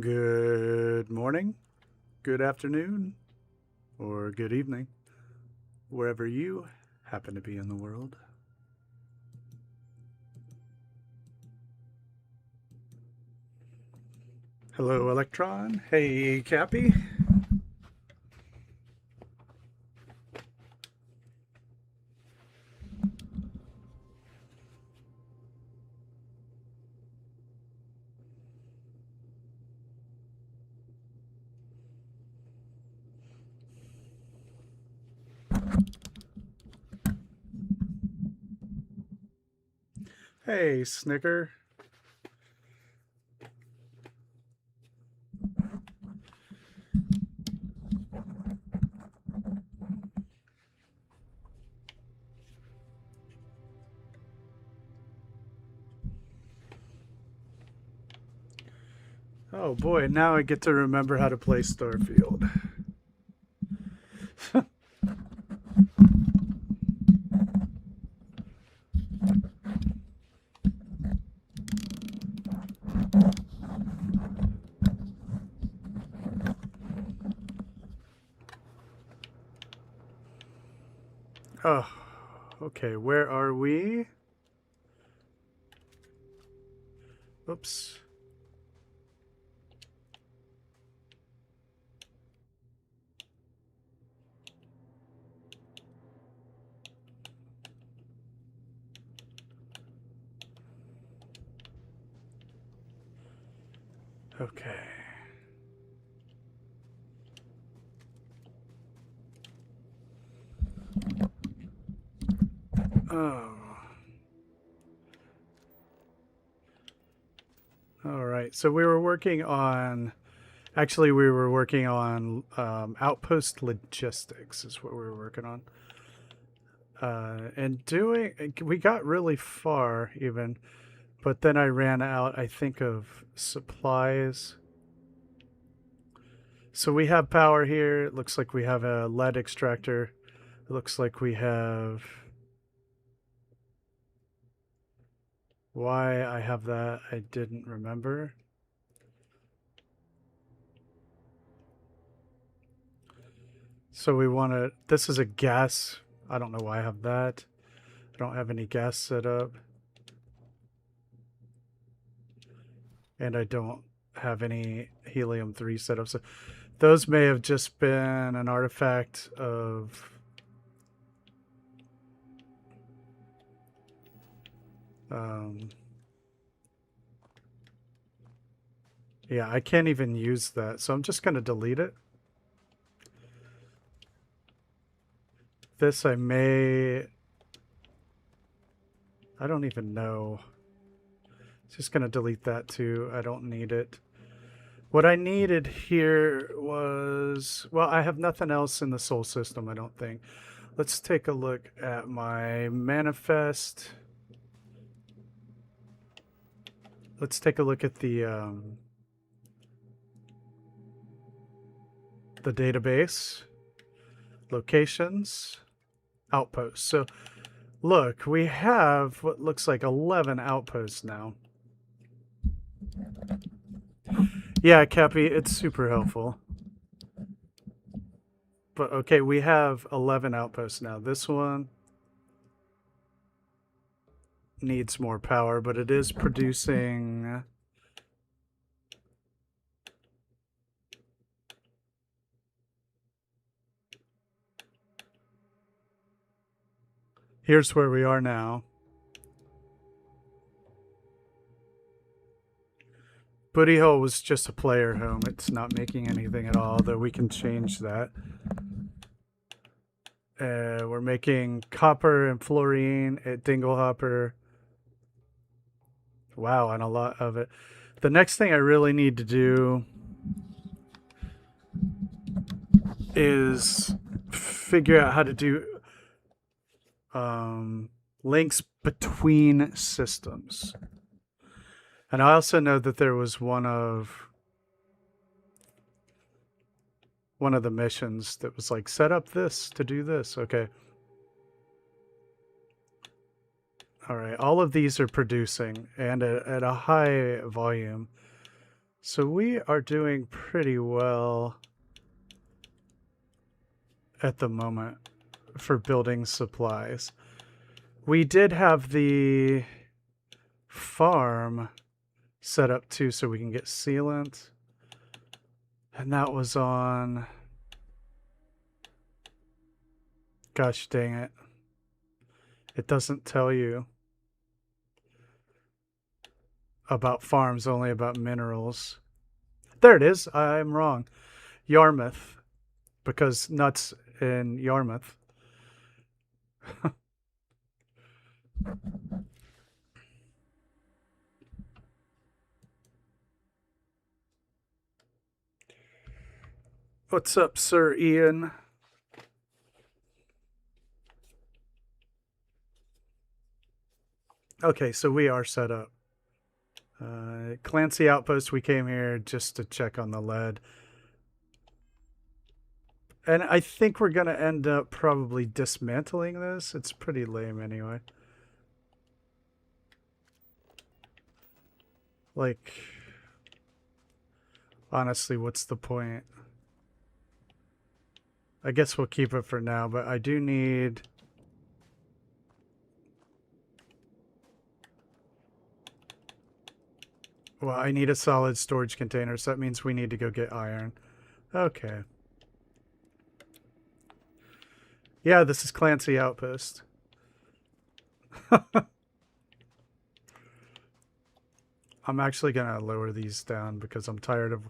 Good morning, good afternoon, or good evening, wherever you happen to be in the world. Hello, Electron. Hey, Cappy. Hey, Snicker. Oh boy, now I get to remember how to play Starfield. Oh, okay, where are we? Oops. Okay. Oh. All right, so we were working on. Actually, we were working on outpost logistics, is what we were working on. And we got really far even, but then I ran out, I think, of supplies. So we have power here. It looks like we have a lead extractor. It looks like we have. Why I have that, I didn't remember. So we want to. This is a gas. I don't know why I have that. I don't have any gas set up. And I don't have any helium-3 set up. So those may have just been an artifact of yeah, I can't even use that, so I'm just going to delete it. This I don't even know. Just going to delete that too. I don't need it. What I needed here was, well, I have nothing else in the soul system, I don't think. Let's take a look at my manifest. Let's take a look at the database, locations, outposts. So look, we have what looks like 11 outposts now. Yeah, Cappy, it's super helpful. But okay, we have 11 outposts now. This one needs more power, but it is producing. Here's where we are now. Booty Hole was just a player home. It's not making anything at all, though we can change that. We're making copper and fluorine at Dinglehopper. Wow, and a lot of it. The next thing I really need to do is figure out how to do links between systems. And I also know that there was one of the missions that was like, set up this to do this. Okay. All right. All of these are producing and at a high volume. So we are doing pretty well at the moment for building supplies. We did have the farm set up too so we can get sealant. And that was on... Gosh dang it. It doesn't tell you about farms, only about minerals. There it is. I'm wrong. Yarmouth. Because nuts in Yarmouth. What's up, Sir Ian? Okay, so we are set up. Clancy Outpost, we came here just to check on the lead. And I think we're going to end up probably dismantling this. It's pretty lame anyway. Like, honestly, what's the point? I guess we'll keep it for now, but I do need... Well, I need a solid storage container, so that means we need to go get iron. Okay. Yeah, this is Clancy Outpost. I'm actually going to lower these down because I'm tired of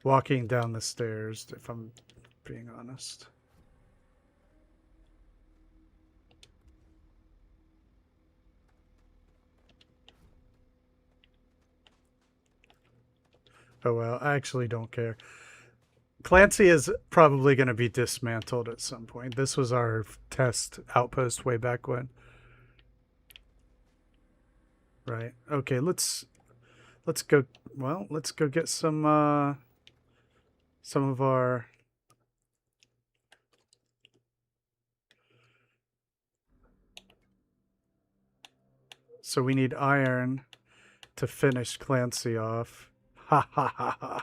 walking down the stairs, if I'm being honest. Oh well, I actually don't care. Clancy is probably going to be dismantled at some point. This was our test outpost way back when. Right. Okay, let's go, well, let's go get some of our... So we need iron to finish Clancy off. Ha ha ha ha.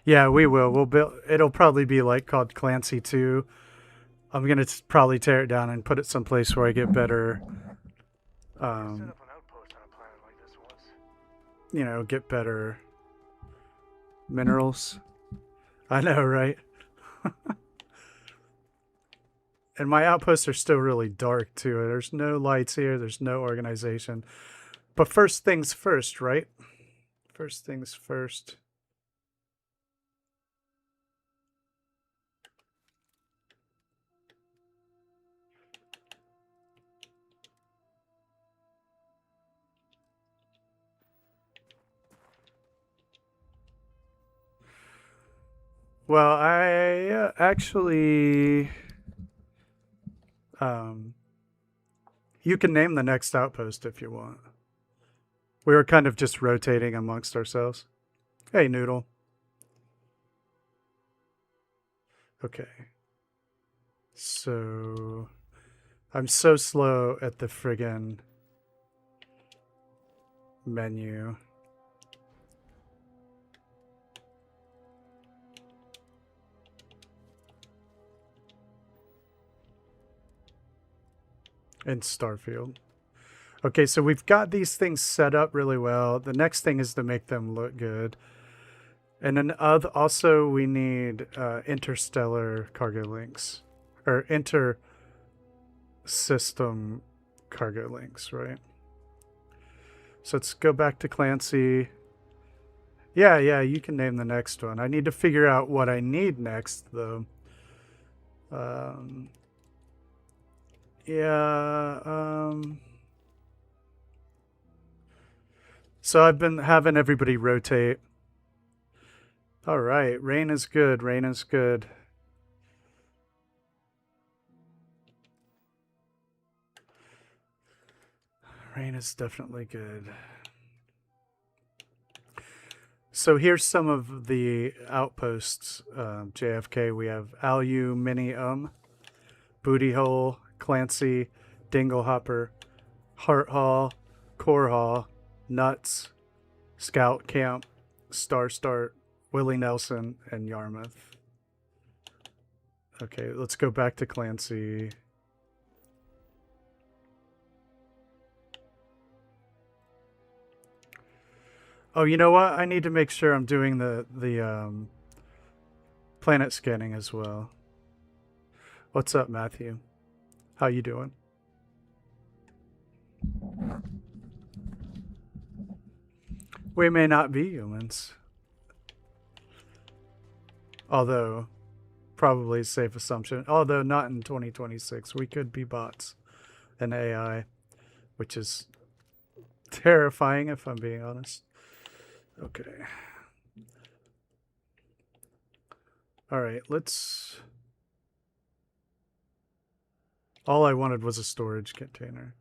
Yeah, we will. We'll build. It'll probably be like called Clancy 2. I'm gonna probably tear it down and put it someplace where I get better. You know, get better minerals. I know, right? And my outposts are still really dark too. There's no lights here. There's no organization. But first things first, right? First things first. Well, I actually... you can name the next outpost if you want. We were kind of just rotating amongst ourselves. Hey, Noodle. Okay. So... I'm so slow at the friggin' menu. In Starfield. Okay, so we've got these things set up really well. The next thing is to make them look good. And then also we need interstellar cargo links. Or inter-system cargo links, right? So let's go back to Clancy. Yeah, you can name the next one. I need to figure out what I need next, though. So I've been having everybody rotate. All right, rain is good. Rain is good. Rain is definitely good. So here's some of the outposts. JFK, we have Alu, Mini Booty Hole, Clancy, Dinglehopper, Heart Hall, Core Hall, Nuts, Scout Camp, Star Start, Willie Nelson, and Yarmouth. Okay, let's go back to Clancy. Oh, you know what? I need to make sure I'm doing the planet scanning as well. What's up, Matthew? How you doing? We may not be humans. Although, probably a safe assumption. Although not in 2026. We could be bots and AI, which is terrifying if I'm being honest. Okay. All right, let's... All I wanted was a storage container.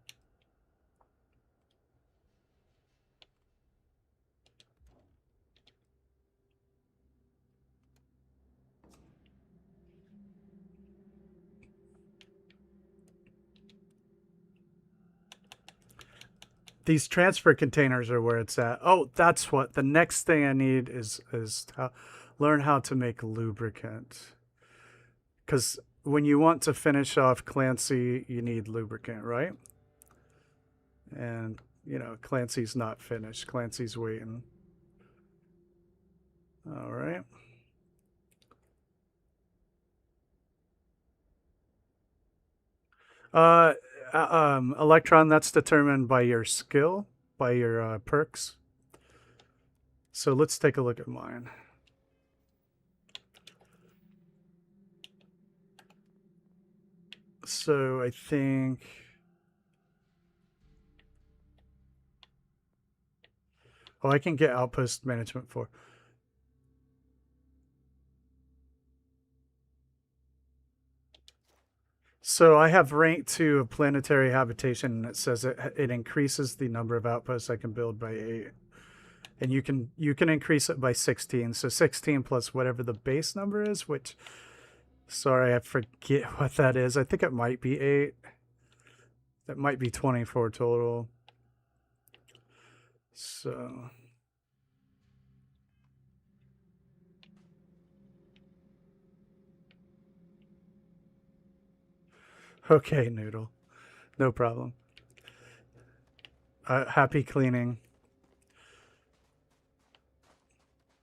These transfer containers are where it's at. Oh, that's what the next thing I need is learn how to make lubricant. Because when you want to finish off Clancy, you need lubricant, right? And you know, Clancy's not finished. Clancy's waiting. All right. Electron, that's determined by your skill, by your perks. So let's take a look at mine. So I think... Oh, I can get outpost management for... So I have rank 2 of planetary habitation, and it says it increases the number of outposts I can build by 8. And you can increase it by 16. So 16 plus whatever the base number is, which... Sorry, I forget what that is. I think it might be 8. That might be 24 total. So... Okay, Noodle. No problem. Happy cleaning.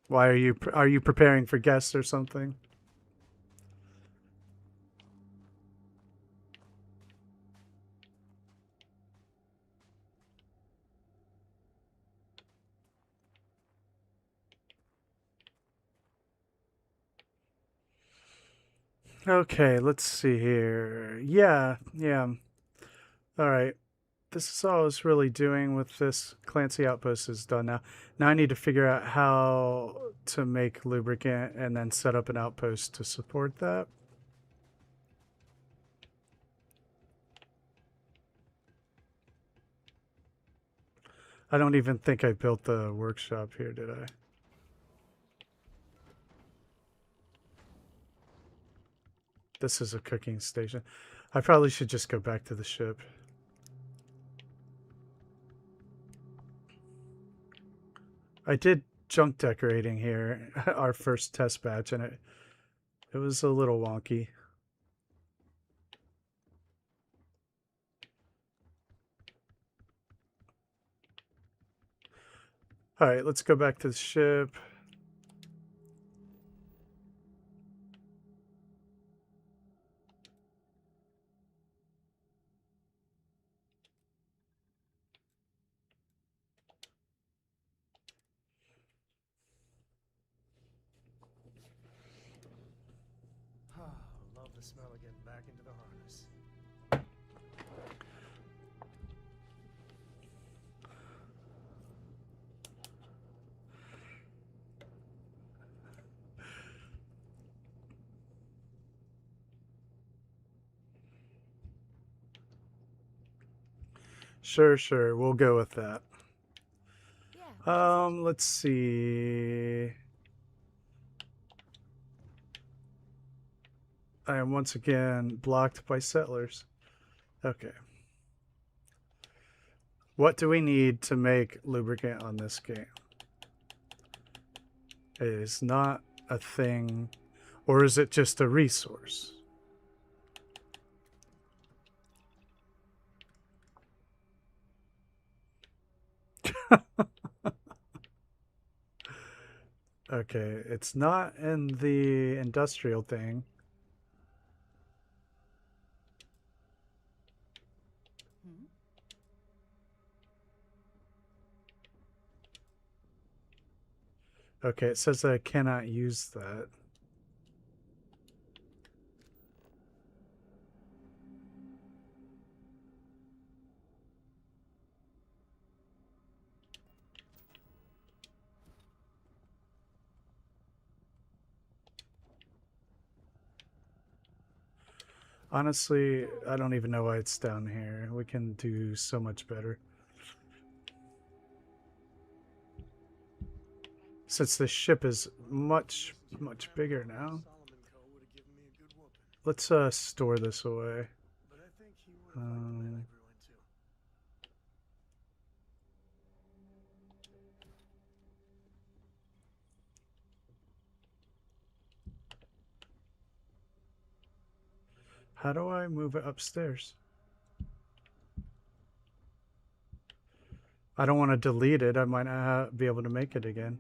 Why are you preparing for guests or something? Okay, let's see here. Yeah. All right. This is all I was really doing with this Clancy Outpost is done now. Now I need to figure out how to make lubricant and then set up an outpost to support that. I don't even think I built the workshop here, did I? This is a cooking station. I probably should just go back to the ship. I did junk decorating here, our first test batch, and it was a little wonky. All right, let's go back to the ship. Love the smell of getting back into the harness. Sure, we'll go with that. Yeah. Let's see. I am once again blocked by settlers. Okay. What do we need to make lubricant on this game? It is not a thing, or is it just a resource? Okay, it's not in the industrial thing. Okay, it says that I cannot use that. Honestly, I don't even know why it's down here. We can do so much better. Since the ship is much bigger now. Let's store this away. How do I move it upstairs? I don't want to delete it. I might not be able to make it again.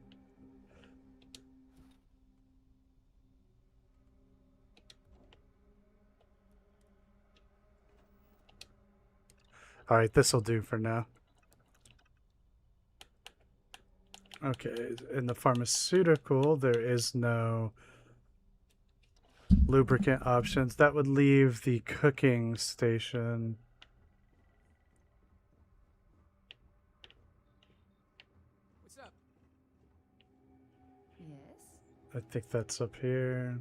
All right, this will do for now. Okay, in the pharmaceutical, there is no lubricant options. That would leave the cooking station. What's up? Yes. I think that's up here.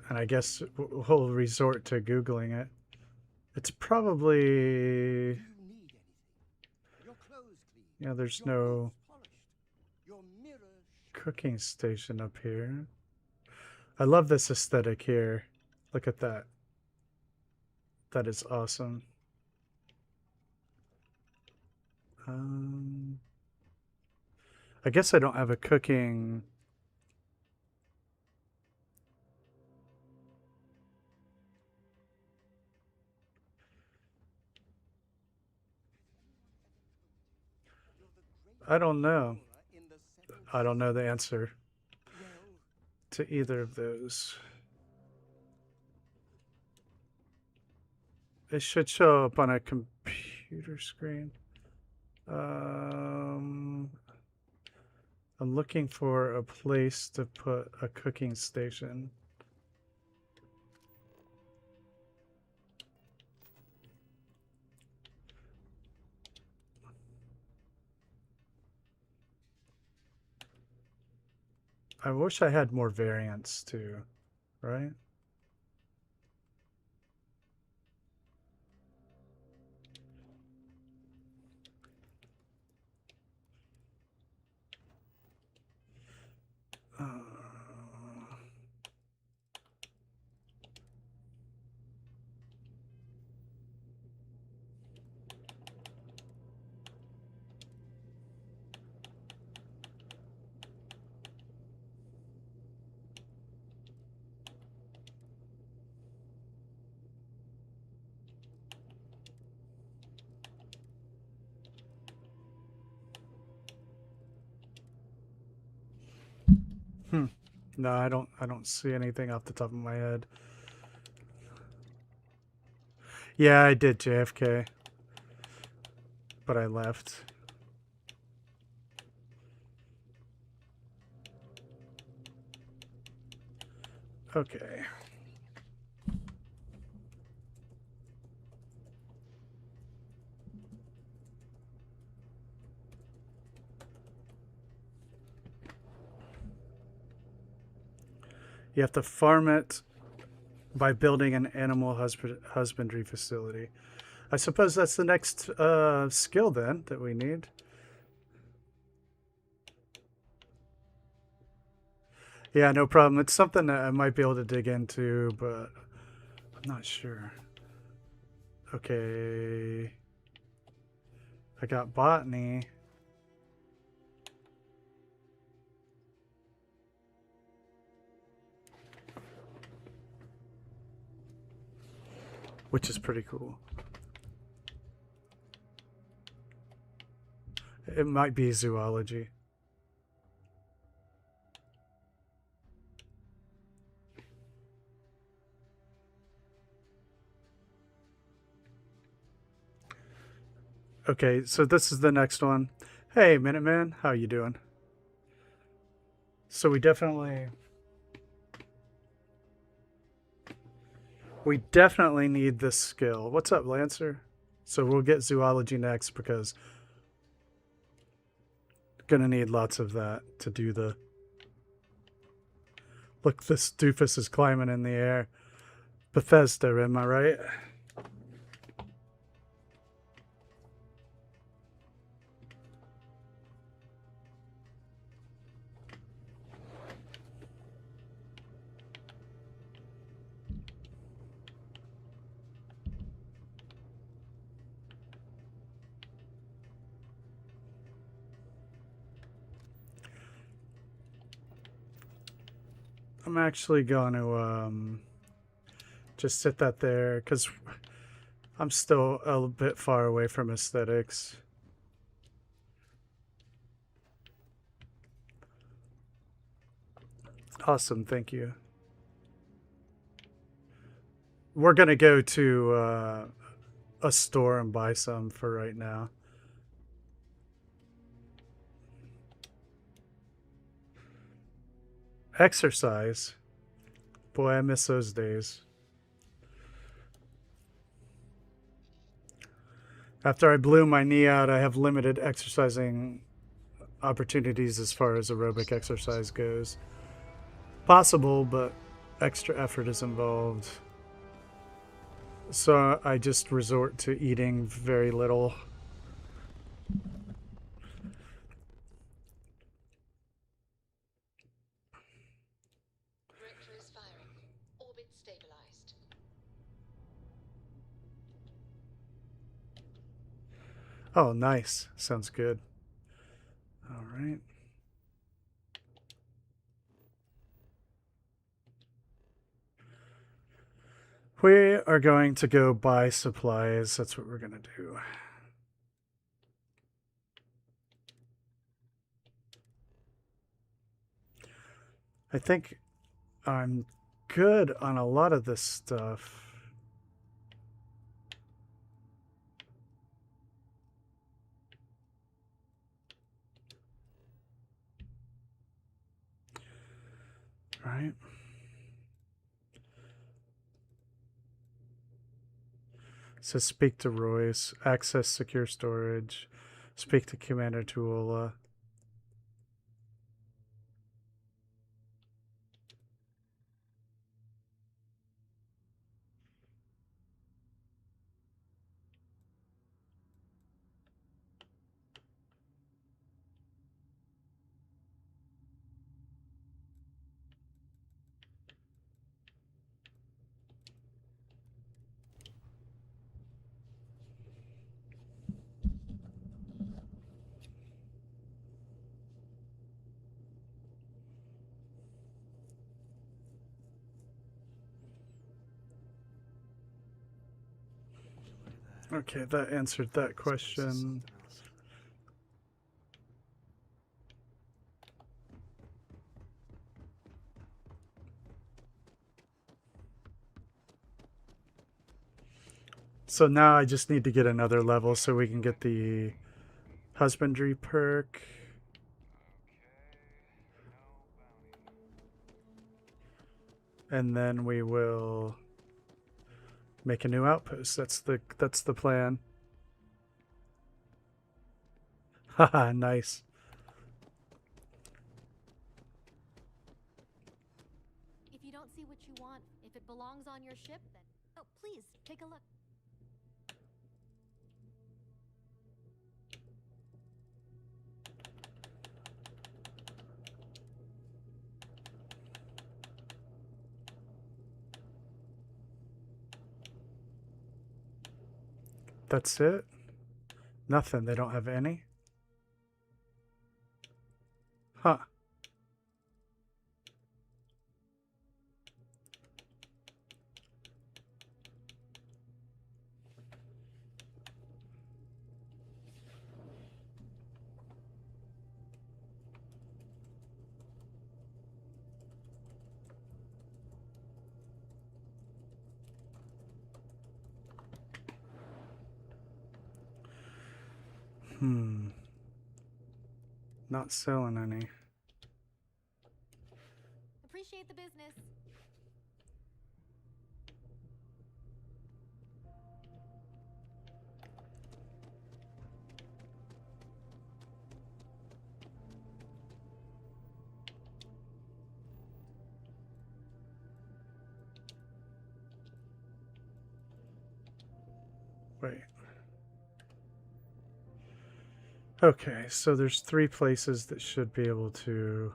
And I guess we'll resort to Googling it. It's probably... Do you need anything? Your clothes clean. Yeah, there's Your no boots polished. Your mirror cooking station up here. I love this aesthetic here. Look at that. That is awesome. I guess I don't have a cooking... I don't know. I don't know the answer to either of those. It should show up on a computer screen. I'm looking for a place to put a cooking station. I wish I had more variants too, right? Uh, No, I don't see anything off the top of my head. Yeah, I did JFK, but I left. Okay. You have to farm it by building an animal husbandry facility. I suppose that's the next skill then that we need. Yeah, no problem. It's something that I might be able to dig into, but I'm not sure. Okay. I got botany. Which is pretty cool. It might be zoology. Okay, so this is the next one. Hey, Minuteman, how you doing? So we definitely need this skill. What's up, Lancer? So we'll get zoology next because gonna need lots of that to do the... Look, this doofus is climbing in the air. Bethesda, am I right? I'm actually going to just sit that there because I'm still a bit far away from aesthetics. Awesome, thank you. We're going to go to a store and buy some for right now. Exercise. Boy, I miss those days. After I blew my knee out, I have limited exercising opportunities as far as aerobic exercise goes. Possible, but extra effort is involved. So I just resort to eating very little. Reactor is firing. Orbit stabilized. Oh, nice. Sounds good. All right. We are going to go buy supplies. That's what we're going to do. I think I'm good on a lot of this stuff. Right. So speak to Royce, access secure storage, speak to Commander Tuola. Okay, that answered that question. So now I just need to get another level so we can get the husbandry perk. And then we will make a new outpost. That's the plan. Haha, nice. If you you want. If it belongs on your ship, then... Oh, please, take a look. That's it? Nothing. They don't have any? Huh. Not selling any. Appreciate the business. Wait. Okay, so there's 3 places that should be able to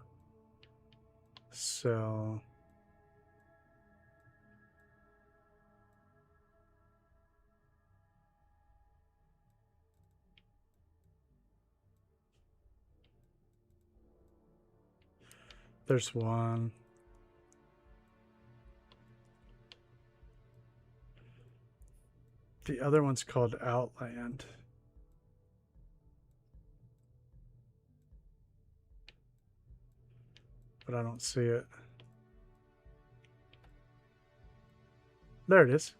sell. There's one. The other one's called Outland. But I don't see it. There it is.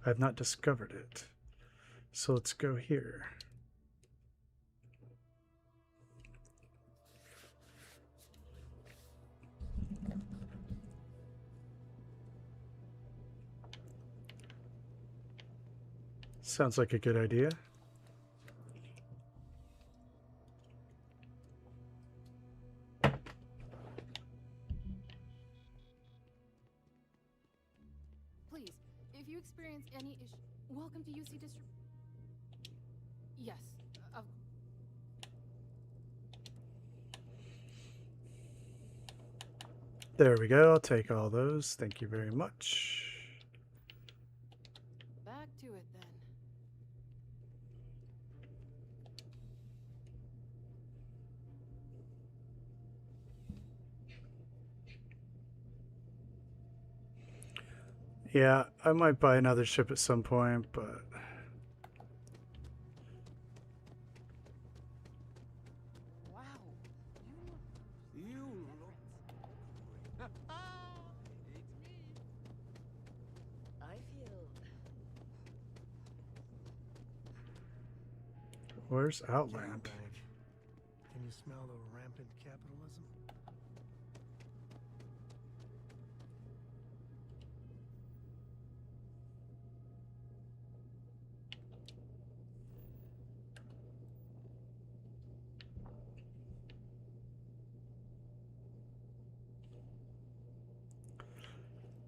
I have not discovered it. So let's go here. Sounds like a good idea. Please, if you experience any issue, welcome to UC District. Yes, There we go. I'll take all those. Thank you very much. back to it then. Yeah, I might buy another ship at some point, but Wow, You look great. It's me. I feel where's Jam Outland? bank. Can you smell the rampant capitalism?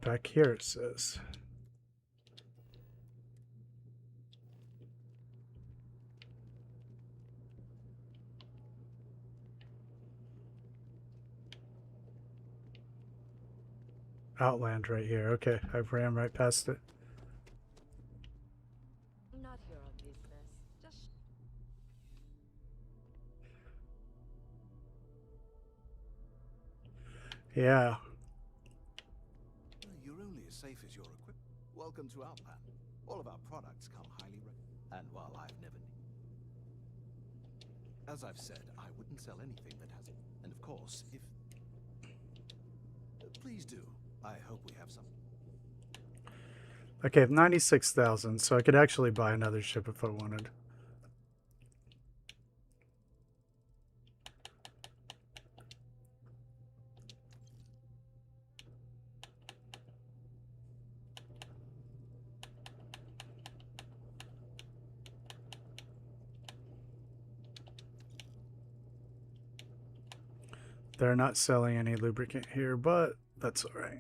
Back here it says. Outland right here. Okay, I ran right past it. I'm not here on business. Just Yeah. You're only as safe as your equipment. Welcome to Outland. All of our products come highly rated. And while I've never... As I've said, I wouldn't sell anything that hasn't... And of course, if... Please do. I hope we have some... Okay, I have 96,000, so I could actually buy another ship if I wanted. They're not selling any lubricant here, but that's all right.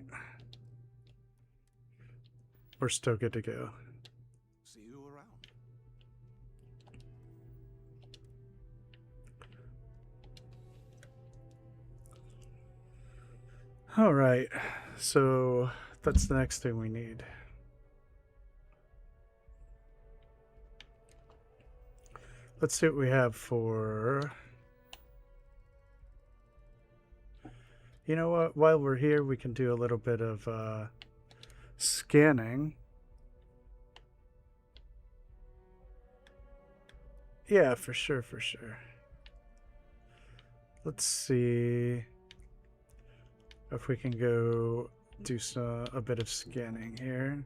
We're still good to go. See you around. All right, so that's the next thing we need. Let's see what we have for... You know what? While we're here, we can do a little bit of scanning. Yeah, for sure, for sure. Let's see if we can go do a bit of scanning here.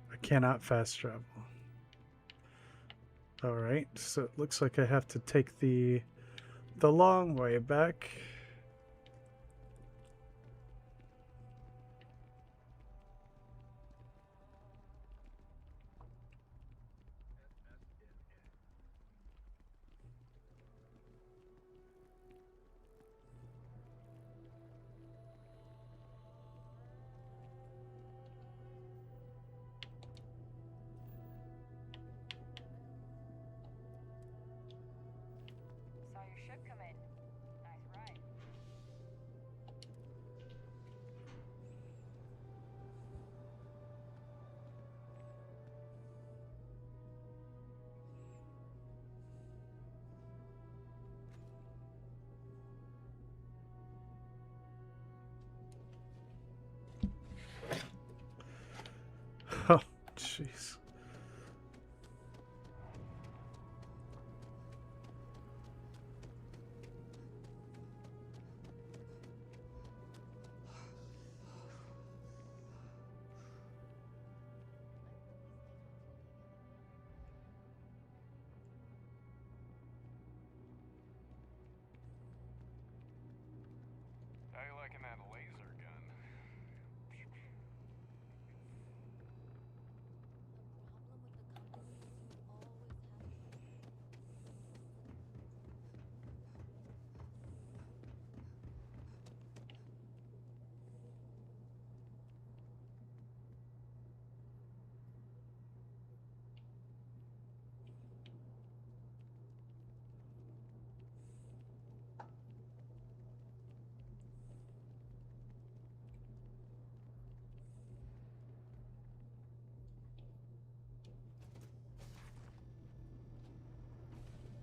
I cannot fast travel. All right, so it looks like I have to take the long way back. Saw your ship come in. Nice ride. Oh, jeez. How you liking that laser gun?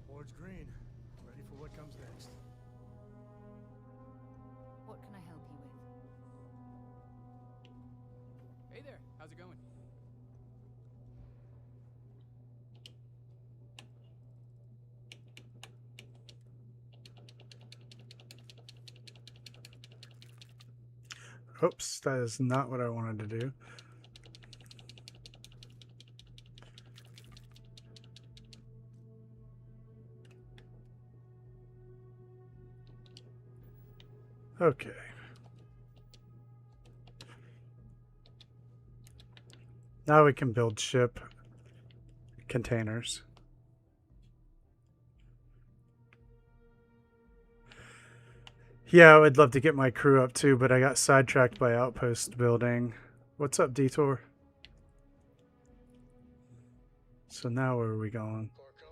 Board's green. Ready for what comes next. What can I help you with? Hey there, how's it going? Oops, that is not what I wanted to do. Okay. Now we can build ship containers. Yeah, I would love to get my crew up too, but I got sidetracked by outpost building. What's up, Detour? So now where are we going? Corco,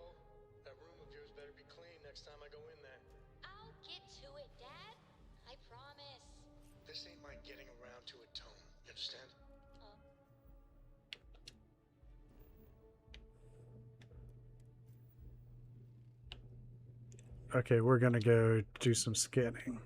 that room of yours better be clean next time I go in there. I'll get to it, Dad. I promise. This ain't my getting around to it tone. You understand? Okay, we're gonna go do some scanning.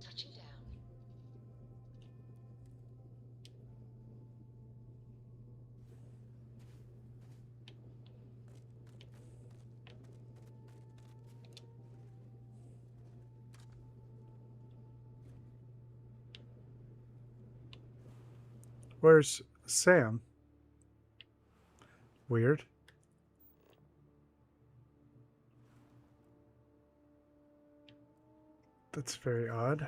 Touching down. Where's Sam? Weird. That's very odd.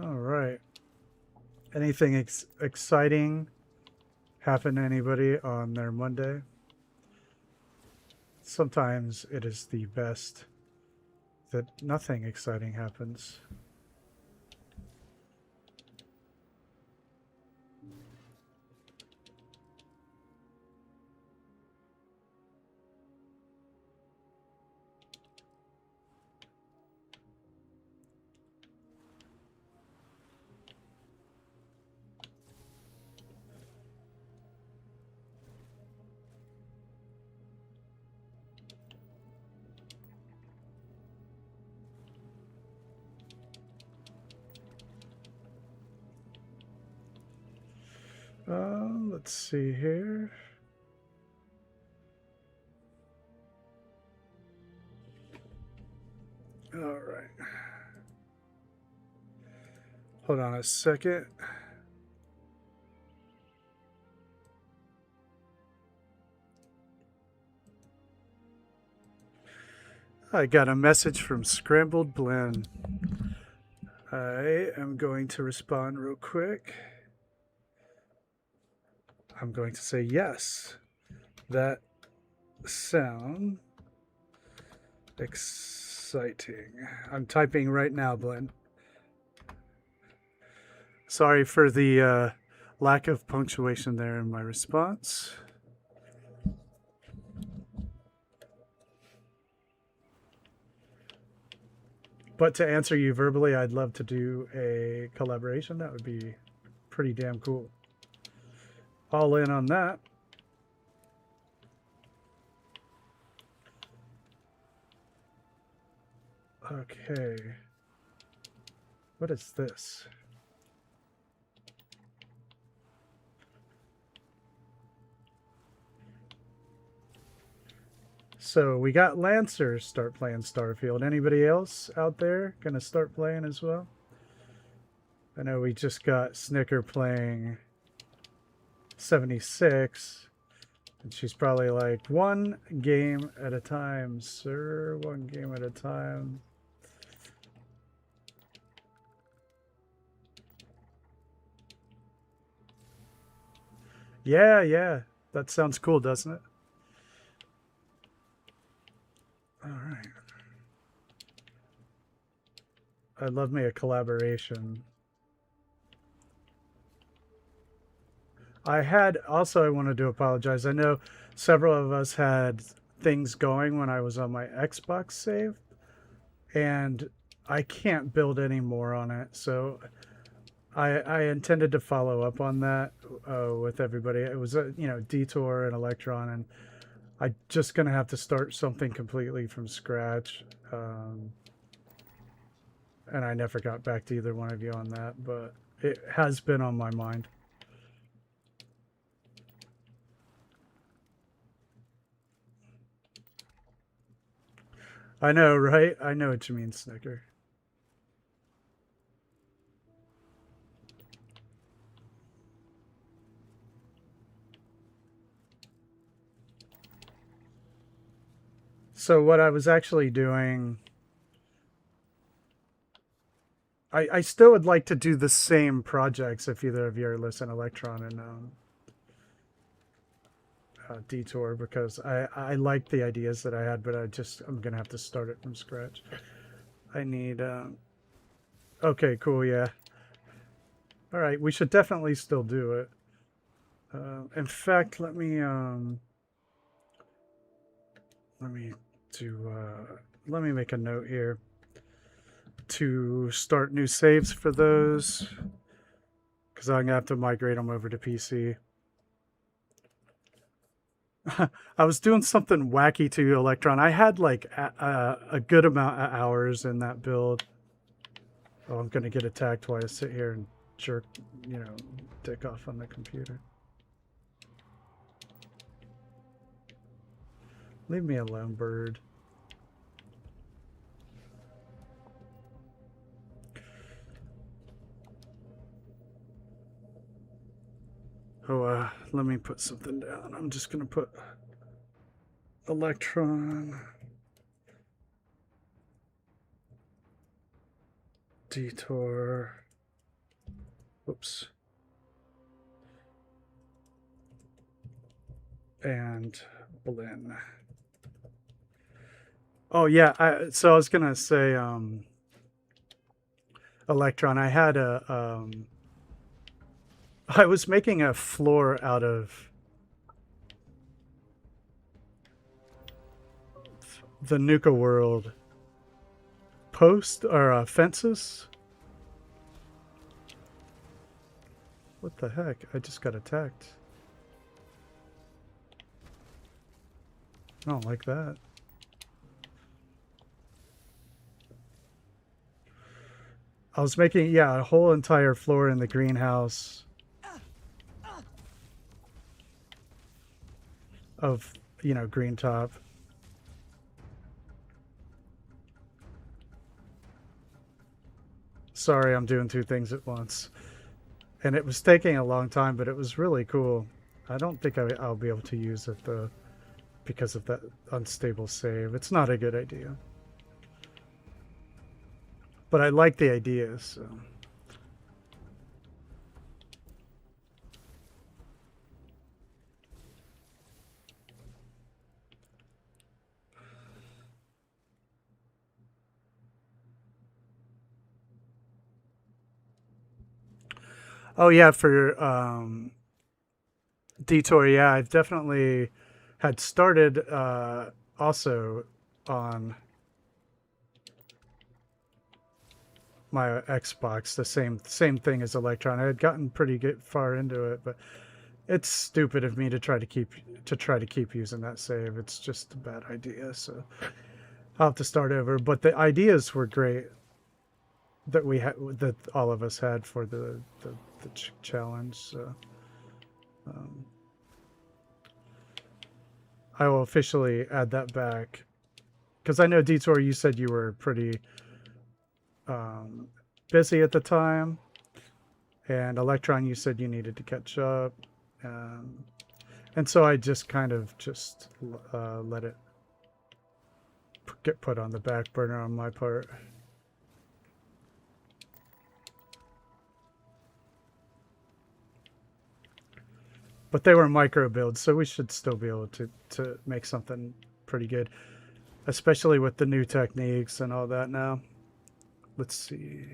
All right. Anything exciting happen to anybody on their Monday? Sometimes it is the best that nothing exciting happens. Let's see here. All right. Hold on a second. I got a message from Scrambled Blend. I am going to respond real quick. I'm going to say yes. That sound exciting. I'm typing right now, Blend. Sorry for the lack of punctuation there in my response. But to answer you verbally, I'd love to do a collaboration. That would be pretty damn cool. All in on that. Okay. What is this? So we got Lancers start playing Starfield. Anybody else out there gonna start playing as well? I know we just got Snicker playing 76, and she's probably like, one game at a time, sir. One game at a time. Yeah. That sounds cool, doesn't it? All right. I'd love me a collaboration. I wanted to apologize. I know several of us had things going when I was on my Xbox save, and I can't build any more on it. So I intended to follow up on that with everybody. It was Detour and Electron, and I'm just gonna have to start something completely from scratch. And I never got back to either one of you on that, but it has been on my mind. I know, right? I know what you mean, Snicker. So what I was actually doing, I still would like to do the same projects if either of you are listening, Electron and Detour, because I like the ideas that I had, but I'm gonna have to start it from scratch. I need okay, cool, yeah. All right, we should definitely still do it. In fact, let me make a note here. to start new saves for those because I'm gonna have to migrate them over to PC. I was doing something wacky to Electron. I had like a good amount of hours in that build. Oh, I'm gonna get attacked while I sit here and jerk, dick off on the computer. Leave me alone, bird. Oh, let me put something down. I'm just gonna put Electron, Detour, whoops, and Blinn. Oh yeah, so I was gonna say, Electron. I was making a floor out of the Nuka World fences. What the heck? I just got attacked. I don't like that. I was making, yeah, a whole entire floor in the greenhouse of, green top. Sorry, I'm doing two things at once. And it was taking a long time, but it was really cool. I don't think I'll be able to use it, though, because of that unstable save. It's not a good idea. But I like the idea, so... Oh yeah, for Detour, yeah, I've definitely had started also on my Xbox, the same thing as Electron. I had gotten pretty far into it, but it's stupid of me to try to keep using that save. It's just a bad idea, so I'll have to start over. But the ideas were great that all of us had for the challenge. So I will officially add that back because I know Detour, you said you were pretty busy at the time, and Electron, you said you needed to catch up, and so I just kind of let it get put on the back burner on my part. But they were micro builds, so we should still be able to make something pretty good, especially with the new techniques and all that now. Let's see.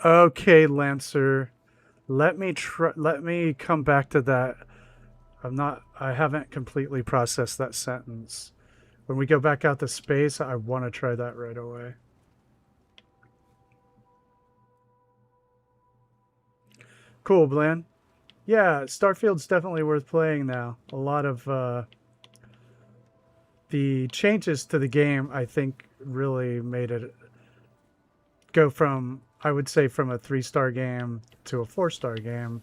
Okay, Lancer. Let me come back to that. I haven't completely processed that sentence. When we go back out to space, I want to try that right away. Cool, Blan. Yeah, Starfield's definitely worth playing now. A lot of the changes to the game, I think, really made it go from, I would say, from a 3-star game to a 4-star game.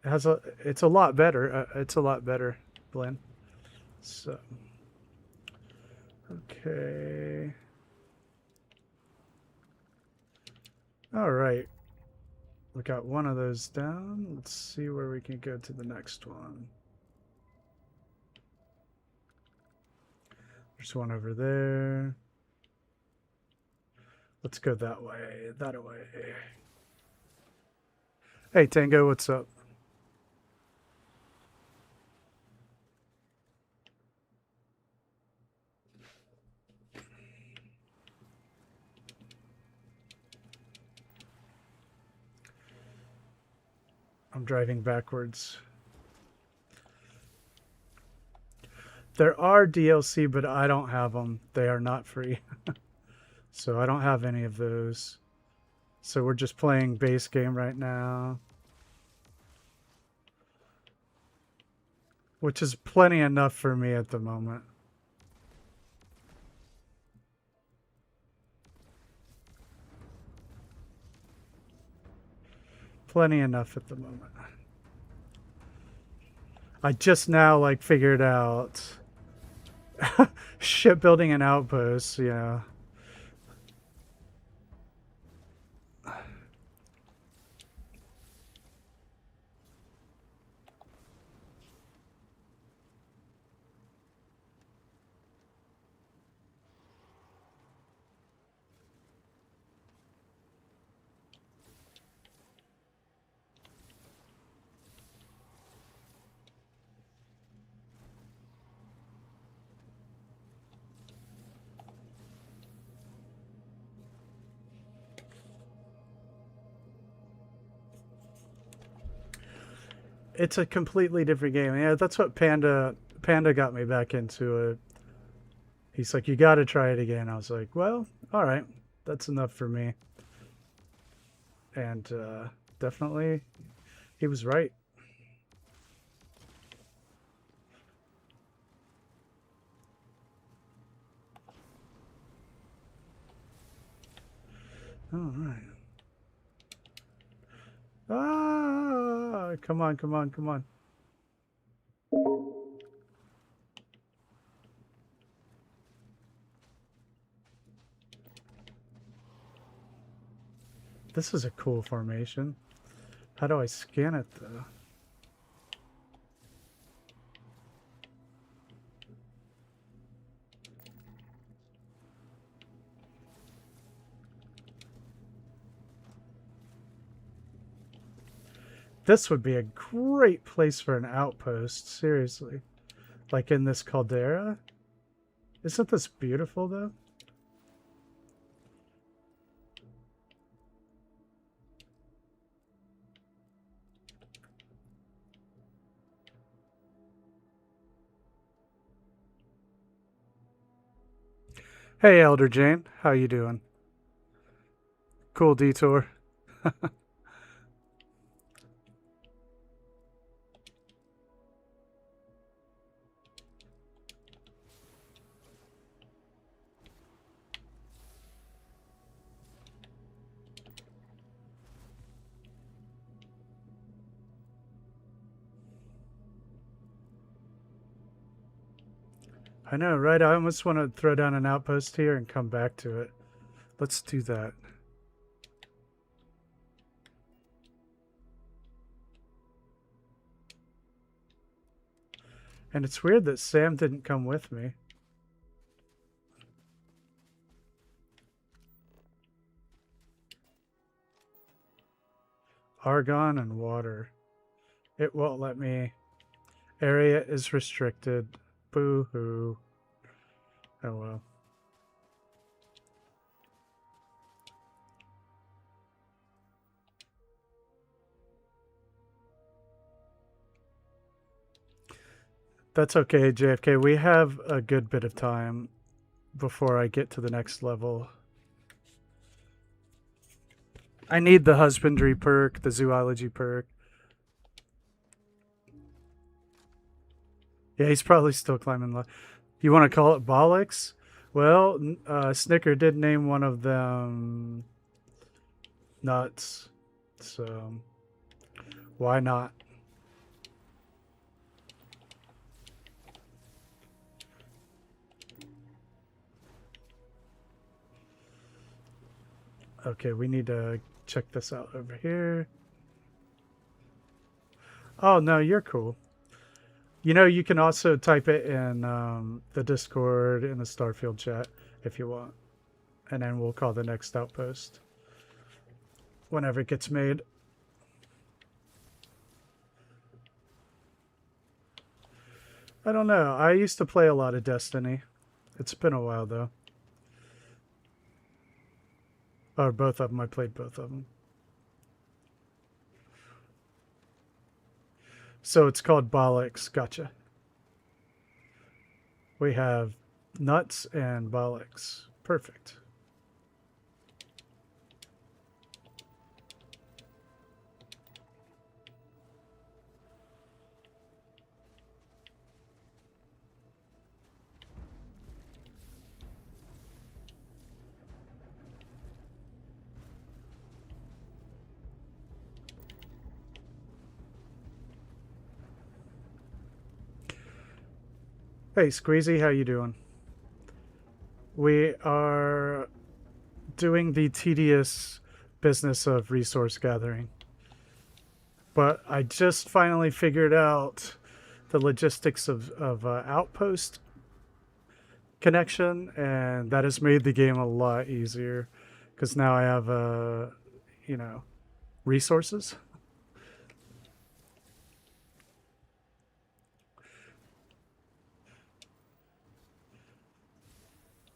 It's a lot better. It's a lot better, Blan. So, okay. All right. We got one of those down. Let's see where we can go to the next one. There's one over there. Let's go that way. That way. Hey, Tango, what's up? I'm I'm driving backwards. There are DLC, but I don't have them. They are not free. So I don't have any of those. So we're just playing base game right now. Which is plenty enough for me at the moment. Plenty enough at the moment. I just now like figured out shipbuilding and outposts, yeah. It's a completely different game. Yeah, that's what Panda got me back into it. He's like, you got to try it again. I was like, well, all right, that's enough for me. And definitely, he was right. All right. Ah, come on, come on, come on. This is a cool formation. How do I scan it, though? This would be a great place for an outpost, seriously. Like in this caldera. Isn't this beautiful, though? Hey, Elder Jane. How you doing? Cool detour. I know, right? I almost want to throw down an outpost here and come back to it. Let's do that. And it's weird that Sam didn't come with me. Argon and water. It won't let me. Area is restricted. Boo-hoo. Oh well. That's okay, JFK. We have a good bit of time before I get to the next level. I need the husbandry perk, the zoology perk. Yeah, he's probably still climbing. You want to call it bollocks? Well, Snicker did name one of them nuts. So, why not? Okay, we need to check this out over here. Oh, no, you're cool. You know, you can also type it in the Discord in the Starfield chat if you want. And then we'll call the next outpost whenever it gets made. I don't know. I used to play a lot of Destiny. It's been a while, though. Or both of them. I played both of them. So it's called bollocks. Gotcha. We have nuts and bollocks. Perfect. Hey, Squeezy, how you doing? We are doing the tedious business of resource gathering. But I just finally figured out the logistics of outpost connection, and that has made the game a lot easier because now I have, you know, resources.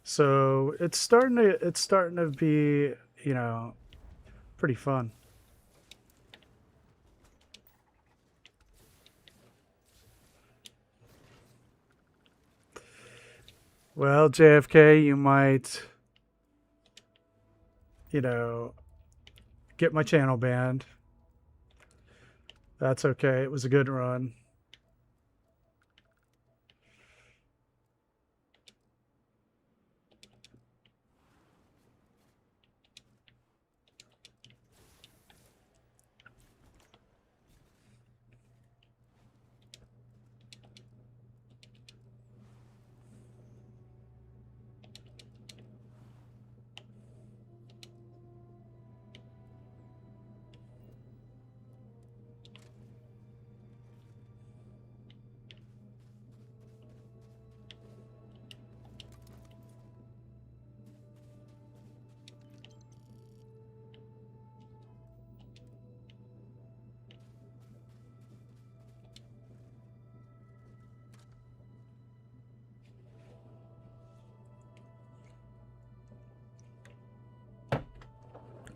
So it's starting to be, you know, pretty fun. Well, JFK, you might, you know, get my channel banned. That's okay. It was a good run.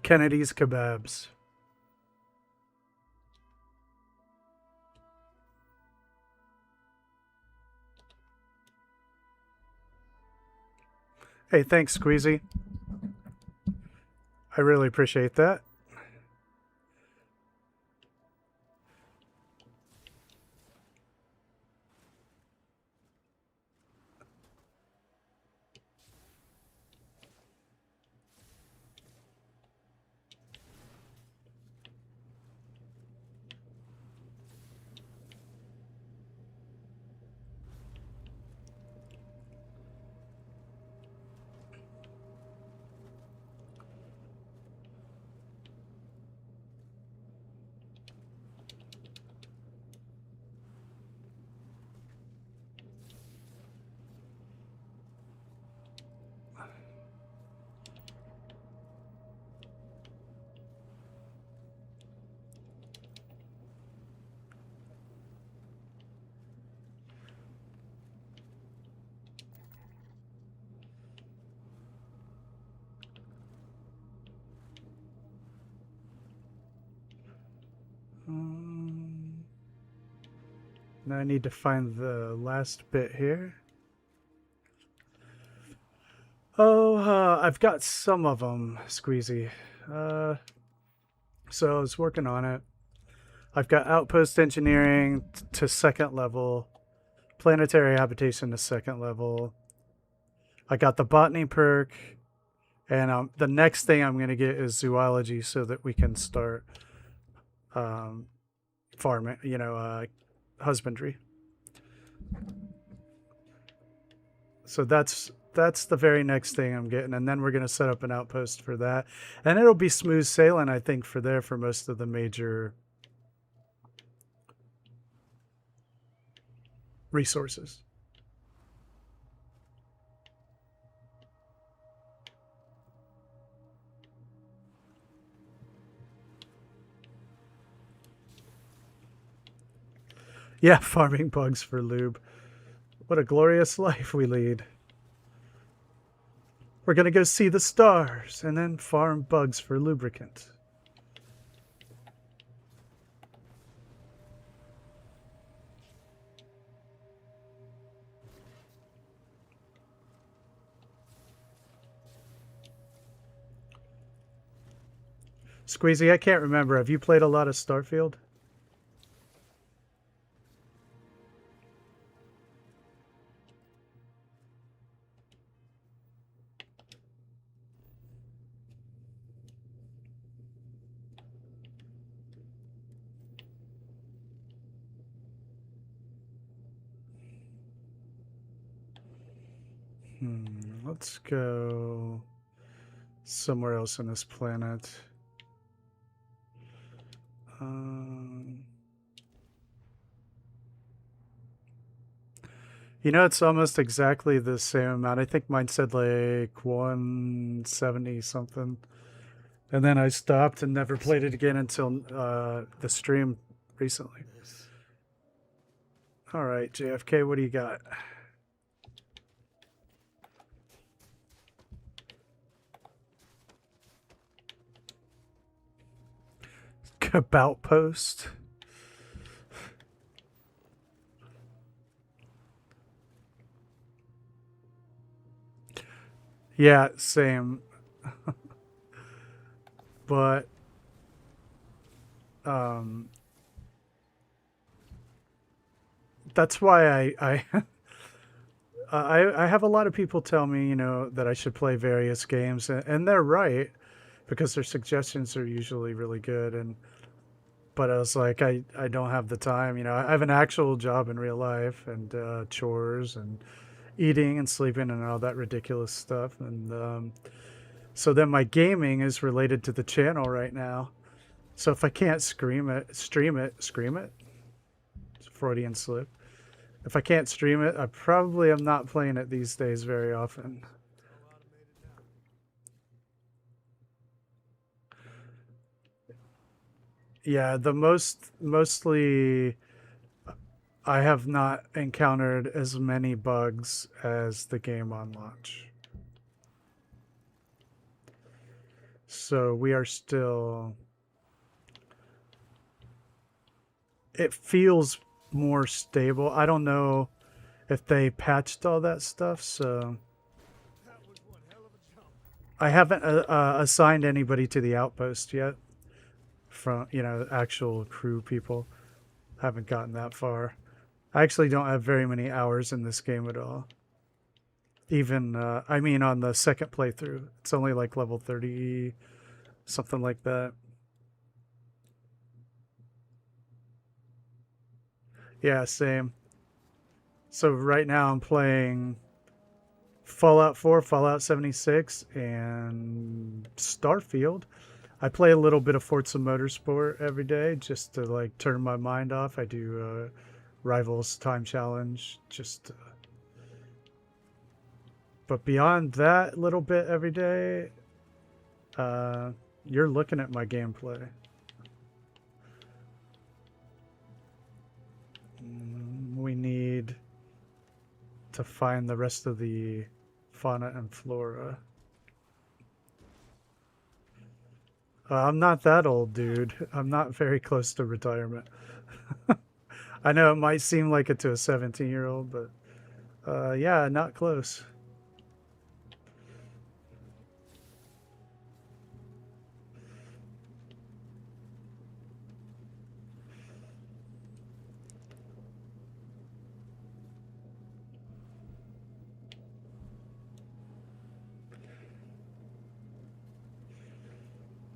Kennedy's Kebabs. Hey, thanks, Squeezy. I really appreciate that. Now I need to find the last bit here. Oh, I've got some of them, Squeezy. So I was working on it. I've got outpost engineering to second level, planetary habitation to second level. I got the botany perk, and the next thing I'm going to get is zoology so that we can start farming, husbandry. So that's the very next thing I'm getting, and then we're going to set up an outpost for that, and it'll be smooth sailing, I think, for most of the major resources. Yeah, farming bugs for lube. What a glorious life we lead. We're going to go see the stars and then farm bugs for lubricant. Squeezy, I can't remember. Have you played a lot of Starfield? Let's go somewhere else on this planet. You know, it's almost exactly the same amount. I think mine said like 170 something. And then I stopped and never played it again until the stream recently. This. All right, JFK, what do you got? About post. Yeah, same. But that's why I I have a lot of people tell me, you know, that I should play various games, and they're right because their suggestions are usually really good. And but I was like, I don't have the time. You know, I have an actual job in real life and chores and eating and sleeping and all that ridiculous stuff. And so then my gaming is related to the channel right now. So if I can't stream it, it's a Freudian slip. If I can't stream it, I probably am not playing it these days very often. All automated now. Yeah, mostly I have not encountered as many bugs as the game on launch. So we are still... It feels more stable. I don't know if they patched all that stuff, so... That was one hell of a jump. I haven't assigned anybody to the outpost yet. From, you know, actual crew people. Haven't gotten that far. I actually don't have very many hours in this game at all. Even, I mean, on the second playthrough. It's only like level 30, something like that. Yeah, same. So right now I'm playing Fallout 4, Fallout 76, and Starfield. I play a little bit of Forza Motorsport every day just to like turn my mind off. I do Rivals Time Challenge, just. But beyond that little bit every day, you're looking at my gameplay. We need to find the rest of the fauna and flora. I'm not that old, dude. I'm not very close to retirement. I know it might seem like it to a 17-year-old, but yeah, not close.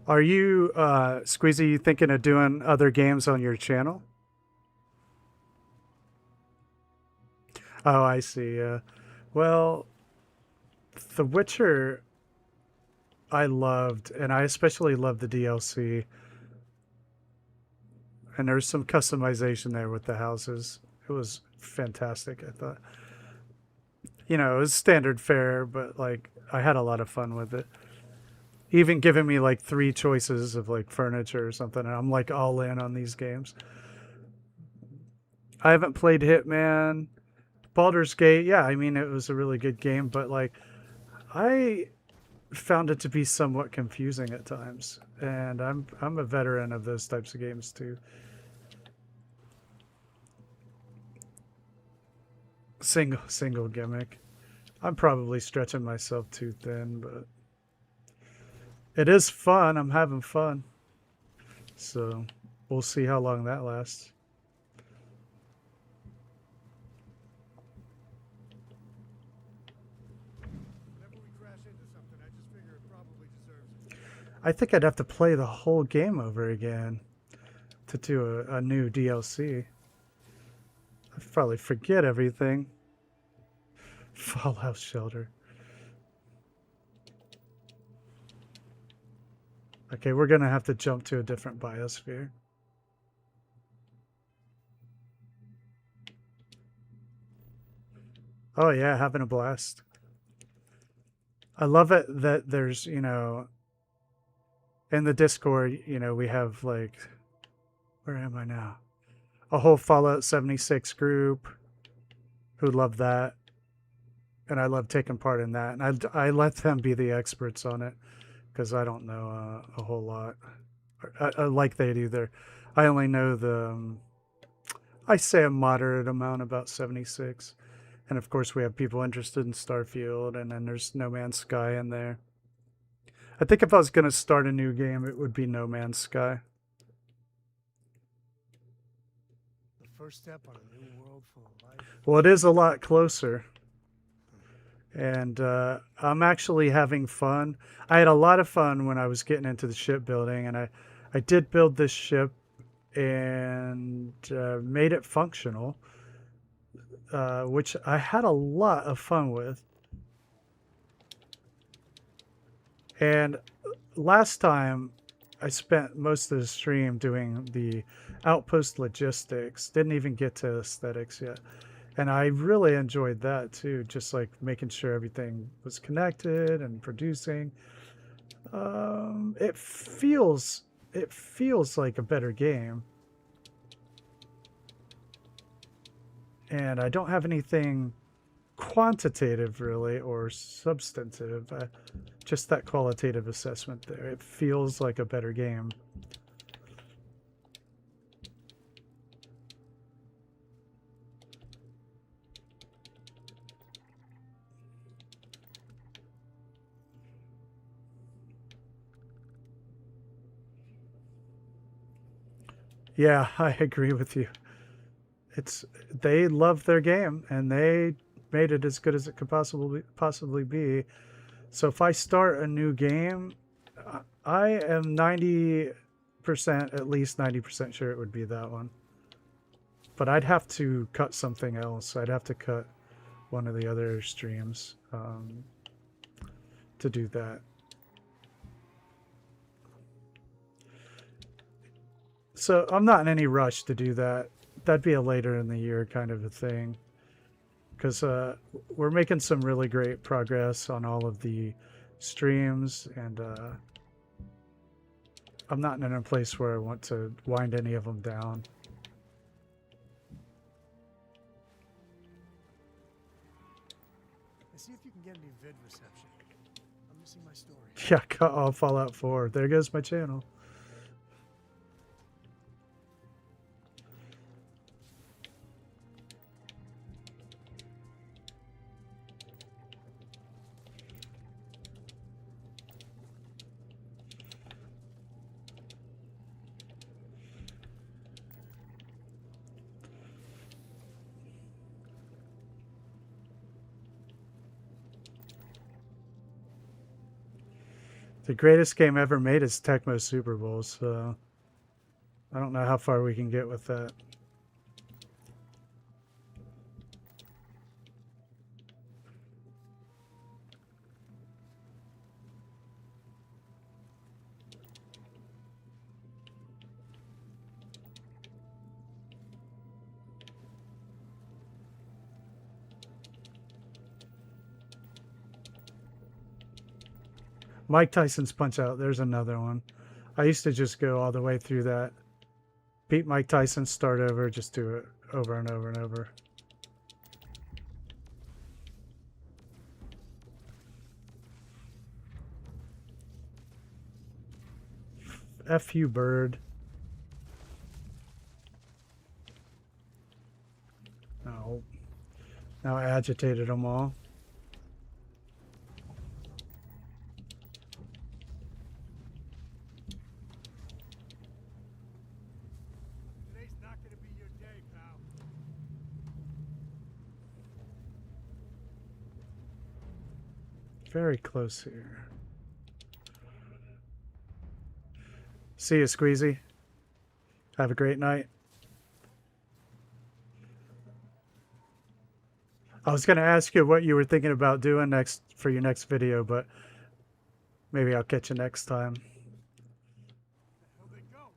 Are you, Squeezy, thinking of doing other games on your channel? Oh, I see. Well, The Witcher, I loved, and I especially loved the DLC. And there's some customization there with the houses. It was fantastic, I thought. You know, it was standard fare, but like I had a lot of fun with it. Even giving me like 3 choices of like furniture or something, and I'm like all in on these games. I haven't played Hitman. Baldur's Gate, yeah, I mean it was a really good game, but like I found it to be somewhat confusing at times. And I'm a veteran of those types of games too. Single gimmick. I'm probably stretching myself too thin, but it is fun. I'm having fun. So we'll see how long that lasts. Whenever we crash into something, I just figure it probably deserves it. I think I'd have to play the whole game over again to do a new DLC. I'd probably forget everything. Fallout Shelter. Okay, we're gonna have to jump to a different biosphere. Oh yeah, having a blast. I love it that there's, you know, in the Discord, you know, we have like, where am I now? A whole Fallout 76 group who love that. And I love taking part in that. And I let them be the experts on it because I don't know a whole lot. Like they do there. I only know I say a moderate amount about 76. And of course, we have people interested in Starfield, and then there's No Man's Sky in there. I think if I was going to start a new game, it would be No Man's Sky. The first step on a new world full of life. Well, it is a lot closer. And I'm actually having fun. I had a lot of fun when I was getting into the shipbuilding, and I did build this ship and made it functional, which I had a lot of fun with. And last time I spent most of the stream doing the outpost logistics, didn't even get to aesthetics yet. And I really enjoyed that too, just like making sure everything was connected and producing. It feels like a better game. And I don't have anything quantitative really or substantive, just that qualitative assessment there. It feels like a better game. Yeah, I agree with you. They love their game and they made it as good as it could possibly be. So if I start a new game, I am 90%, at least 90% sure it would be that one. But I'd have to cut something else. I'd have to cut one of the other streams to do that. So I'm not in any rush to do that. That'd be a later in the year kind of a thing. Because we're making some really great progress on all of the streams, and I'm not in a place where I want to wind any of them down. See if you can get any vid reception. I'm missing my story. Yeah, cut off Fallout 4. There goes my channel. The greatest game ever made is Tecmo Super Bowl, so I don't know how far we can get with that. Mike Tyson's Punch-Out, there's another one. I used to just go all the way through that. Beat Mike Tyson, start over, just do it over and over and over. F you, bird. No. Now I agitated them all. very close here. See you, Squeezy. Have a great night. I was going to ask you what you were thinking about doing next for your next video, but maybe I'll catch you next time. How'd they go?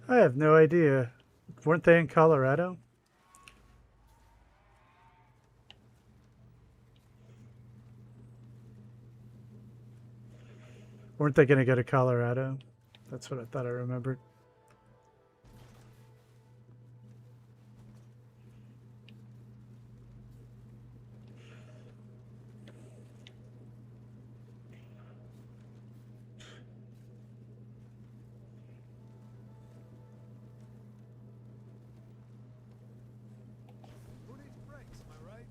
I have no idea. Weren't they in Colorado? Weren't they going to go to Colorado? That's what I thought I remembered. Who needs brakes, am I right?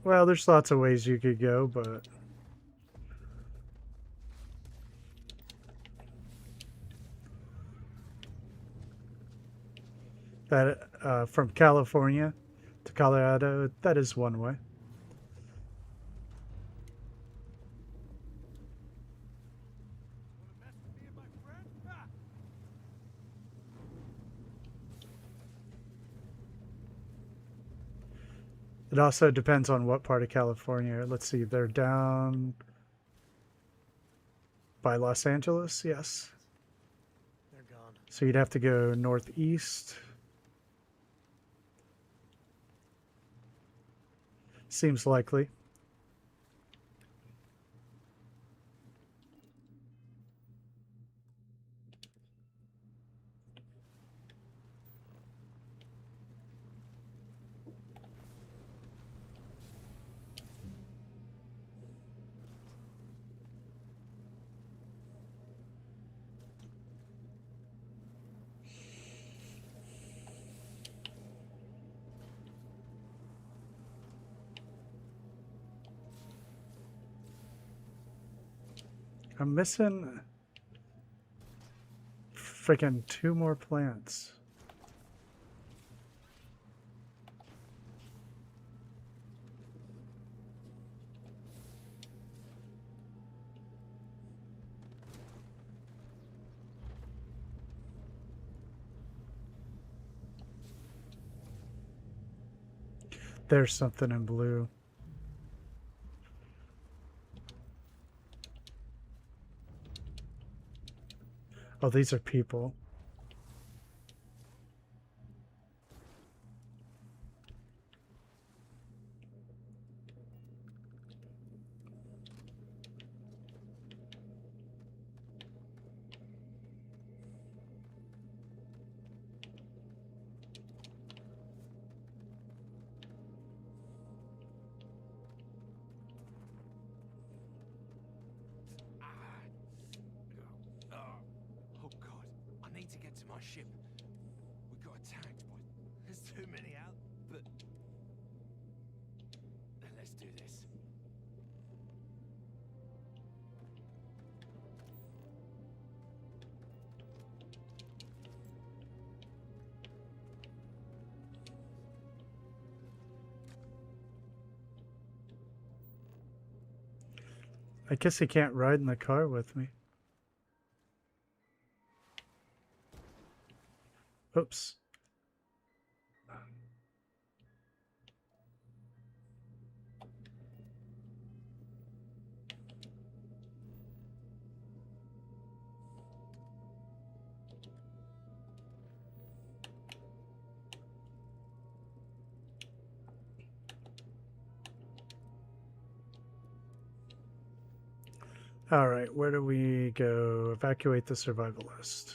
Well, there's lots of ways you could go, but that from California to Colorado, that is one way. Wanna mess with me and my friend? Ah! It also depends on what part of California. Let's see, they're down by Los Angeles, yes. They're gone. So you'd have to go northeast. Seems likely. I'm missing freaking 2 more plants. There's something in blue. Oh, these are people. Oh god, I need to get to my ship. We got attacked by... There's too many out, but... Let's do this. I guess he can't ride in the car with me. Oops. All right, where do we go? Evacuate the survivalist.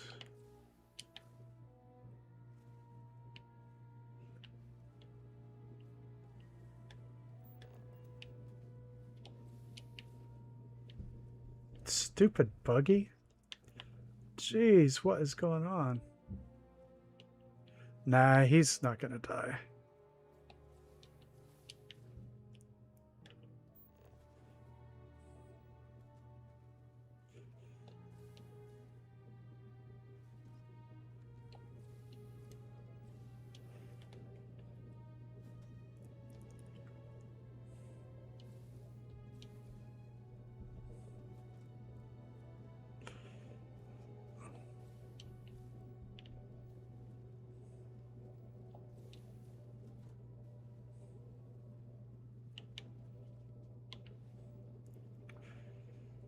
Stupid buggy. Jeez, what is going on? Nah, he's not gonna die.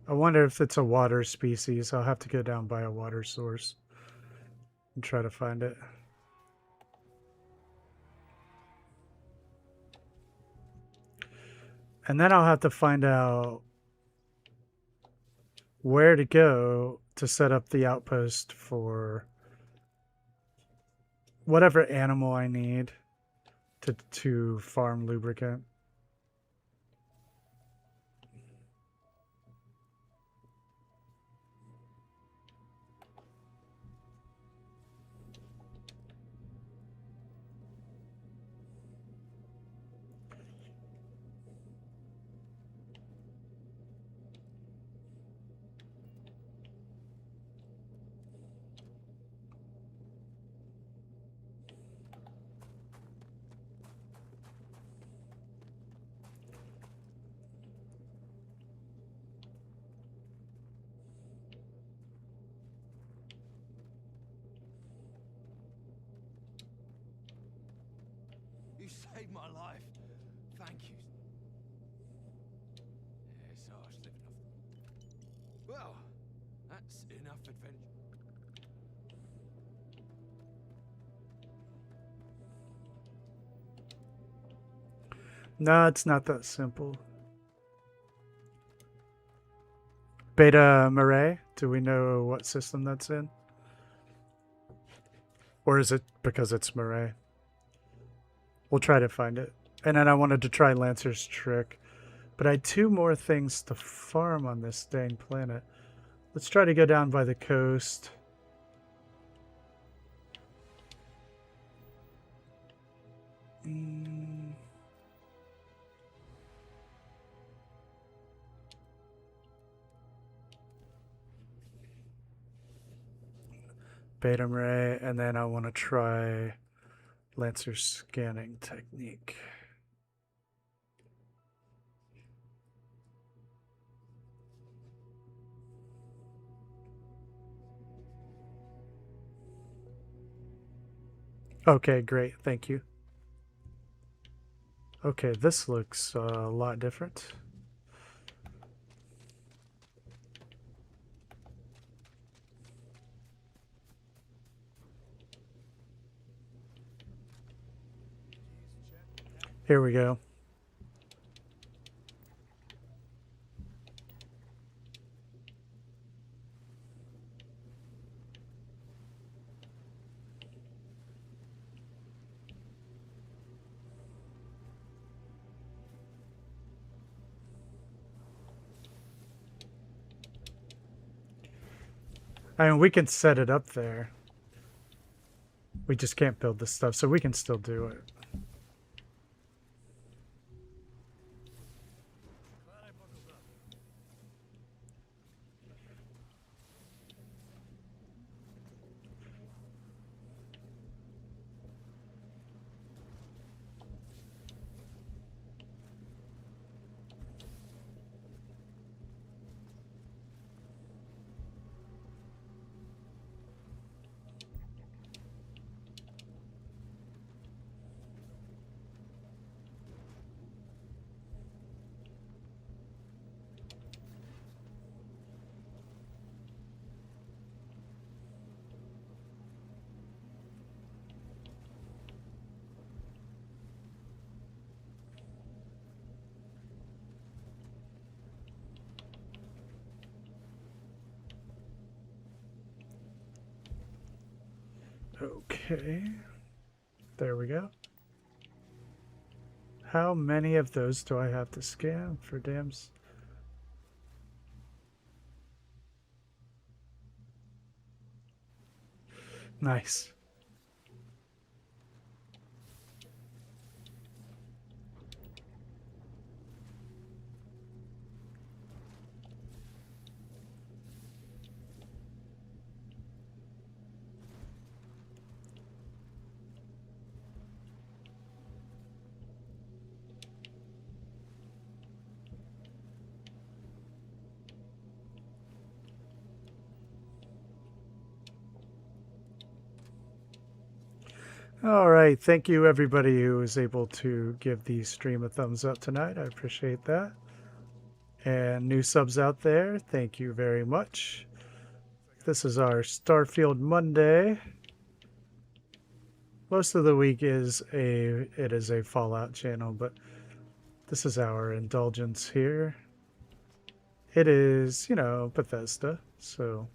I wonder if it's a water species. I'll have to go down by a water source and try to find it. And then I'll have to find out where to go to set up the outpost for whatever animal I need to farm lubricant. You saved my life. Thank you. Yeah, it's harsh living off. Well, that's enough adventure. No, it's not that simple. Beta Marae, do we know what system that's in? Or is it because it's Marae? We'll try to find it. And then I wanted to try Lancer's trick. But I had 2 more things to farm on this dang planet. Let's try to go down by the coast. Beta Ray, and then I want to try Lancer's scanning technique. Okay, great. Thank you. Okay, this looks a lot different. Here we go. I mean, we can set it up there. We just can't build this stuff, so we can still do it. Okay. There we go. How many of those do I have to scan for dams? Nice. All right. Thank you, everybody who was able to give the stream a thumbs up tonight. I appreciate that. And new subs out there, thank you very much. This is our Starfield Monday. Most of the week is a Fallout channel, but this is our indulgence here. It is, you know, Bethesda, so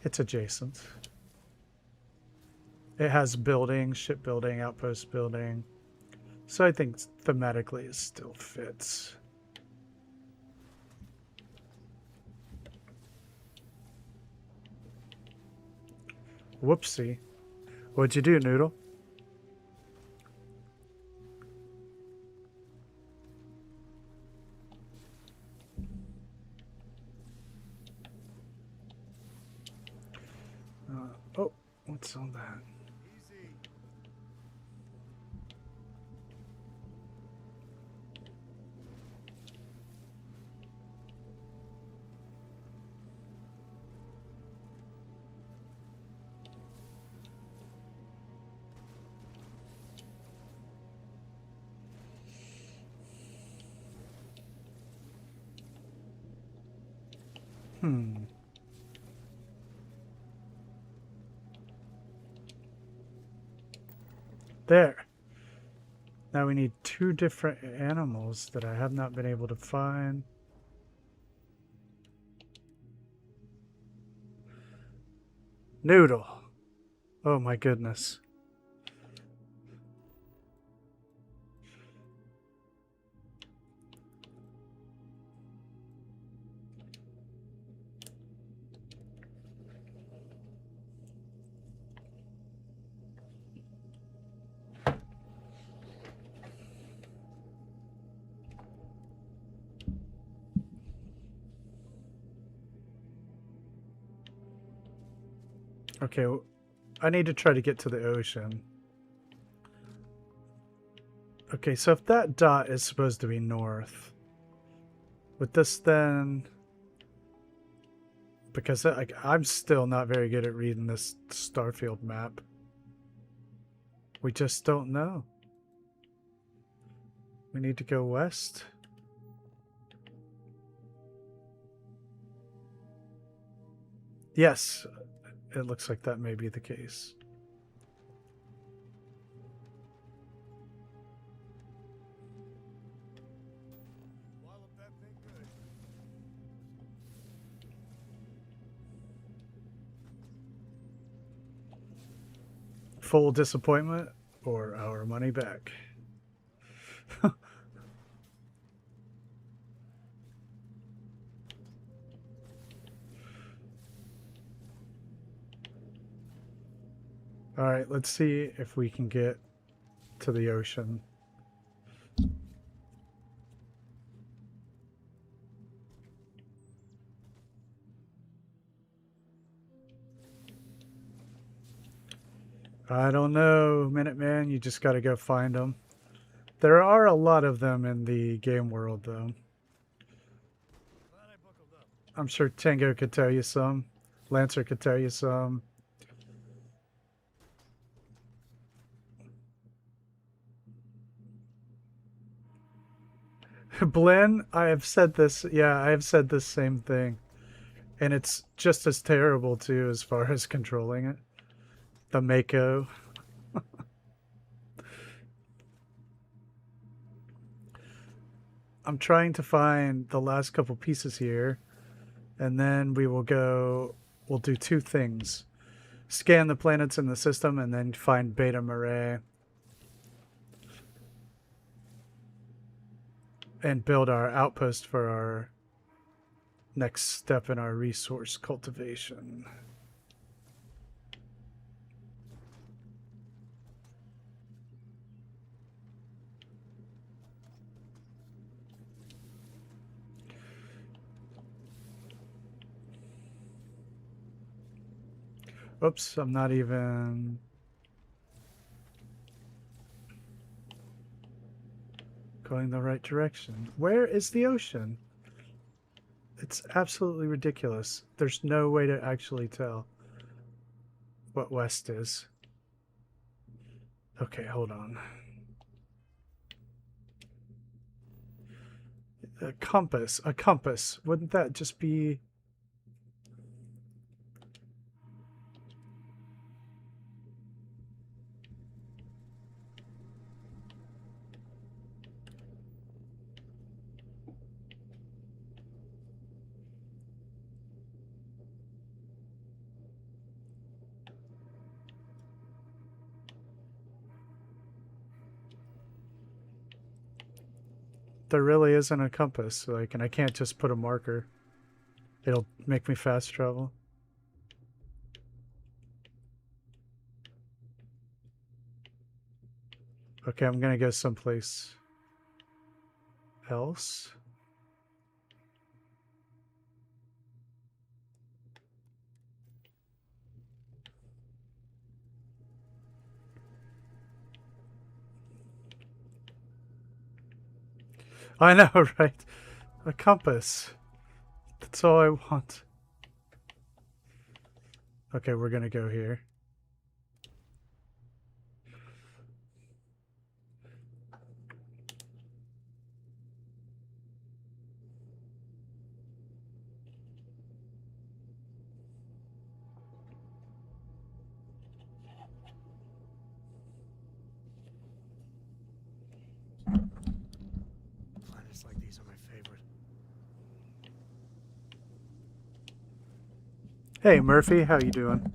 it's adjacent. It has building, shipbuilding, outpost building. So I think thematically it still fits. Whoopsie. What'd you do, Noodle? Oh, what's on that? Easy. There. Now we need 2 different animals that I have not been able to find. Noodle. Oh my goodness. Okay, I need to try to get to the ocean. Okay, so if that dot is supposed to be north, with this then, because I'm still not very good at reading this Starfield map. We just don't know. We need to go west. Yes, it looks like that may be the case. Wallop that thing good. Full disappointment or our money back. All right, let's see if we can get to the ocean. I don't know, Minuteman. You just got to go find them. There are a lot of them in the game world, though. Glad I buckled up. I'm sure Tango could tell you some. Lancer could tell you some. Blinn, I have said this. Yeah, I have said this same thing. And it's just as terrible, too, as far as controlling it. The Mako. I'm trying to find the last couple pieces here. And then we will go... We'll do 2 things. scan the planets in the system and then find Beta Marae and build our outpost for our next step in our resource cultivation. Oops, I'm not even... going the right direction. Where is the ocean? It's absolutely ridiculous. There's no way to actually tell what west is. Okay, hold on. A compass. A compass. Wouldn't that just be... There really isn't a compass, like, and I can't just put a marker. It'll make me fast travel. Okay, I'm gonna go someplace else. I know, right? A compass. That's all I want. Okay, we're gonna go here. Planets like these are my favorite. Hey, Murphy, how you doing?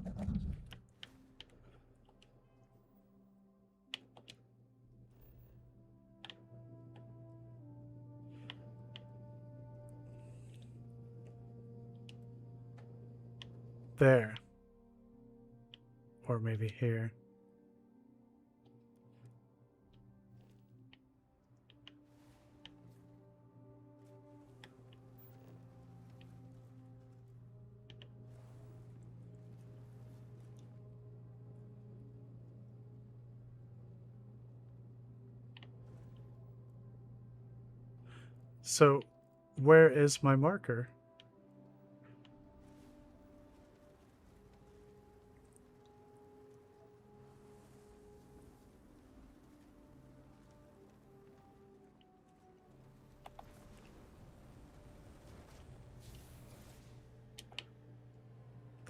There. Or maybe here. So, where is my marker?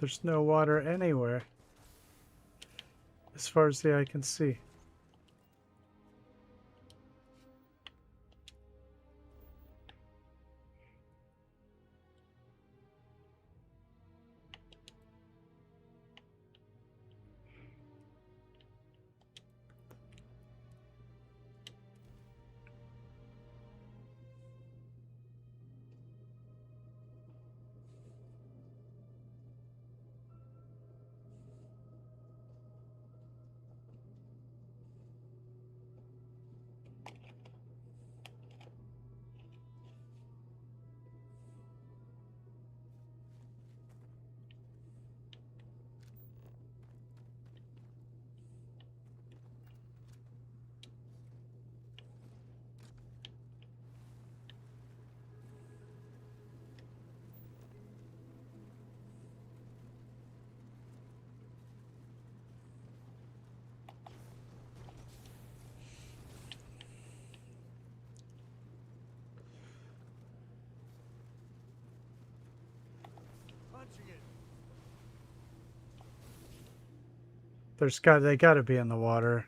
There's no water anywhere, as far as the eye can see. Punching it. They gotta be in the water.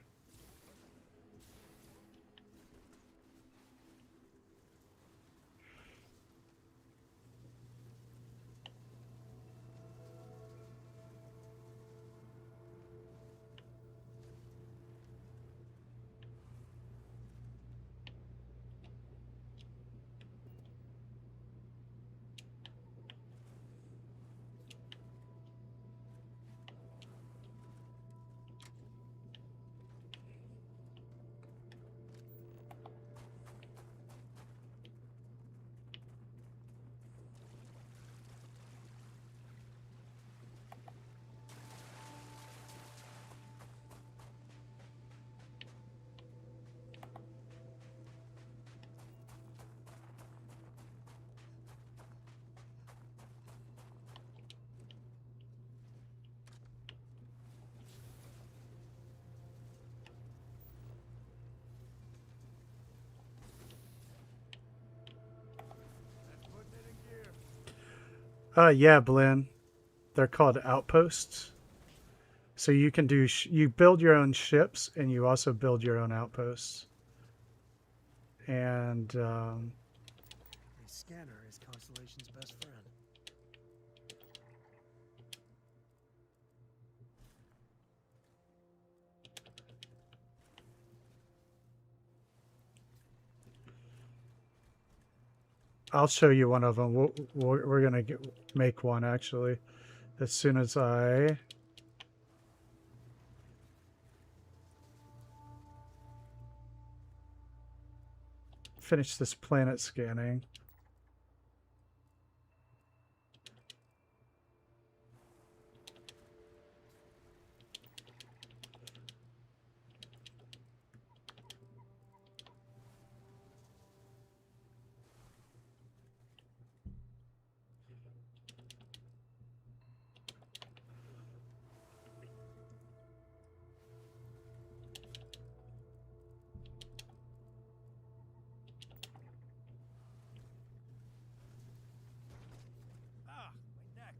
Yeah, Blinn. They're called outposts. So you can do you build your own ships, and you also build your own outposts. And A scanner is Constellation's best friend. I'll show you one of them. We're gonna make one actually as soon as I finish this planet scanning. Ah, my neck.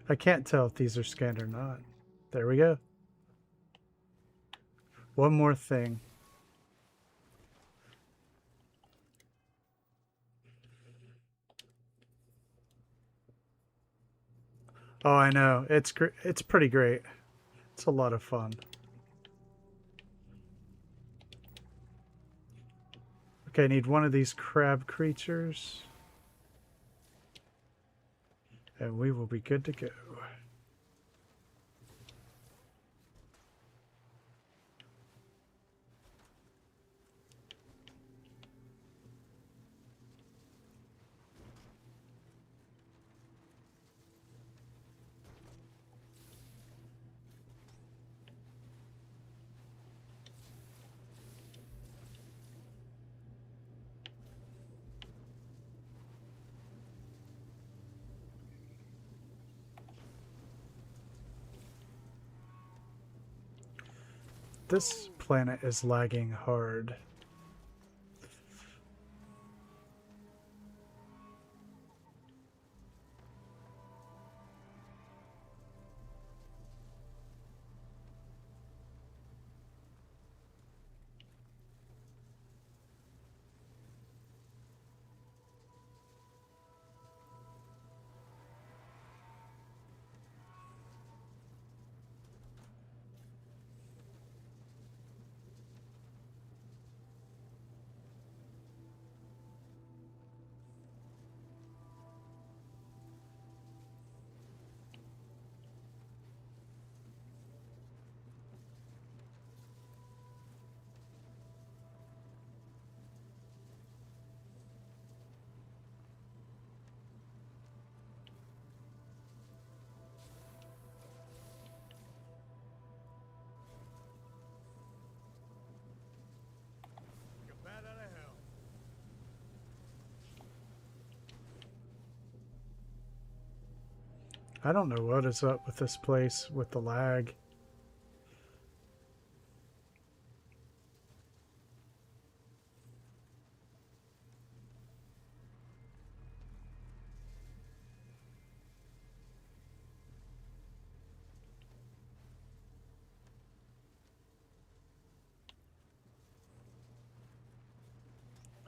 I can't tell if these are scanned or not. There we go. One more thing. Oh, I know. It's pretty great. It's a lot of fun. Okay, I need one of these crab creatures. And we will be good to go. This planet is lagging hard. Like a bat out of hell. I don't know what is up with this place with the lag.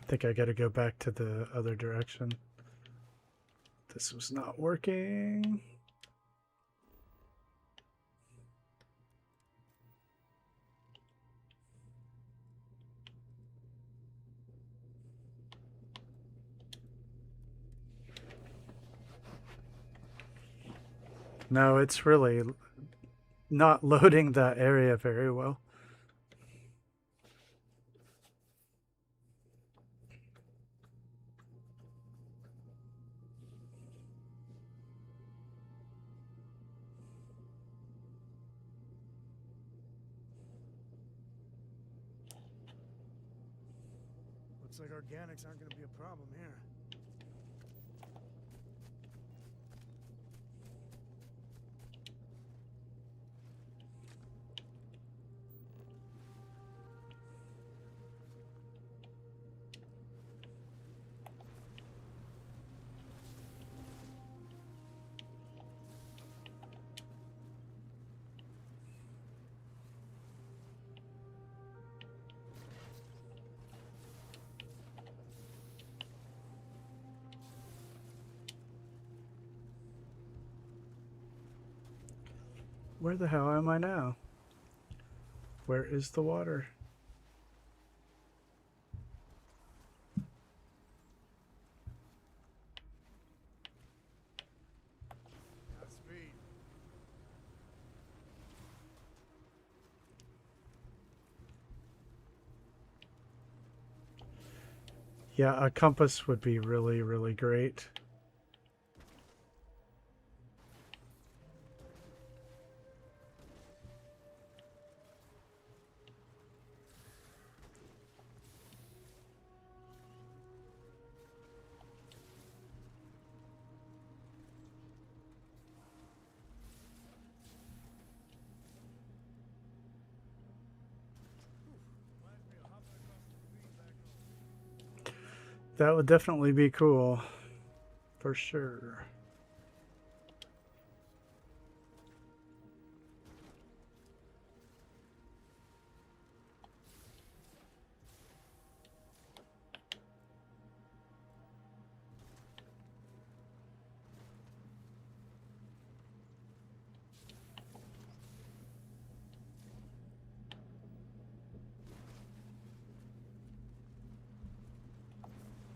I think I gotta go back to the other direction. This was not working. No, it's really not loading that area very well. Looks like organics aren't going to be a problem here. Where the hell am I now? Where is the water? Got speed. Yeah, a compass would be really, really great. Reminds me of hopping across the ravine back home. That would definitely be cool. For sure.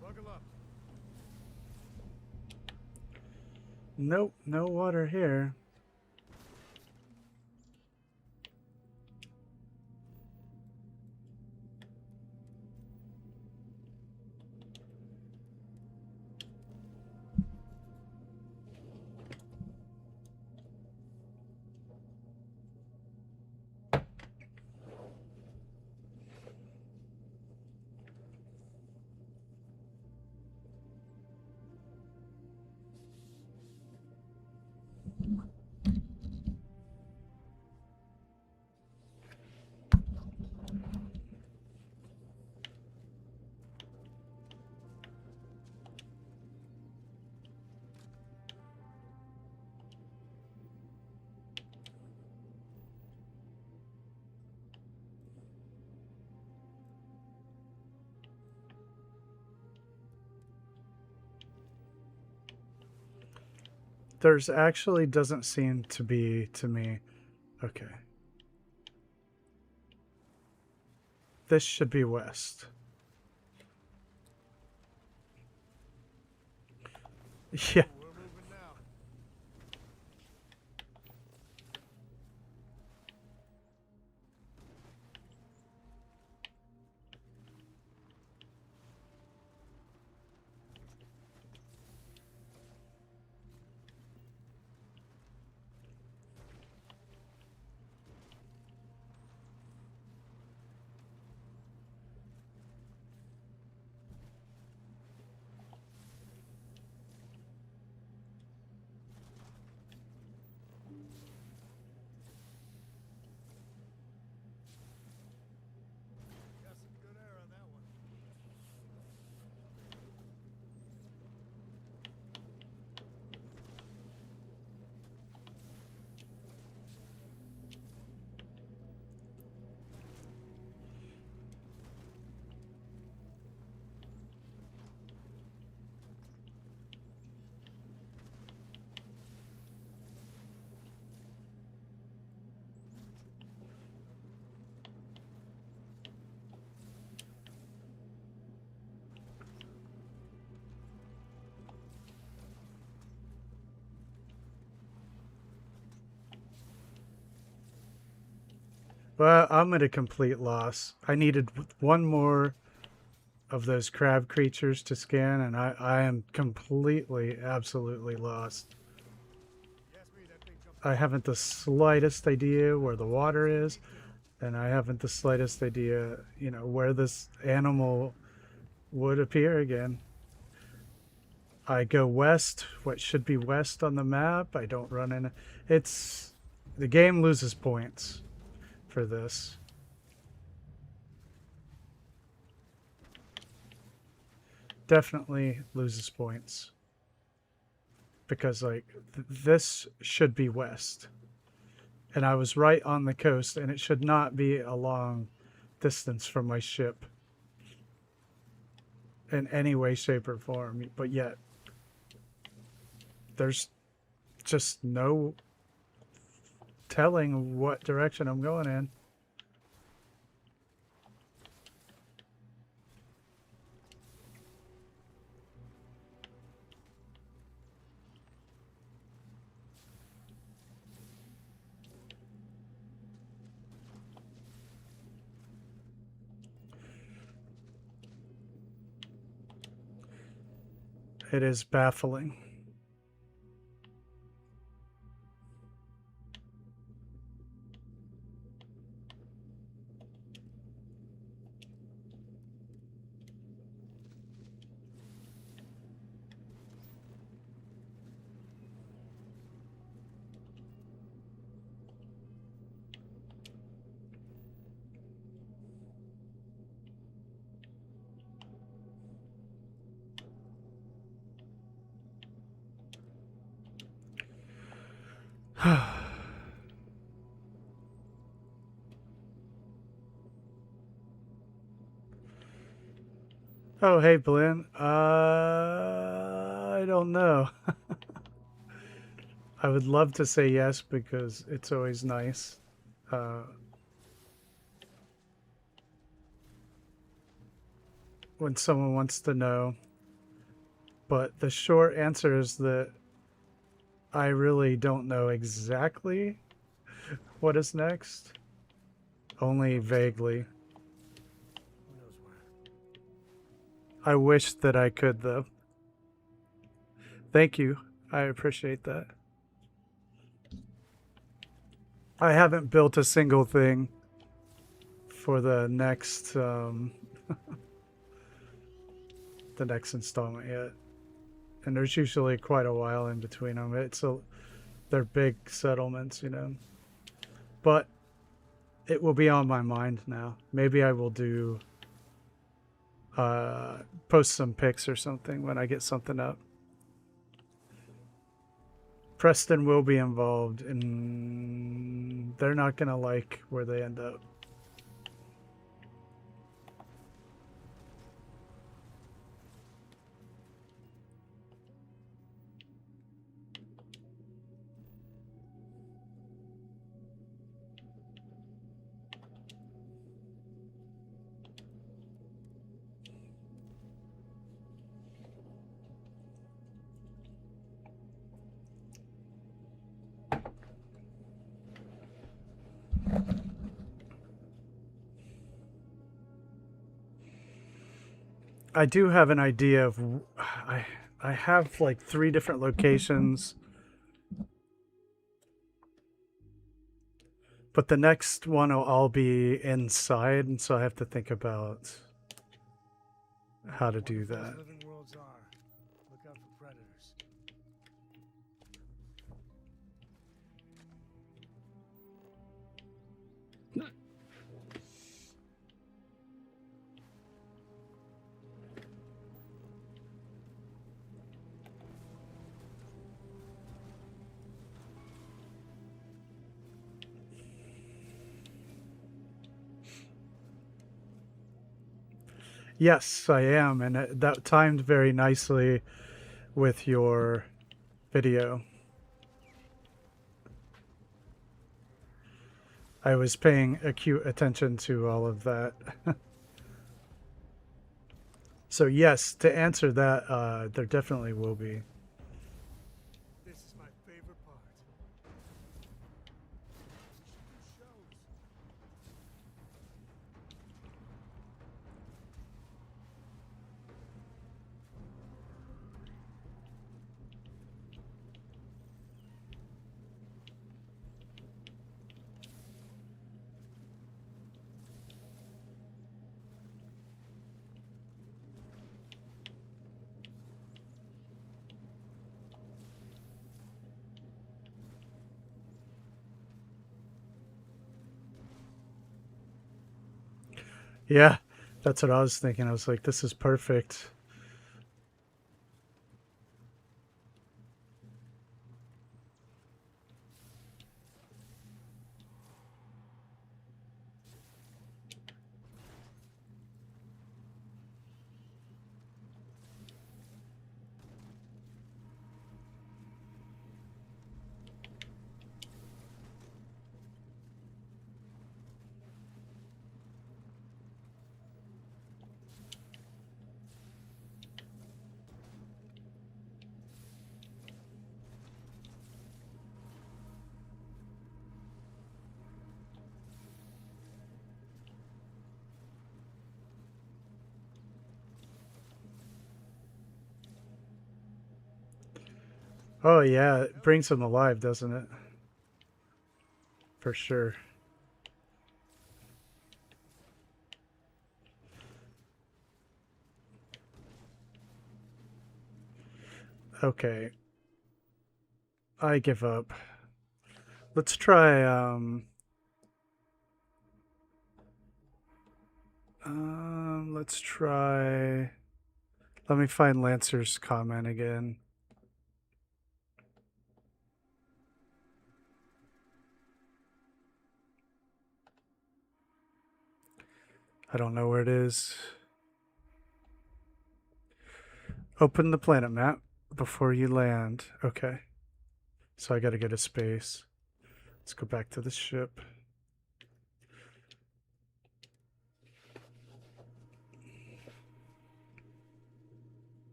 Buckle up. Nope, no water here. There's actually doesn't seem to be to me. Okay. This should be west. Yeah. We're moving now. Got some good air on that one. Well, I'm at a complete loss. I needed one more of those crab creatures to scan, and I am completely, absolutely lost. Yes, me, that thing jumped. I haven't the slightest idea where the water is, and I haven't the slightest idea, you know, where this animal would appear again. I go west, what should be west on the map. I don't run in. It's the game loses points for this. Definitely loses points because like this should be west, and I was right on the coast, and it should not be a long distance from my ship in any way, shape, or form, but yet there's just no telling what direction I'm going in. It is baffling. Oh, hey, Blinn. I don't know. I would love to say yes because it's always nice. When someone wants to know. But the short answer is that I really don't know exactly what is next. Only vaguely. Who knows where? I wish that I could, though. Thank you. I appreciate that. I haven't built a single thing for the next the next installment yet, and there's usually quite a while in between them. They're big settlements, you know. But it will be on my mind now. Maybe I will do post some pics or something when I get something up. Preston will be involved, and they're not gonna like where they end up. I do have an idea of I have like 3 different locations, but the next one will all be inside, and so I have to think about how to do Wonderful as that. living worlds are. Look out for predators. Yes, I am, and that timed very nicely with your video. I was paying acute attention to all of that. So yes, to answer that, there definitely will be. This is my favorite part. We should do shows. Yeah, that's what I was thinking. I was like, this is perfect. Oh yeah, it brings them alive, doesn't it? For sure. Okay. I give up. Let's try let's try. Let me find Lancer's comment again. I don't know where it is. Open the planet map before you land. Okay. So I gotta go to space. Let's go back to the ship.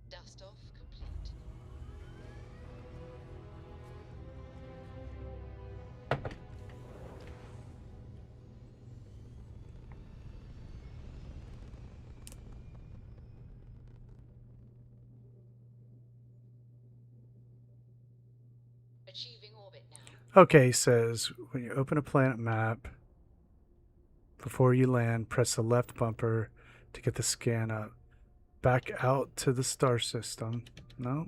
Dust off complete. Achieving orbit now. Okay, he says when you open a planet map, before you land, press the left bumper to get the scan up. Back out to the star system. No,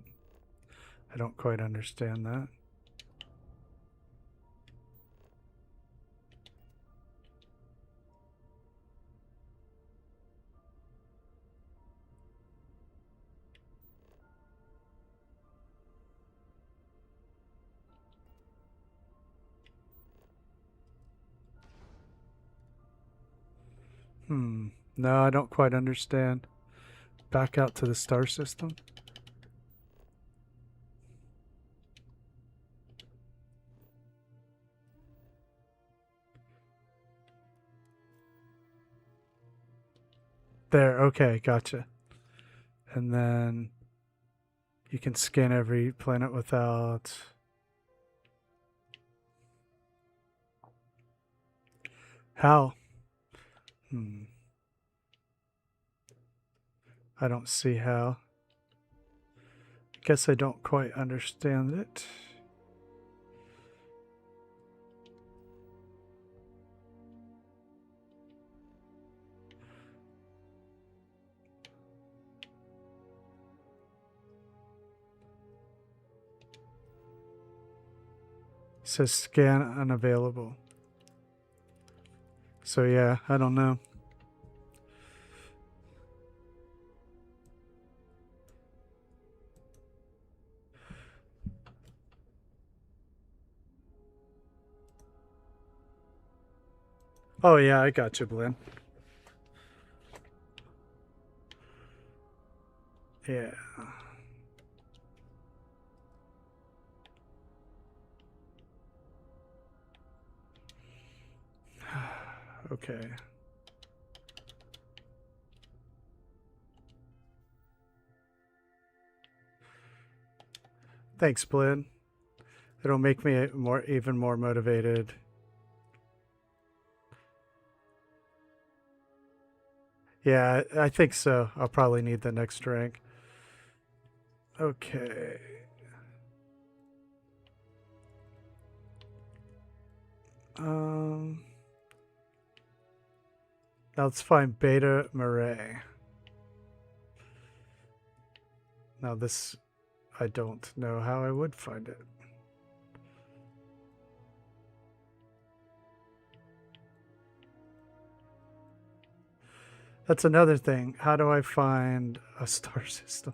I don't quite understand that. No, I don't quite understand. Back out to the star system? There, okay, gotcha. And then you can scan every planet without... How? I don't see how. Guess I don't quite understand it. It says scan unavailable. So yeah, I don't know. Oh yeah, I got you, Blinn. Yeah. Okay. Thanks, Blinn. It'll make me even more motivated. Yeah, I think so. I'll probably need the next rank. Okay. Now let's find Beta Marae. Now this, I don't know how I would find it. That's another thing. How do I find a star system?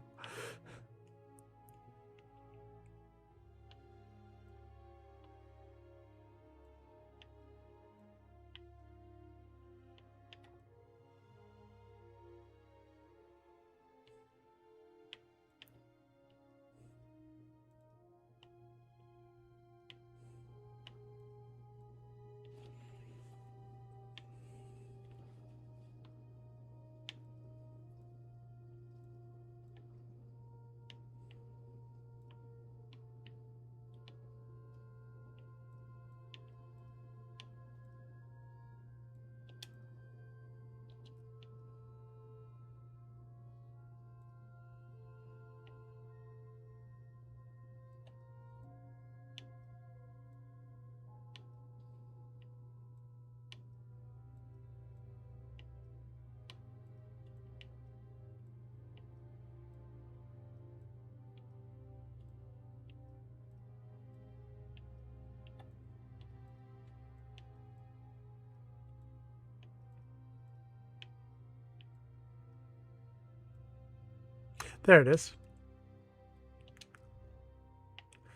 There it is.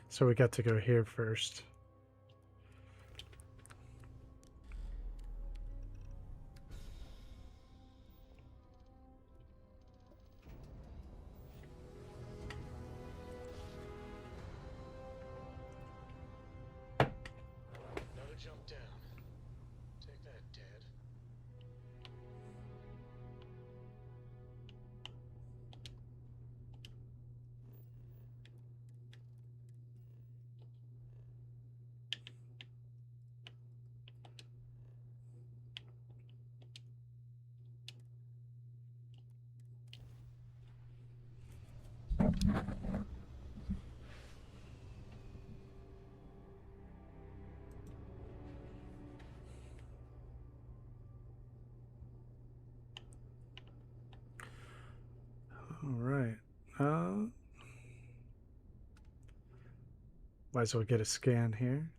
So we got to go here first. Another jump down. Take that, Dad. All right. Might as well get a scan here.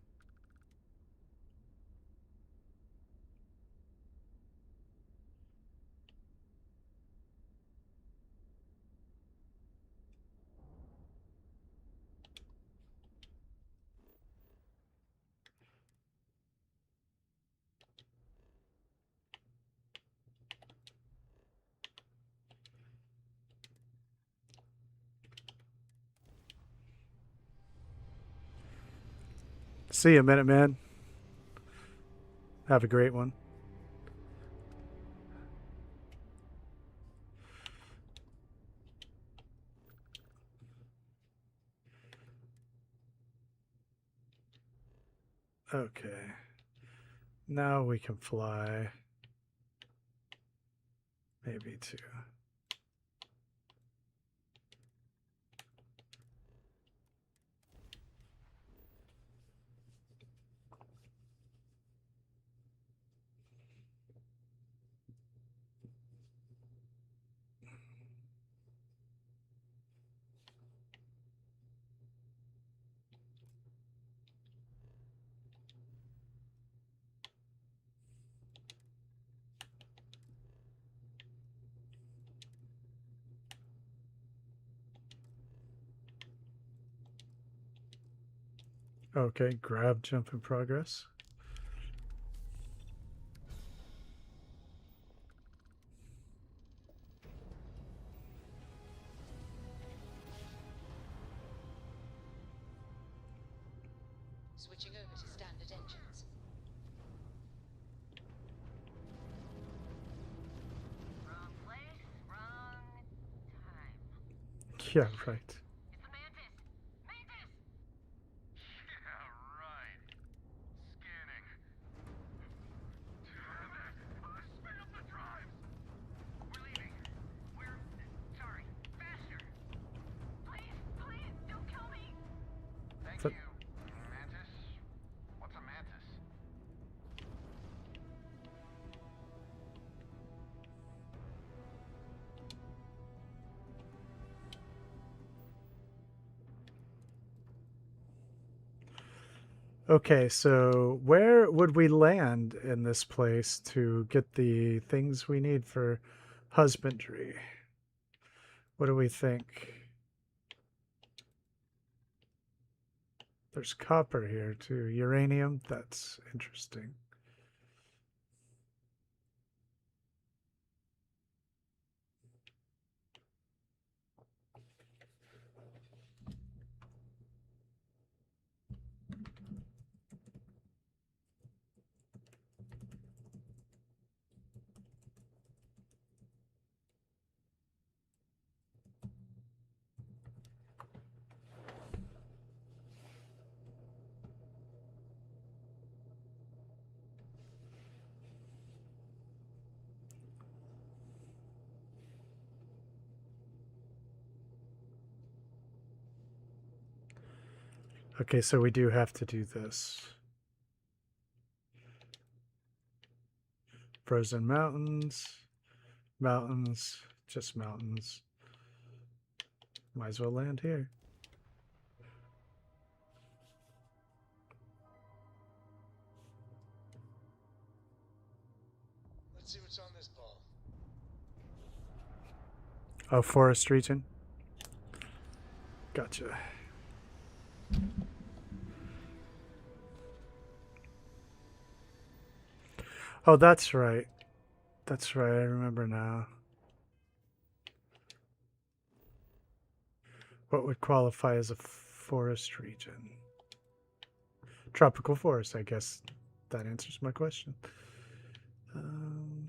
See you, Minuteman. Have a great one. Okay. Now we can fly. Maybe two. Okay, grab jump in progress. Switching over to standard engines. Wrong place, wrong time. Yeah, right. It's the Mantis! Mantis! Yeah, right. Scanning. Spin up the drives! We're leaving. We're sorry. Faster! Please, please, don't kill me! Thank So- you. Mantis? What's a mantis? Okay, so where would we land in this place to get the things we need for husbandry? What do we think? There's copper here too. Uranium, that's interesting. Okay, so we do have to do this. Frozen mountains, mountains, just mountains. Might as well land here. Let's see what's on this ball. Oh, forest region. Gotcha. Oh, that's right. That's right. I remember now. What would qualify as a forest region? Tropical forest, I guess. That answers my question. Um,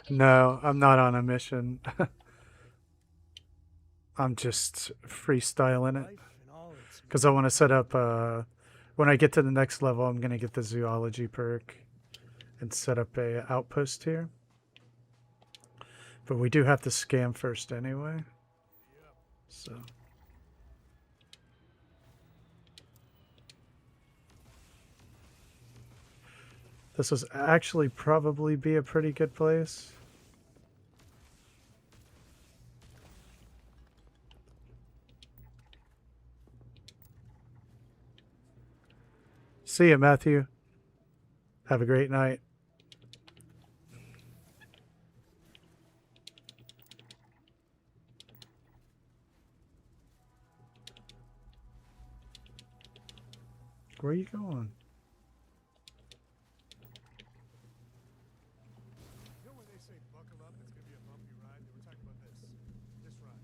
no, I'm not on a mission. I'm just freestyling it. Life in all its Because I want to set up, when I get to the next level, I'm going to get the zoology perk and set up a outpost here. But we do have to scam first anyway. So. This was actually probably be a pretty good place. See ya, Matthew. Have a great night. Where are you going? You know when they say buckle up, it's gonna be a bumpy ride? They were talking about this ride.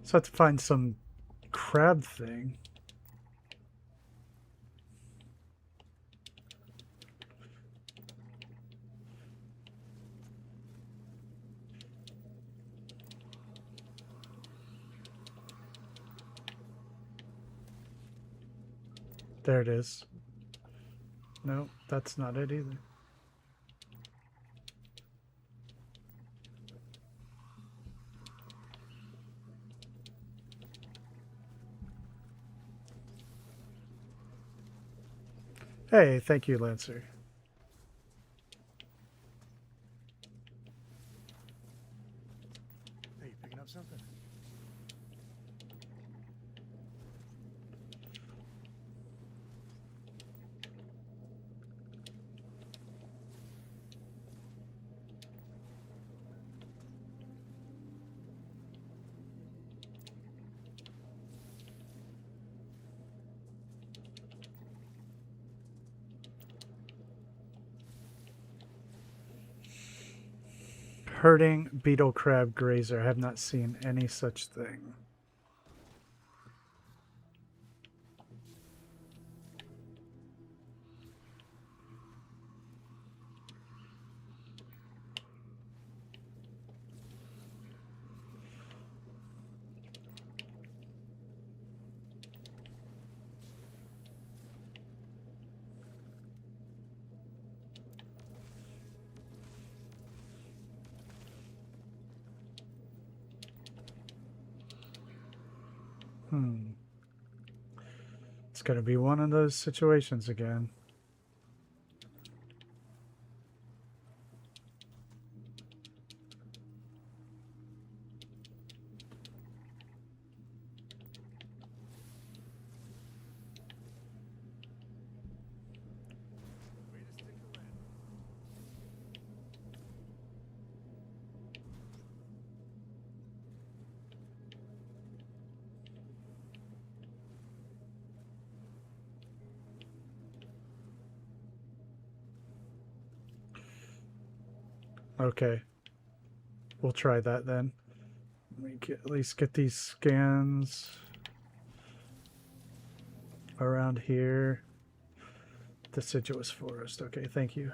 So I have to find some crab thing. There it is. No, that's not it either. Hey, thank you, Lancer. Hey, you picking up something? Herding beetle crab grazer. I have not seen any such thing. It's going to be one of those situations again. Way to stick the landing. Okay. We'll try that then. Let me at least get these scans around here. Deciduous forest. Okay, thank you.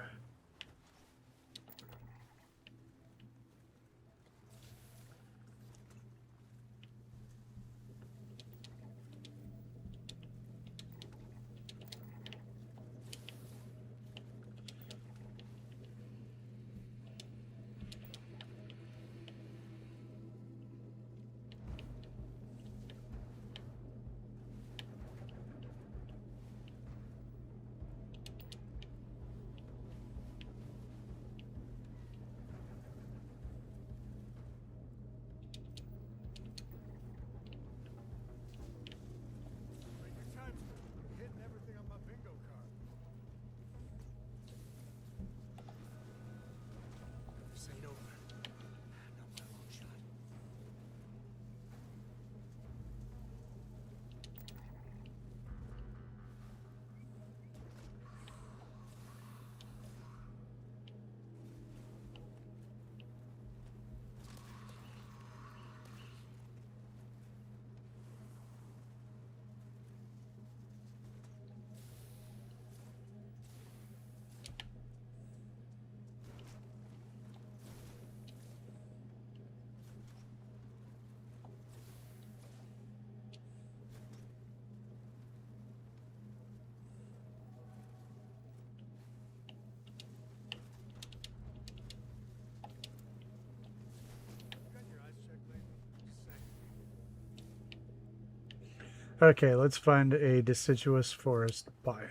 Okay, let's find a deciduous forest biome.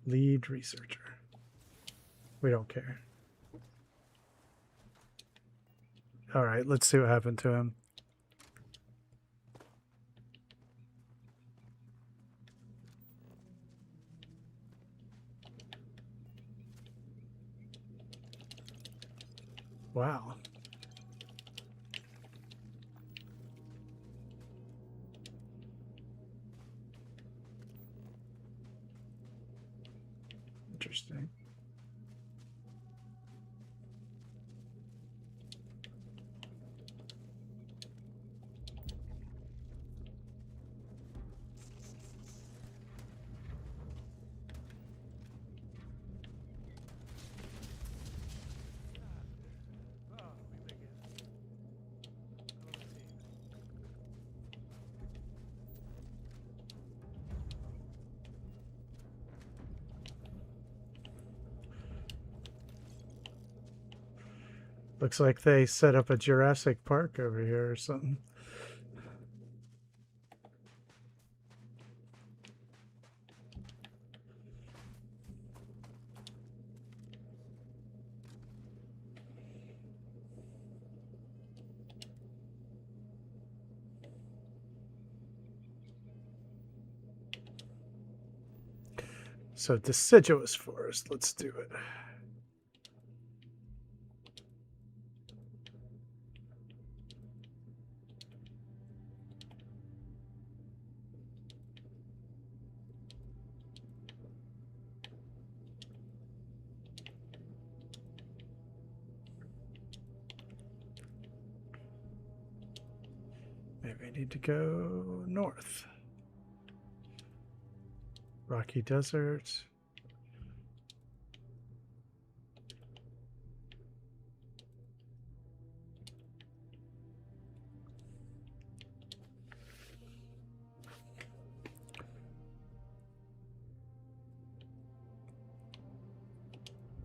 Lead researcher. We don't care. All right, let's see what happened to him. Wow. Interesting. Oh, we make it. Oh, let's see. Looks like they set up a Jurassic Park over here or something. So deciduous forest, let's do it. Maybe I need to go north. Rocky Desert.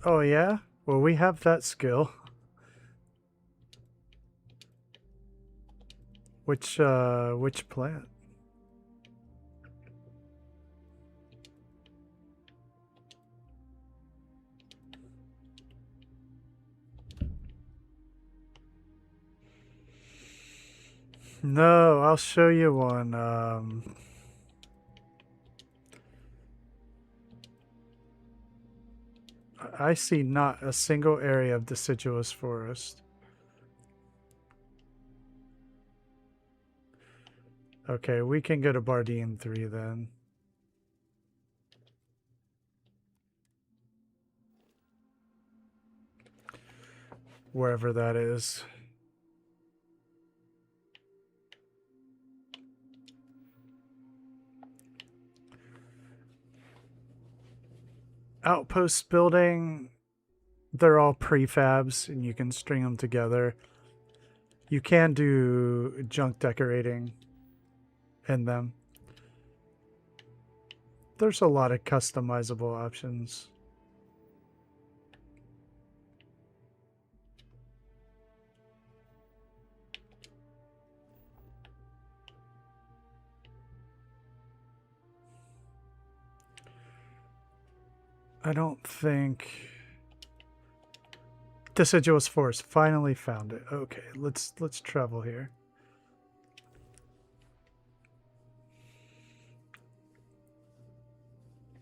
Oh yeah? Well, we have that skill. Which plant? No, I'll show you one. I see not a single area of deciduous forest. Okay, we can go to Bardine 3 then. Wherever that is. Outpost building, they're all prefabs and you can string them together. You can do junk decorating in them. There's a lot of customizable options. I don't think deciduous forest, finally found it. Okay, let's travel here.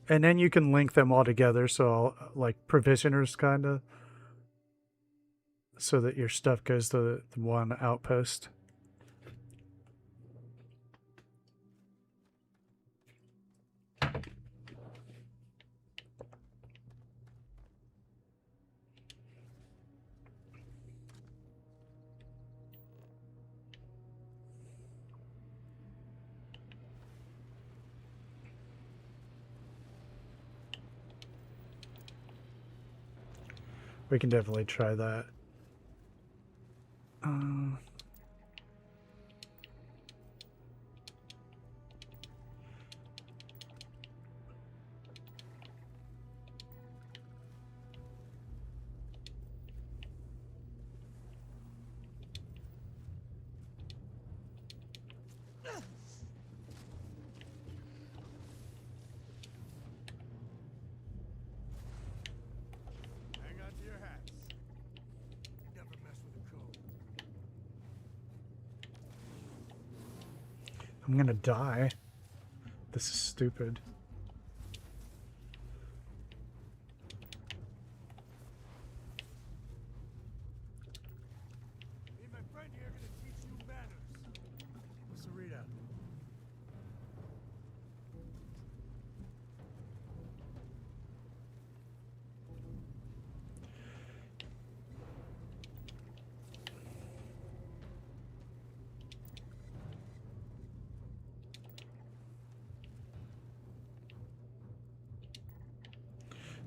And then you can link them all together, so like provisioners kind of, so that your stuff goes to the one outpost. We can definitely try that. I'm gonna die. This is stupid. Me and my friend here are gonna teach you manners. What's the readout?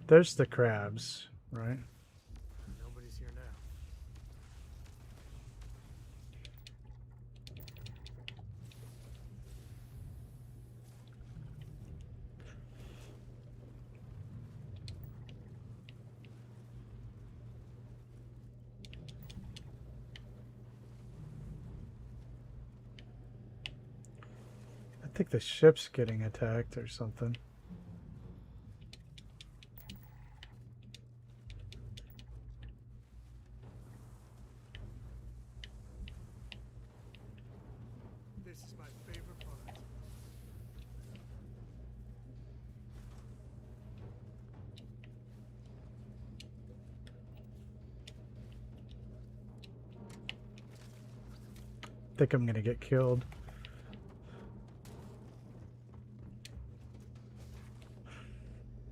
There's the crabs, right? Nobody's here now. I think the ship's getting attacked or something. This is my favorite part. I think I'm gonna get killed.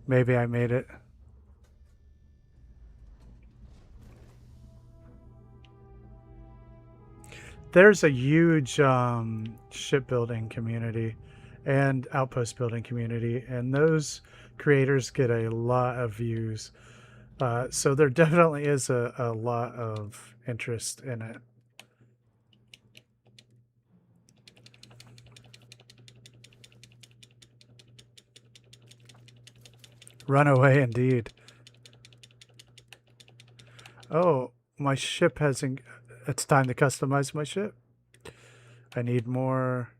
Maybe I made it. There's a huge shipbuilding community and outpost building community, and those creators get a lot of views. So there definitely is a lot of interest in it. Run away, indeed. Oh, my ship hasn't... It's time to customize my ship. I need more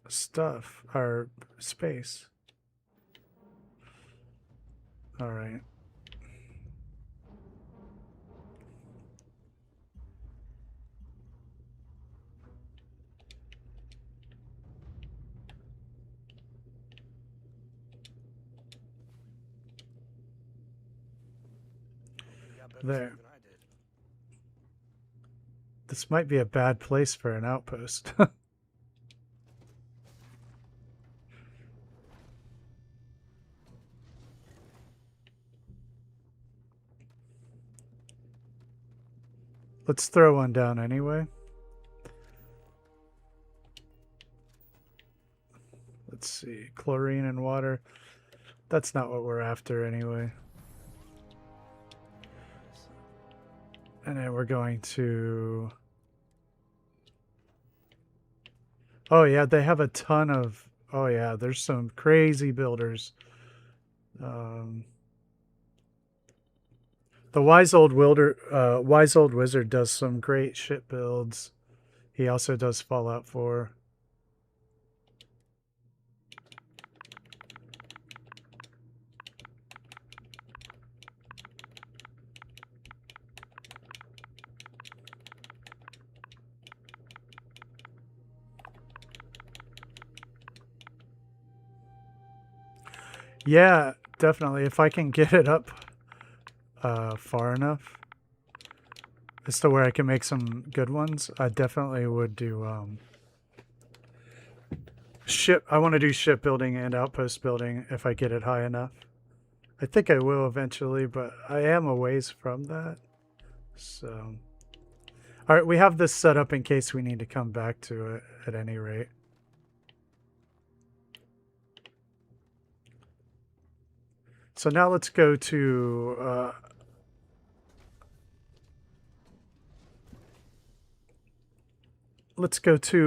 stuff, or space. All right. You got better There. stuff than I did. This might be a bad place for an outpost. Let's throw one down anyway. Let's see. Chlorine and water. That's not what we're after anyway. And then we're going to... Oh yeah, they have a ton of... Oh yeah, there's some crazy builders. The wise old wizard does some great ship builds. He also does Fallout 4. Yeah, definitely. If I can get it up far enough as to where I can make some good ones, I definitely would do I want to do ship building and outpost building if I get it high enough. I think I will eventually, but I am a ways from that. So, all right, we have this set up in case we need to come back to it at any rate. So now let's go to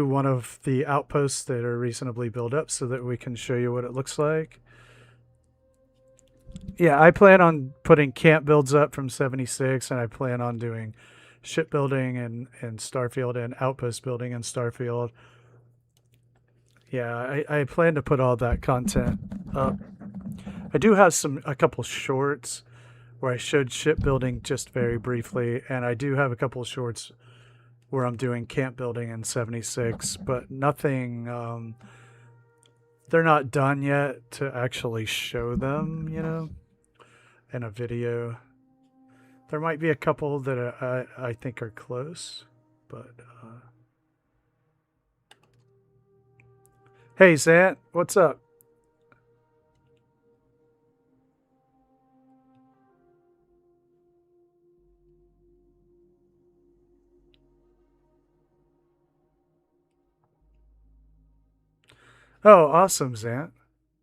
one of the outposts that are reasonably built up so that we can show you what it looks like. Yeah, I plan on putting camp builds up from 76, and I plan on doing shipbuilding and Starfield and outpost building in Starfield. Yeah, I plan to put all that content up. I do have a couple shorts where I showed shipbuilding just very briefly, and I do have a couple shorts where I'm doing camp building in 76, but nothing, they're not done yet to actually show them, you know, in a video. There might be a couple that I think are close, but hey Zant, what's up? Oh, awesome, Zant.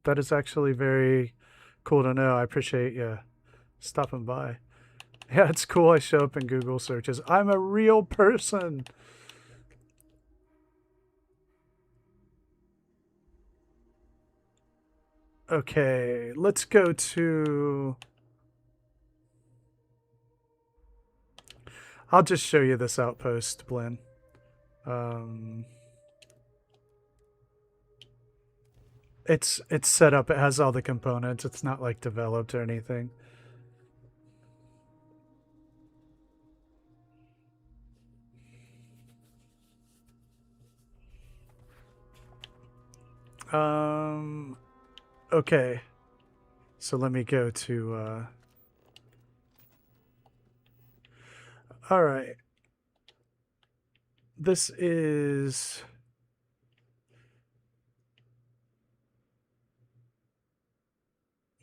That is actually very cool to know. I appreciate you stopping by. Yeah, it's cool. I show up in Google searches. I'm a real person. Okay, let's go to... I'll just show you this outpost, Blinn. It's set up. It has all the components. It's not like developed or anything. Okay. So let me go to all right. This is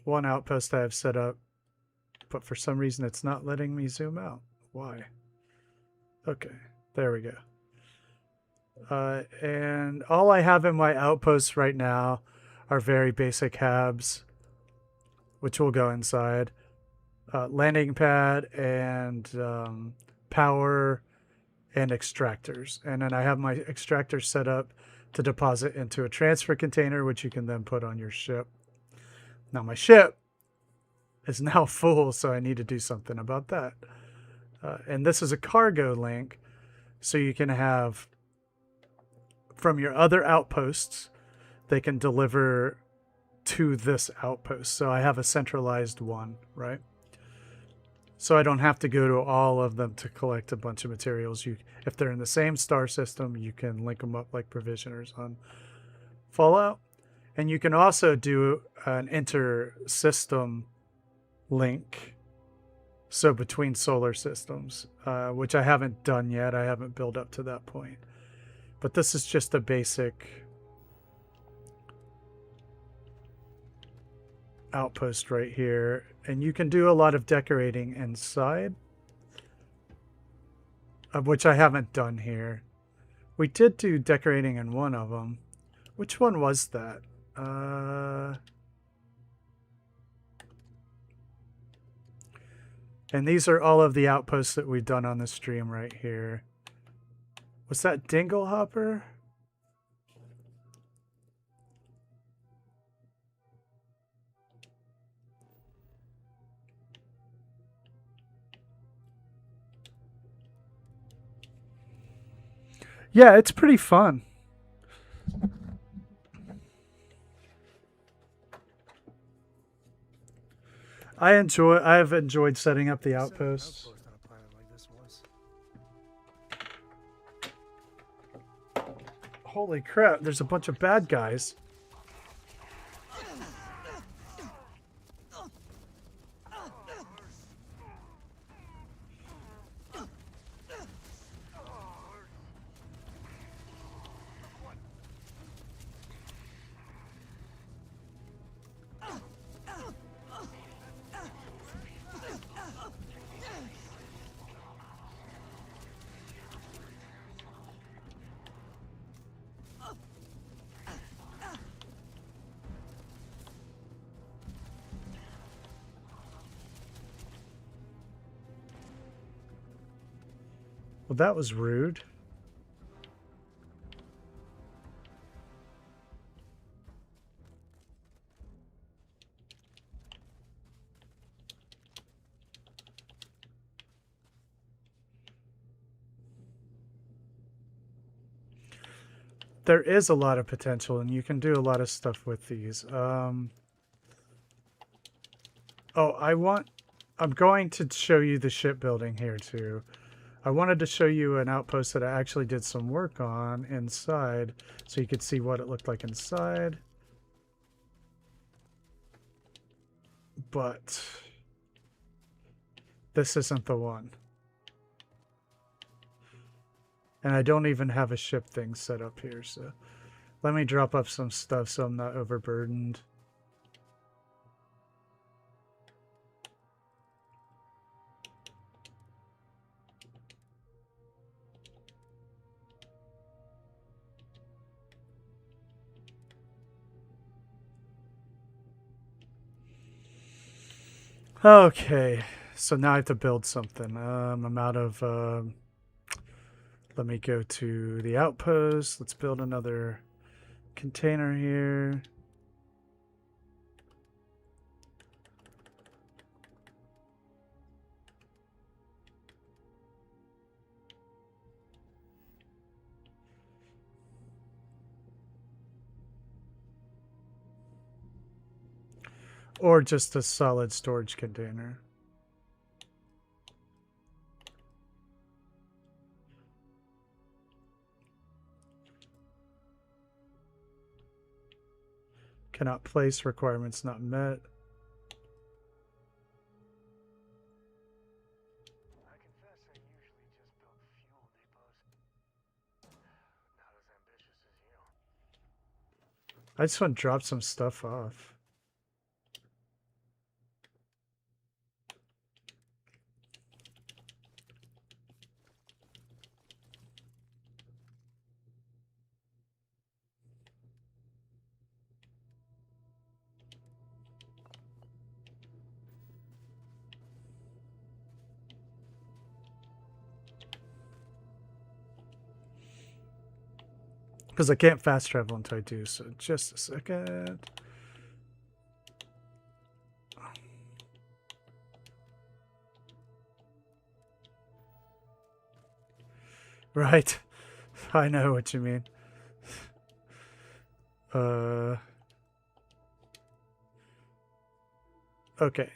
one outpost I have set up, but for some reason it's not letting me zoom out. Why? Okay, there we go. And all I have in my outposts right now are very basic habs, which will go inside. Landing pad and power and extractors. And then I have my extractors set up to deposit into a transfer container, which you can then put on your ship. Now my ship is now full, so I need to do something about that. And this is a cargo link, so you can have from your other outposts, they can deliver to this outpost. So I have a centralized one, right? So I don't have to go to all of them to collect a bunch of materials. If they're in the same star system, you can link them up like provisioners on Fallout. And you can also do an inter-system link, so between solar systems, which I haven't done yet. I haven't built up to that point. But this is just a basic outpost right here. And you can do a lot of decorating inside, which I haven't done here. We did do decorating in one of them. Which one was that? And these are all of the outposts that we've done on the stream right here. Was that Dinglehopper? Yeah, it's pretty fun. I've enjoyed setting up the outposts. Outpost on a planet like this once. Holy crap, there's a bunch of bad guys. Well, that was rude. There is a lot of potential, and you can do a lot of stuff with these. I'm going to show you the shipbuilding here too. I wanted to show you an outpost that I actually did some work on inside so you could see what it looked like inside. But this isn't the one. And I don't even have a ship thing set up here, so let me drop up some stuff so I'm not overburdened. Okay, so now I have to build something. I'm out of... let me go to the outpost. Let's build another container here. Or just a solid storage container. Cannot place, requirements not met. I confess I usually just build fuel depots. Not as ambitious as you. I just want to drop some stuff off. Because I can't fast travel until I do, so just a second. Right. I know what you mean. Okay.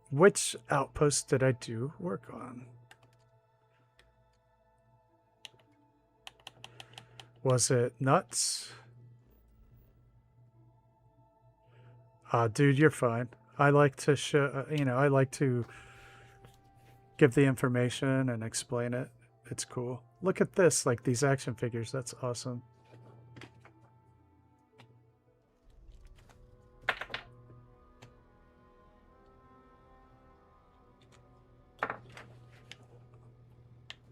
Which outpost did I do work on? Was it nuts? Dude, you're fine. I like to show, I like to give the information and explain it. It's cool. Look at this, like these action figures. That's awesome.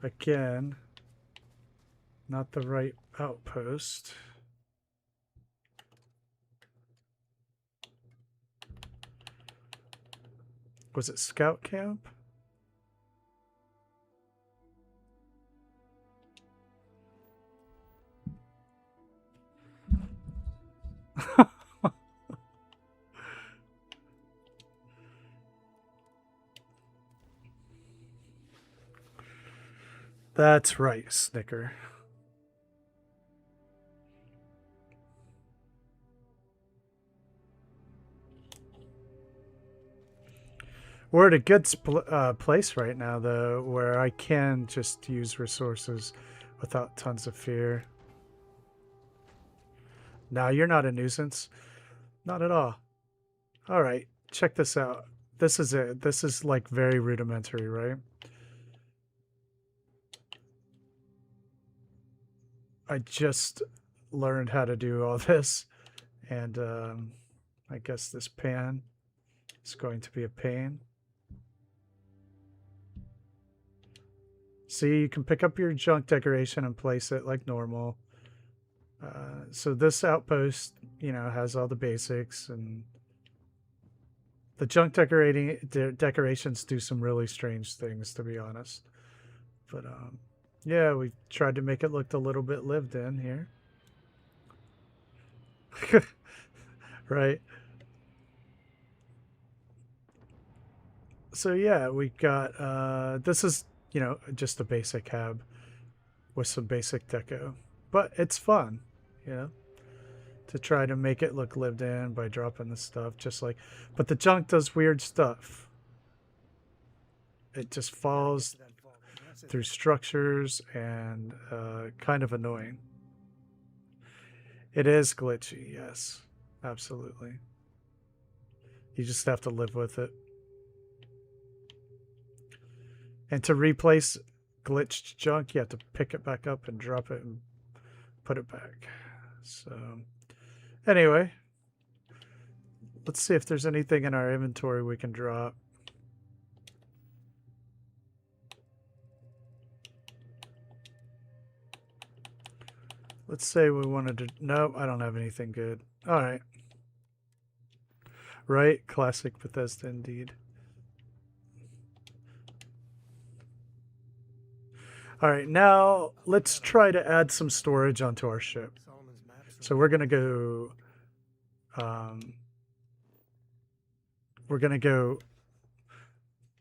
Again, not the right outpost. Was it Scout Camp? That's right, Snicker. We're at a good place right now, though, where I can just use resources without tons of fear. Now, you're not a nuisance. Not at all. All right, check this out. This is it. This is like very rudimentary, right? I just learned how to do all this, and I guess this pan is going to be a pain. See, you can pick up your junk decoration and place it like normal. So this outpost, has all the basics, and the junk decorations do some really strange things, to be honest. But yeah, we tried to make it look a little bit lived in here. Right. So yeah, we got this is, just a basic hab with some basic deco. But it's fun, to try to make it look lived in by dropping the stuff but the junk does weird stuff. It just falls. through structures and kind of annoying. It is glitchy, yes, absolutely. You just have to live with it. And to replace glitched junk, you have to pick it back up and drop it and put it back. So, anyway, let's see if there's anything in our inventory we can drop. Let's say we wanted to... No, I don't have anything good. All right. Right? Classic Bethesda indeed. All right, now let's try to add some storage onto our ship. So we're going to go... we're going to go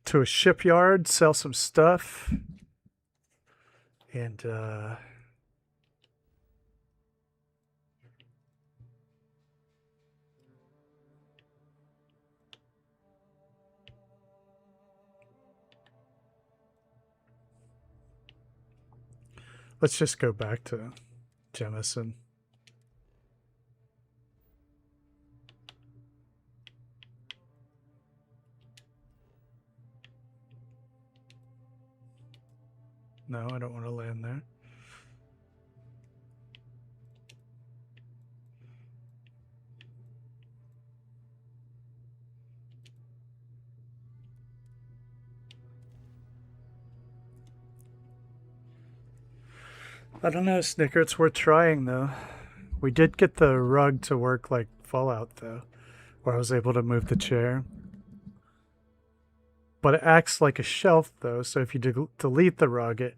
to a shipyard, sell some stuff, and... let's just go back to Jemison. No, I don't want to land there. I don't know, Snicker. It's worth trying, though. We did get the rug to work like Fallout, though, where I was able to move the chair. But it acts like a shelf, though, so if you delete the rug, it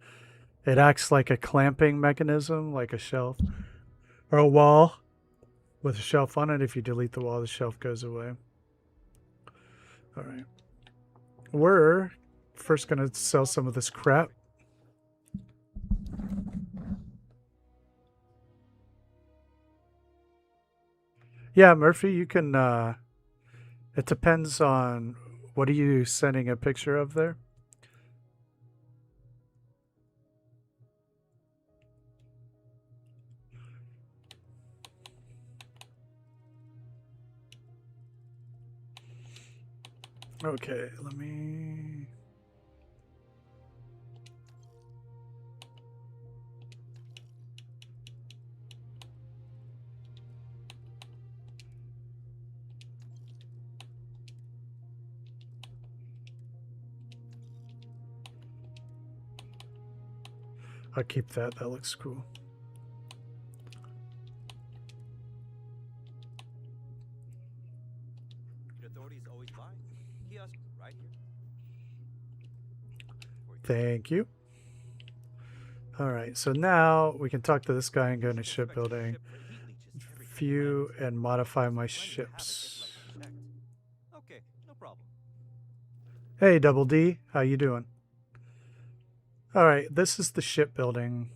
acts like a clamping mechanism, like a shelf. Or a wall with a shelf on it. If you delete the wall, the shelf goes away. Alright. We're first going to sell some of this crap. Yeah, Murphy, you can... it depends on... What are you sending a picture of there? Okay, let me... I'll keep that. That looks cool. The authorities always buy. Kiosk right here. Thank you. All right, so now we can talk to this guy and go into shipbuilding. View and modify my ships. Okay, no problem. Hey, Double D, how you doing? All right, this is the shipbuilding.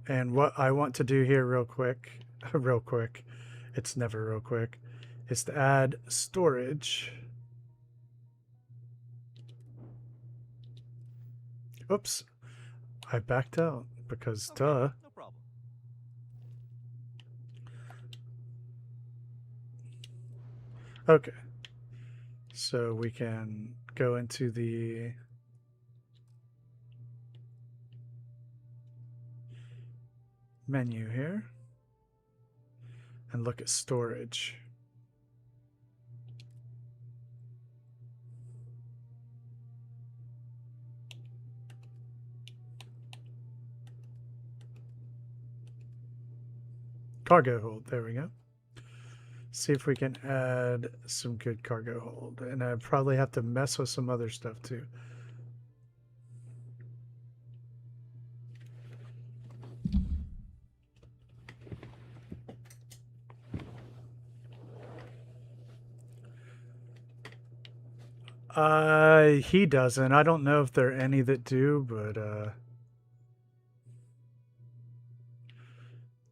And what I want to do here real quick, it's never real quick, is to add storage. Oops, I backed out because Okay, duh. no problem. Okay, so we can go into the menu here and look at storage. Cargo hold, there we go. See if we can add some good cargo hold. And I probably have to mess with some other stuff too. He doesn't. I don't know if there are any that do, but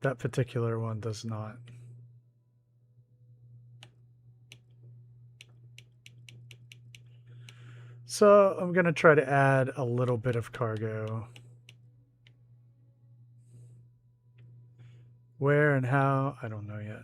that particular one does not. So I'm going to try to add a little bit of cargo. Where and how, I don't know yet.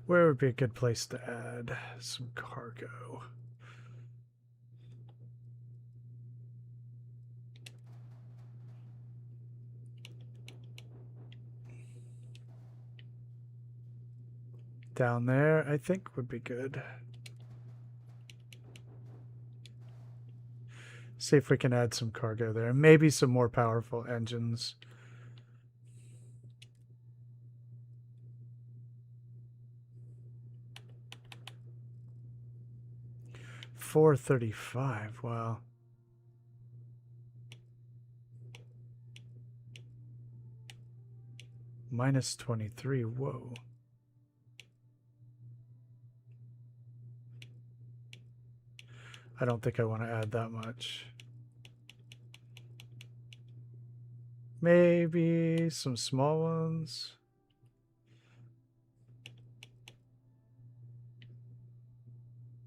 Where would be a good place to add some cargo? Down there, I think, would be good. See if we can add some cargo there. Maybe some more powerful engines. $435. Wow. Minus 23. Whoa. I don't think I want to add that much. Maybe some small ones.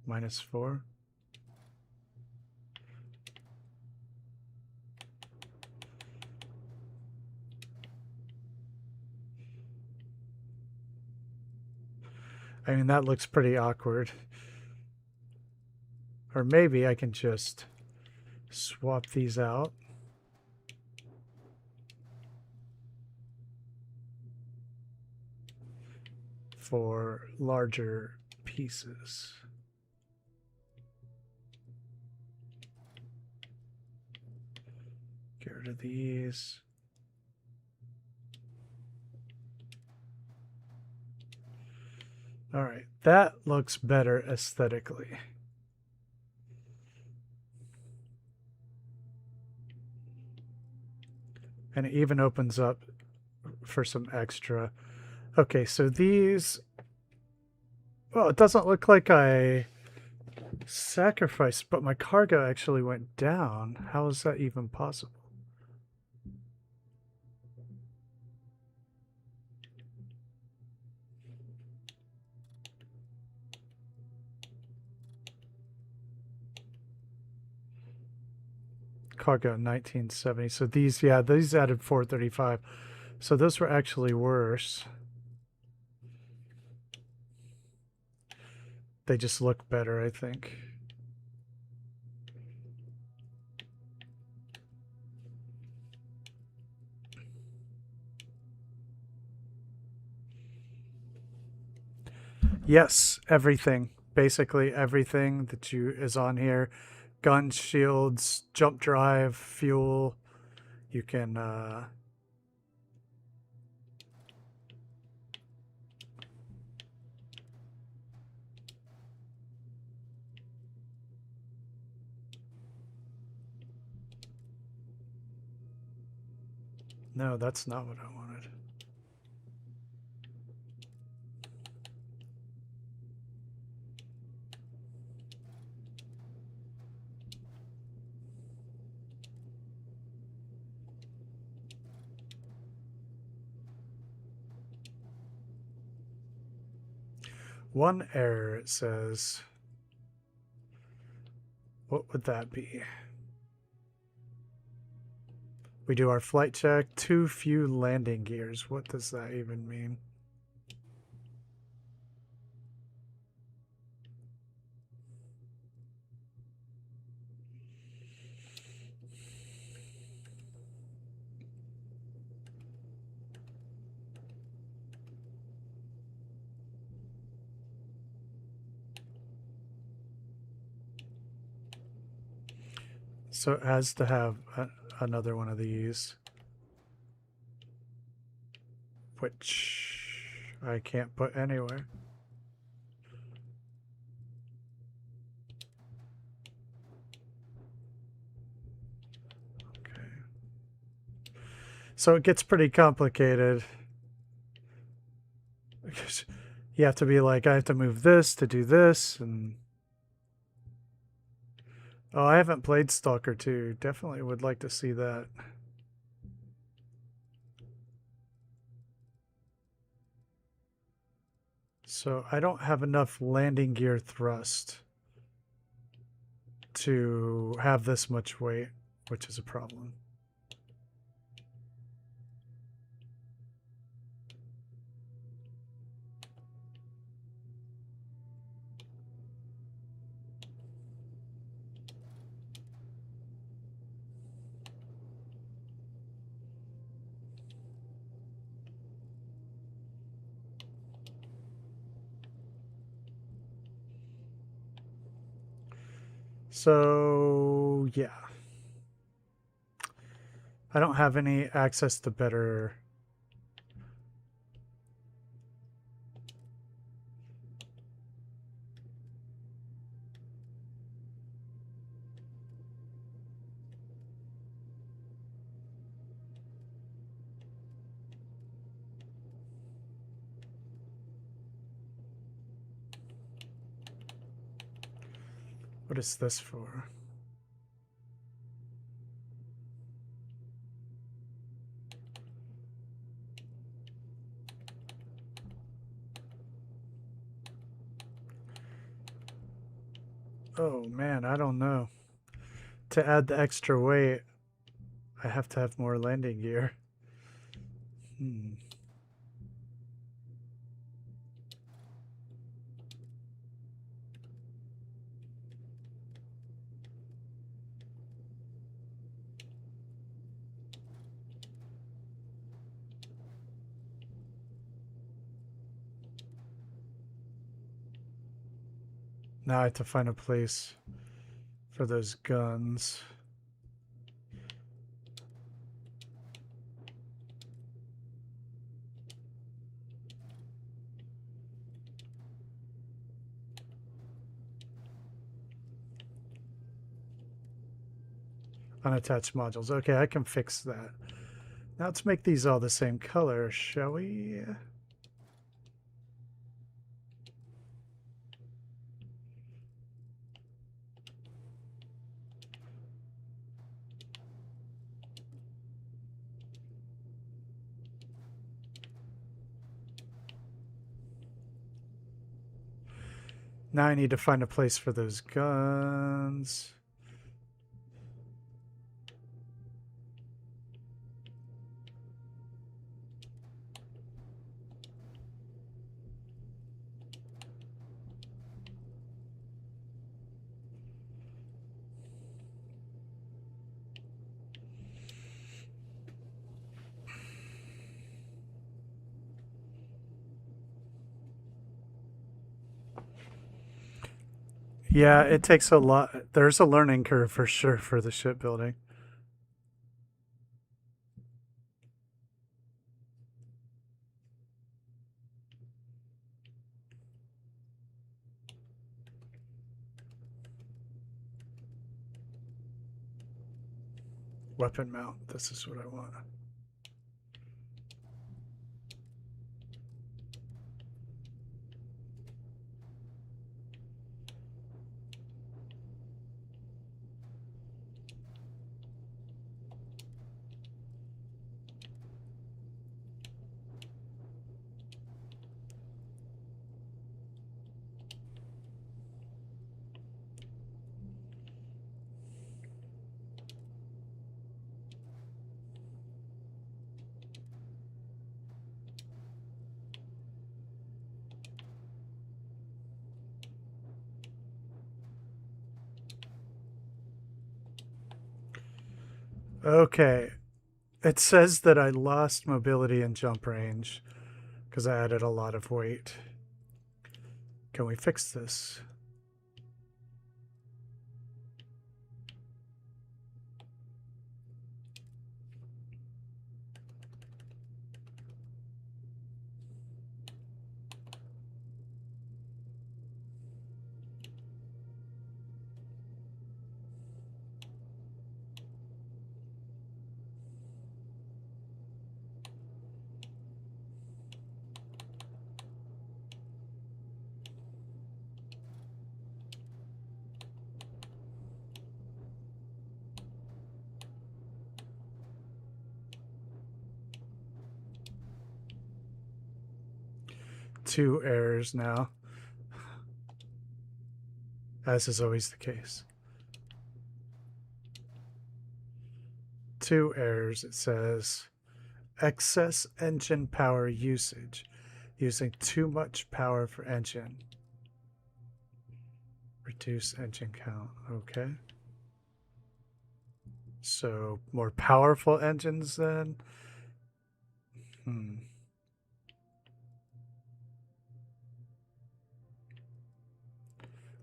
Minus 4. I mean, that looks pretty awkward. Or maybe I can just swap these out. For larger pieces. Get rid of these. All right, that looks better aesthetically. And it even opens up for some extra. Okay, so these... Well, it doesn't look like I sacrificed, but my cargo actually went down. How is that even possible? Cargo 1970. So these, yeah, these added 435. So those were actually worse. They just look better, I think. Yes, everything. Basically everything that is on here. Guns, shields, jump drive, fuel. You can no, that's not what I wanted. One error, it says. What would that be? We do our flight check. Too few landing gears. What does that even mean? So it has to have another one of these, which I can't put anywhere. Okay. So it gets pretty complicated. Because you have to be like, I have to move this to do this, and Oh, I haven't played Stalker 2. Definitely would like to see that. So I don't have enough landing gear thrust to have this much weight, which is a problem. So, yeah. I don't have any access to better... What is this for? Oh man, I don't know. To add the extra weight, I have to have more landing gear. Now I have to find a place for those guns. Unattached modules. Okay, I can fix that. Now let's make these all the same color, shall we? Now I need to find a place for those guns. Yeah, it takes a lot. There's a learning curve for sure for the shipbuilding. Weapon mount. This is what I want. Okay. It says that I lost mobility and jump range because I added a lot of weight. Can we fix this? 2 errors now, as is always the case. 2 errors. It says excess engine power usage, using too much power for engine. Reduce engine count. Okay. So more powerful engines then?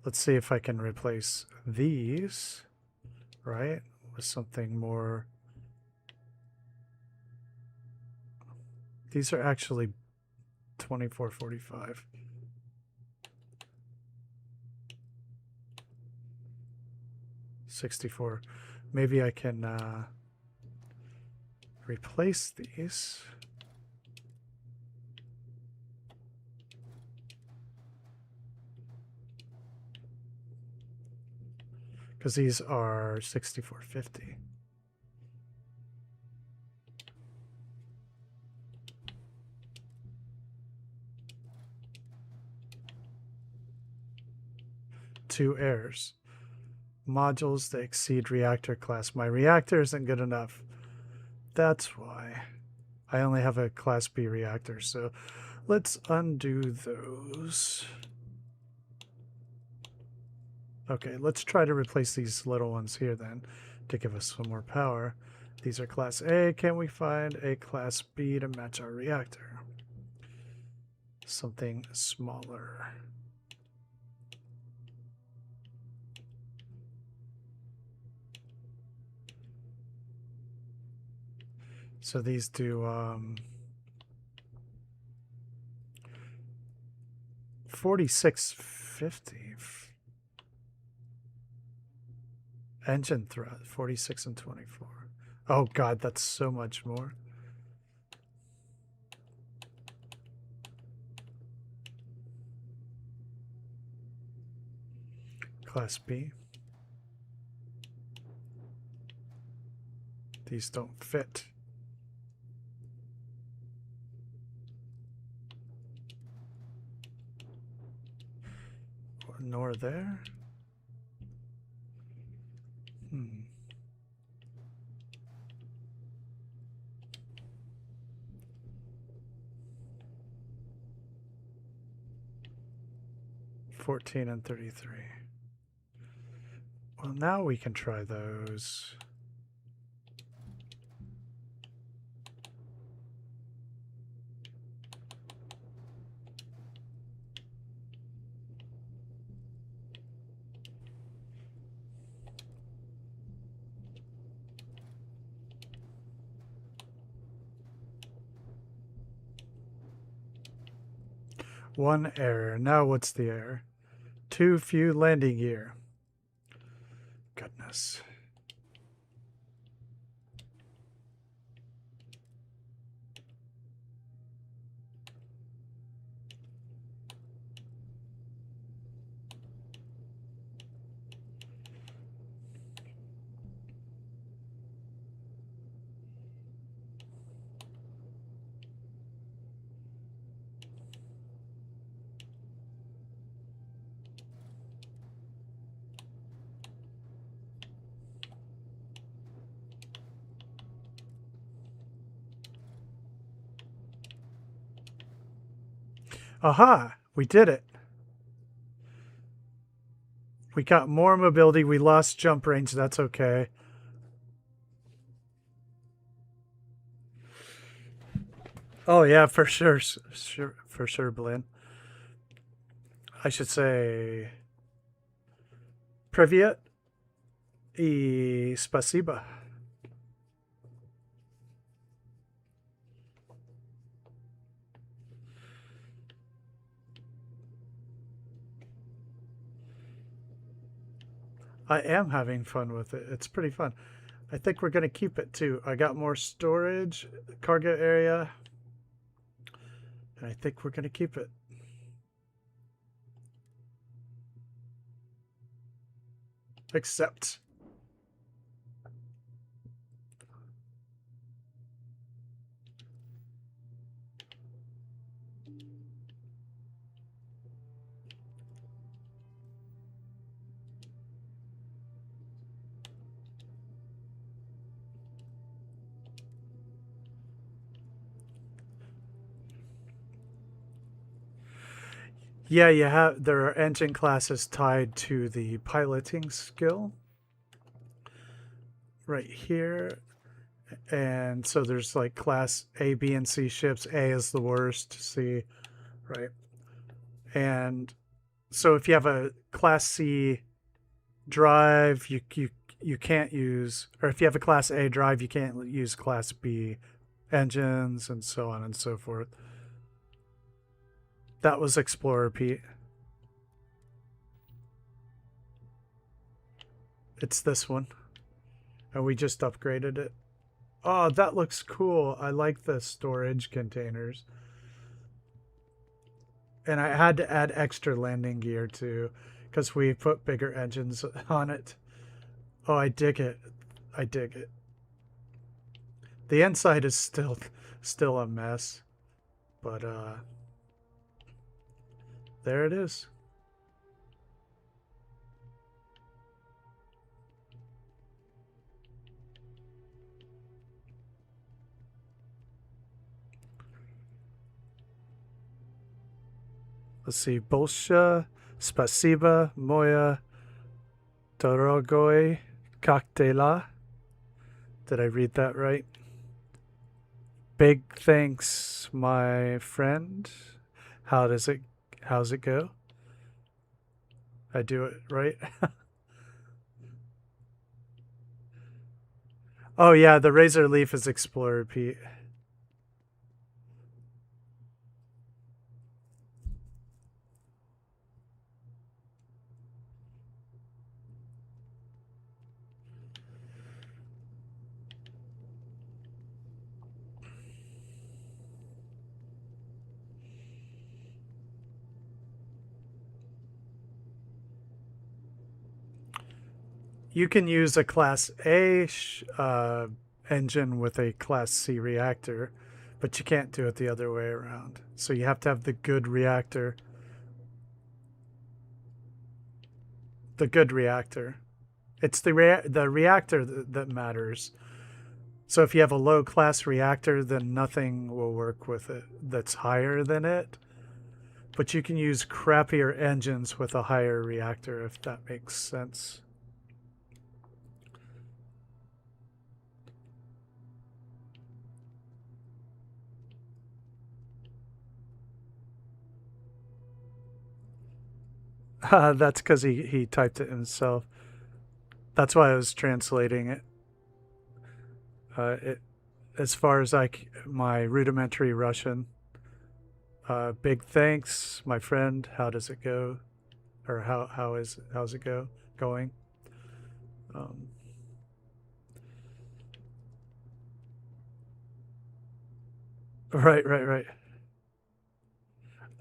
Let's see if I can replace these, right, with something more. These are actually 2445. $64. Maybe I can replace these. Because these are 6450. Two errors. Modules that exceed reactor class. My reactor isn't good enough. That's why. I only have a class B reactor, so let's undo those. Okay, let's try to replace these little ones here then to give us some more power. These are class A. Can we find a class B to match our reactor? Something smaller. So these do 4650. Engine thrust 46 and 24. Oh god, that's so much more. Class B. These don't fit. Nor there. $14 and $33. Well, now we can try those. One error. Now what's the error? Too few landing gear. Goodness. Aha! We did it. We got more mobility. We lost jump range. That's okay. Oh yeah, for sure. For sure, Blinn. I should say Привет и спасибо. I am having fun with it. It's pretty fun. I think we're going to keep it too. I got more storage, cargo area, and I think we're going to keep it. Accept. Yeah, you have. There are engine classes tied to the piloting skill. Right here. And so there's like class A, B, and C ships. A is the worst. C, right? And so if you have a class C drive, you can't use, or if you have a class A drive, you can't use class B engines, and so on and so forth. That was Explorer Pete. It's this one. And we just upgraded it. Oh, that looks cool. I like the storage containers. And I had to add extra landing gear too, because we put bigger engines on it. Oh, I dig it. I dig it. The inside is still a mess. But there it is. Let's see. Bolsha, Spasiba, Moya, Dorogoy, Cocktaila. Did I read that right? Big thanks, my friend. How's it go? I do it right? Oh yeah, the Razor Leaf is Explorer Pete. You can use a Class A engine with a Class C reactor, but you can't do it the other way around. So you have to have the good reactor. The good reactor. It's the reactor that matters. So if you have a low class reactor, then nothing will work with it that's higher than it. But you can use crappier engines with a higher reactor, if that makes sense. That's because he typed it himself. That's why I was translating it. As far as my rudimentary Russian. Big thanks, my friend. How does it go? Or how's it going? Right.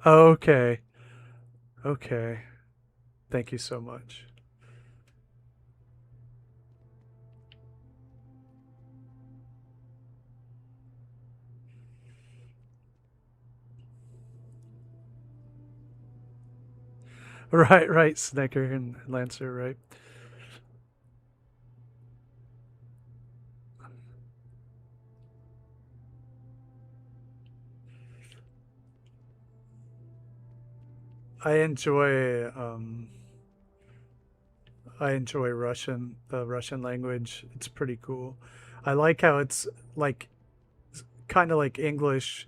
Okay. Okay. Thank you so much. Right. Snicker and Lancer, right? I enjoy Russian, the Russian language. It's pretty cool. I like how it's like kind of like English.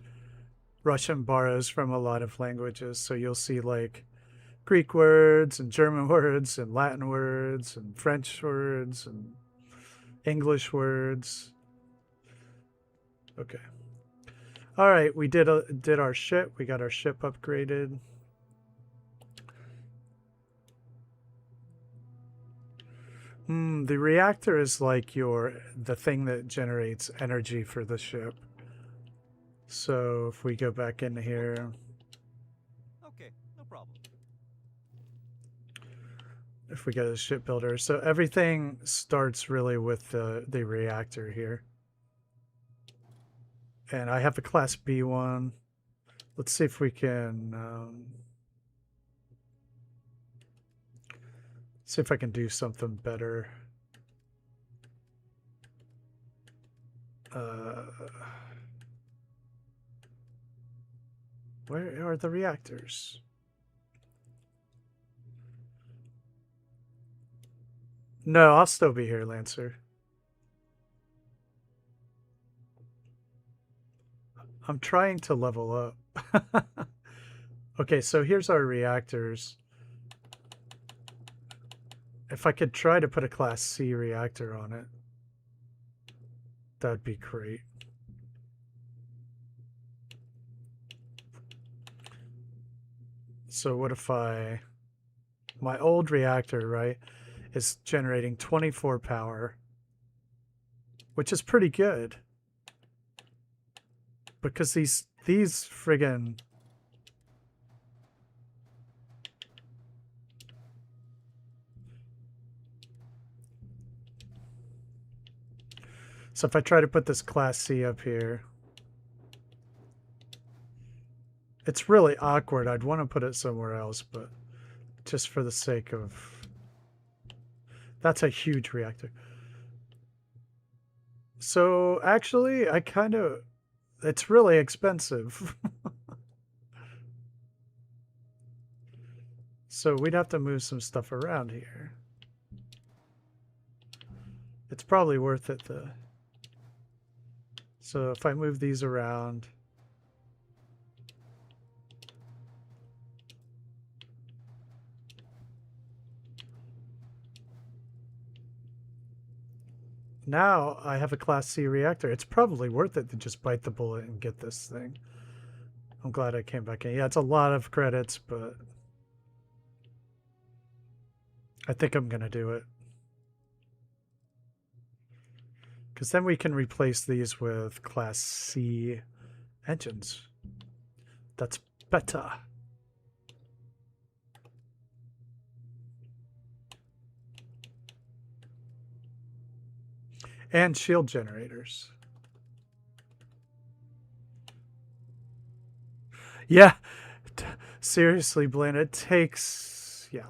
Russian borrows from a lot of languages, so you'll see like Greek words and German words and Latin words and French words and English words. Okay. All right, we did our ship. We got our ship upgraded. The reactor is like the thing that generates energy for the ship. So if we go back into here, Okay, no problem. if we go to the shipbuilder, so everything starts really with the reactor here. And I have a Class B one. Let's see if we can see if I can do something better. Where are the reactors? No, I'll still be here, Lancer. I'm trying to level up. Okay, so here's our reactors. If I could try to put a Class C reactor on it, that'd be great. So what if my old reactor, right, is generating 24 power, which is pretty good. Because these friggin' so if I try to put this Class C up here, it's really awkward. I'd want to put it somewhere else, but just for the sake of... That's a huge reactor. So actually, I kind of... It's really expensive. So we'd have to move some stuff around here. It's probably worth it though. So if I move these around... Now I have a Class C reactor. It's probably worth it to just bite the bullet and get this thing. I'm glad I came back in. Yeah, it's a lot of credits, but I think I'm going to do it. Because then we can replace these with Class C engines. That's better. And shield generators. Yeah, seriously, Blaine, it takes, yeah.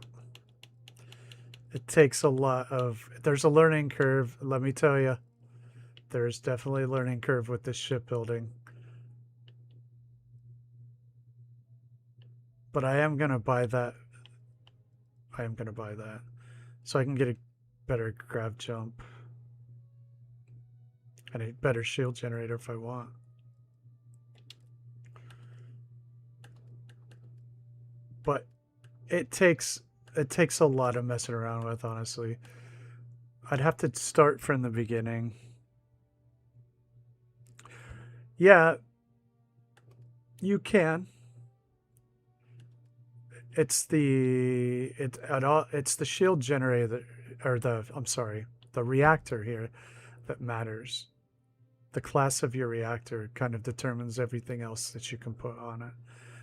It takes a lot of, there's a learning curve, let me tell you. There's definitely a learning curve with this shipbuilding. But I am going to buy that. I am going to buy that. So I can get a better grav jump. And a better shield generator if I want. But it takes a lot of messing around with, honestly. I'd have to start from the beginning. Yeah, you can. It's the shield generator, or the reactor here that matters. The class of your reactor kind of determines everything else that you can put on it.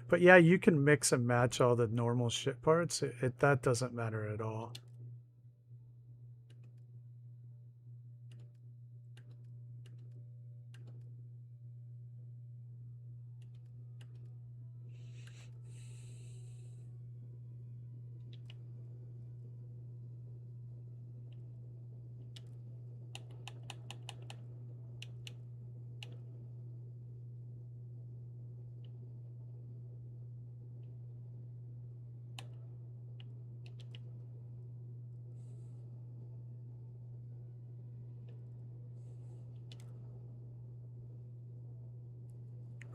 But yeah, you can mix and match all the normal ship parts. That doesn't matter at all.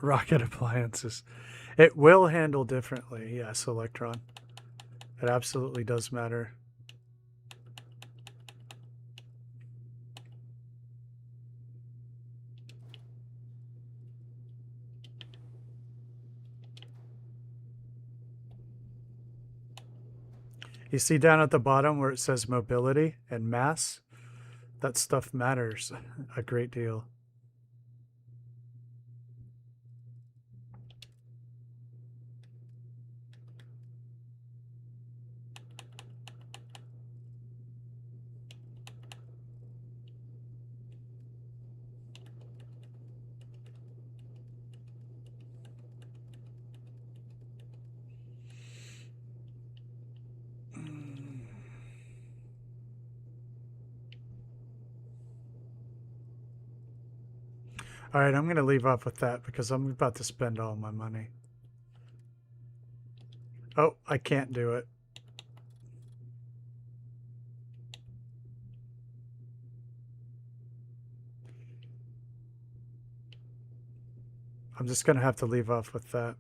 Rocket appliances. It will handle differently. Yes, Electron. It absolutely does matter. You see down at the bottom where it says mobility and mass? That stuff matters a great deal. All right, I'm going to leave off with that because I'm about to spend all my money. Oh, I can't do it. I'm just going to have to leave off with that.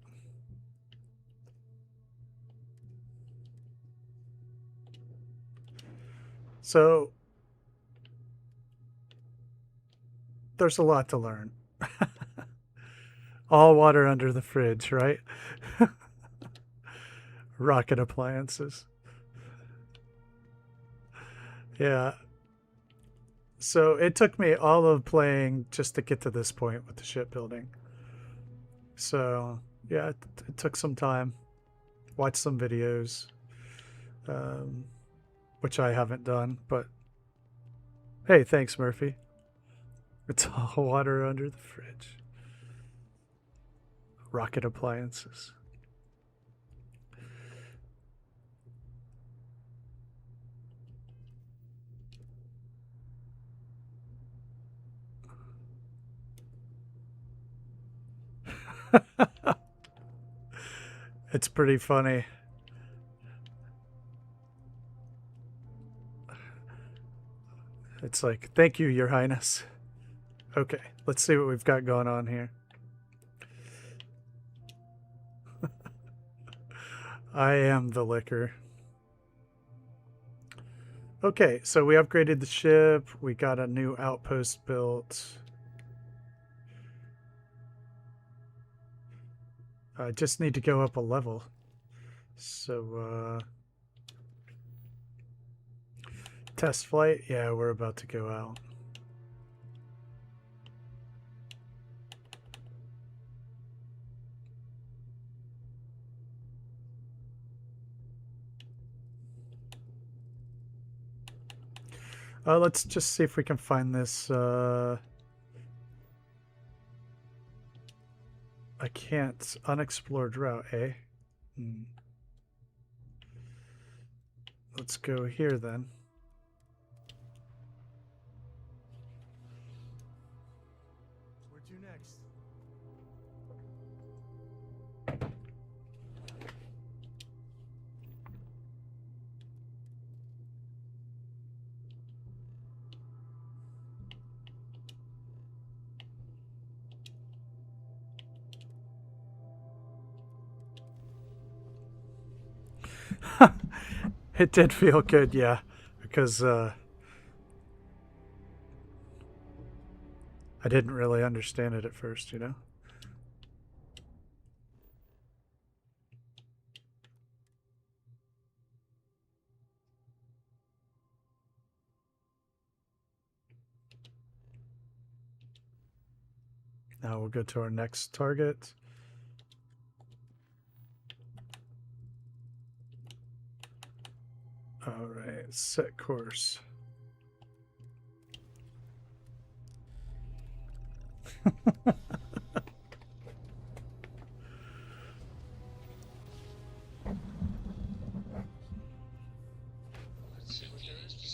So, there's a lot to learn. All water under the fridge, right? Rocket appliances. Yeah. So it took me all of playing just to get to this point with the shipbuilding. So, yeah, it took some time. Watched some videos, which I haven't done, but hey, thanks, Murphy. It's all water under the fridge. Rocket appliances. It's pretty funny. It's like, thank you, Your Highness. Okay, let's see what we've got going on here. I am the liquor. Okay, so we upgraded the ship. We got a new outpost built. I just need to go up a level. So, test flight. Yeah, we're about to go out. Let's just see if we can find this. I can't. Unexplored route, eh? Let's go here then. Where to next? It did feel good, yeah, because I didn't really understand it at first, you know? Now we'll go to our next target. All right, set course.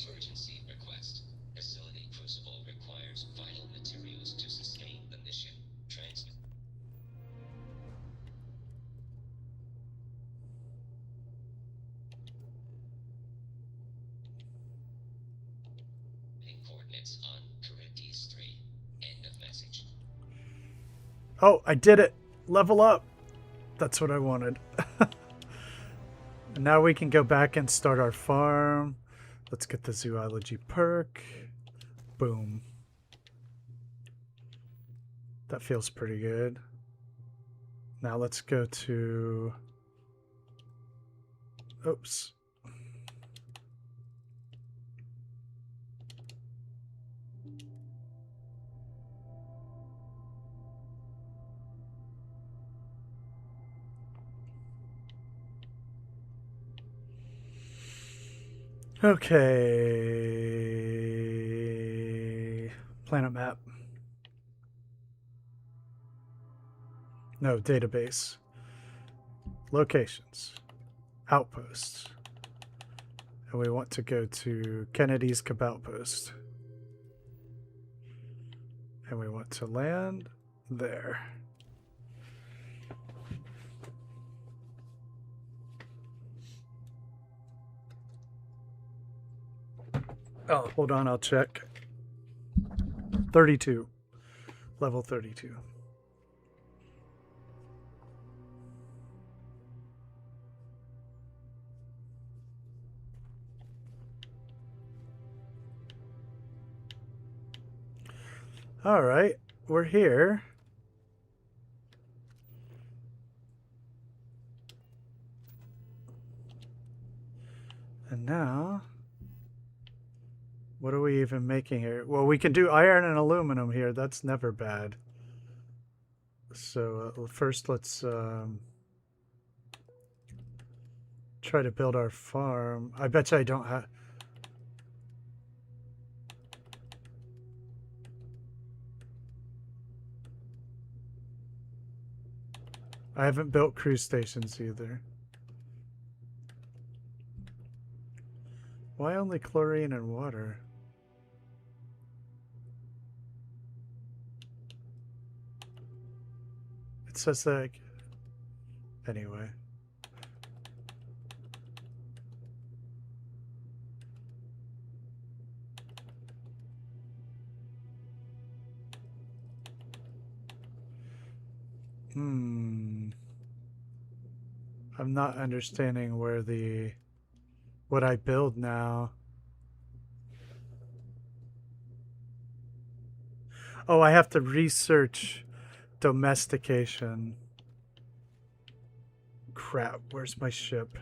Emergency request. Facility crucible requires vital materials to sustain the mission. Transmit. Coordinates on Charybdis 3. End of message. Oh, I did it! Level up! That's what I wanted. And now we can go back and start our farm. Let's get the zoology perk. Boom. That feels pretty good. Now let's go to... Oops. Okay. Planet map. No, database. Locations. Outposts. And we want to go to Kennedy's Cab Outpost. And we want to land there. Oh, hold on, I'll check. 32. Level 32. All right, we're here. And now, what are we even making here? Well, we can do iron and aluminum here. That's never bad. So first let's try to build our farm. I bet you I don't have... I haven't built cruise stations either. Why only chlorine and water? It says that... Anyway. I'm not understanding where the... what I build now. Oh, I have to research domestication. Crap, where's my ship?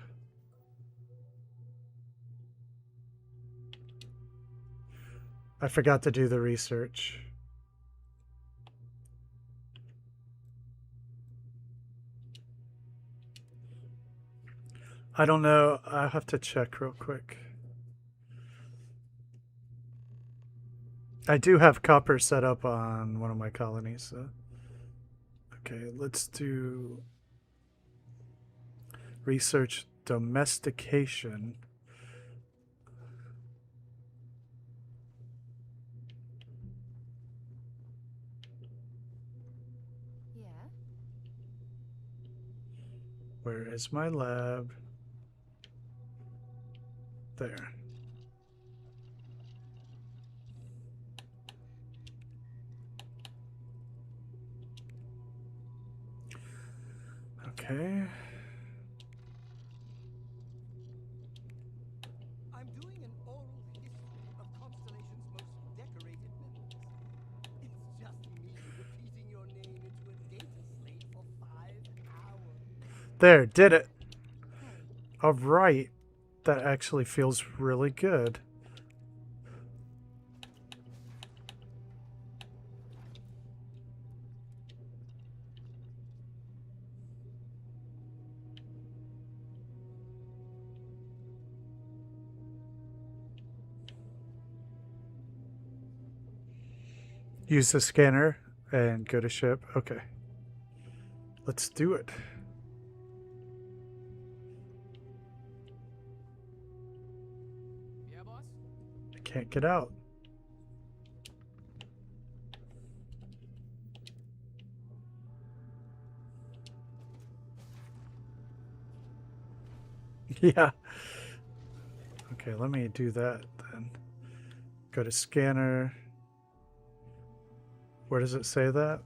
I forgot to do the research. I don't know. I have to check real quick. I do have copper set up on one of my colonies. So. Okay, let's do research domestication. Yeah. Where is my lab? There. Okay. I'm doing an oral history of Constellation's most decorated members. It's just me repeating your name into a data slate for 5 hours. There, did it. All right. That actually feels really good. Use the scanner and go to ship. Okay. Let's do it. Yeah, boss? I can't get out. Yeah. Okay, let me do that then. Go to scanner. Where does it say that?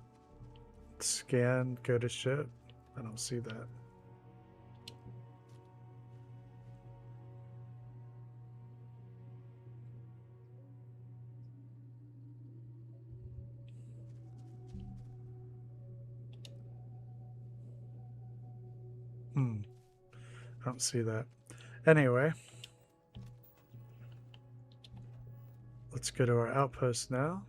Scan, go to ship. I don't see that. I don't see that. Anyway. Let's go to our outpost now.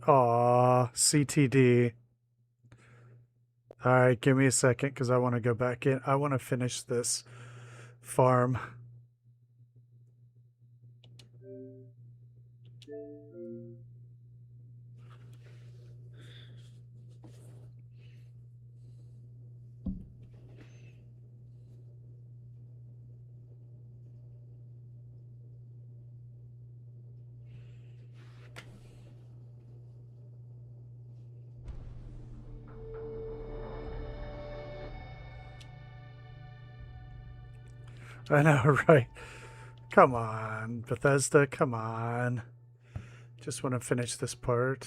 Aw, CTD. Alright, give me a second because I want to go back in. I want to finish this farm. I know, right? Come on, Bethesda, come on. Just want to finish this part.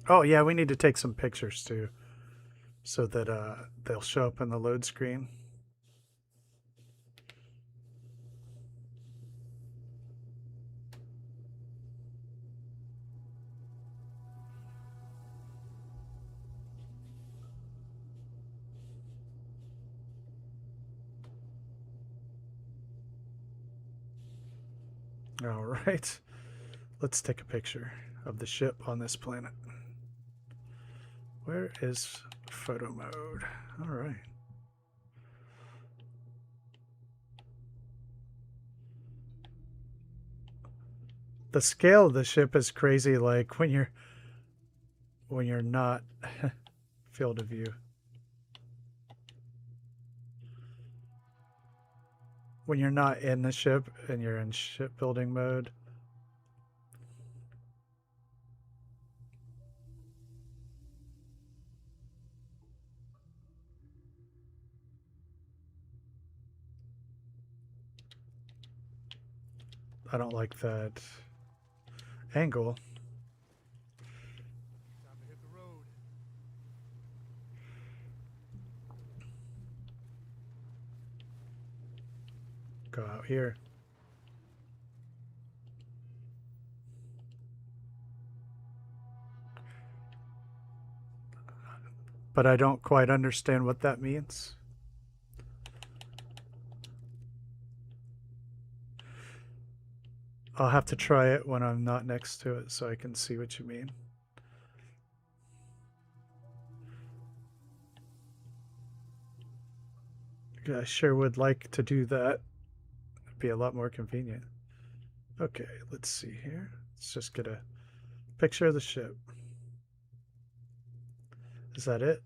Oh yeah, we need to take some pictures too, so that they'll show up in the load screen. All right, let's take a picture of the ship on this planet. Where is photo mode? All right. The scale of the ship is crazy, like when you're not field of view. When you're not in the ship and you're in shipbuilding mode. I don't like that angle. Time to hit the road. Go out here. But I don't quite understand what that means. I'll have to try it when I'm not next to it so I can see what you mean. I sure would like to do that. It'd be a lot more convenient. Okay, let's see here. Let's just get a picture of the ship. Is that it?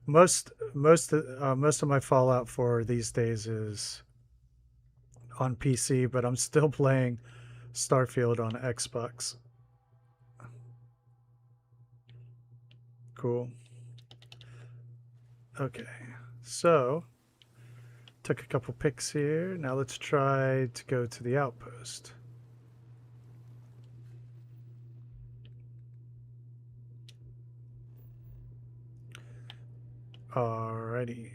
Most of my Fallout 4 these days is on PC, but I'm still playing Starfield on Xbox. Cool. Okay, so took a couple pics here. Now let's try to go to the outpost. Alrighty.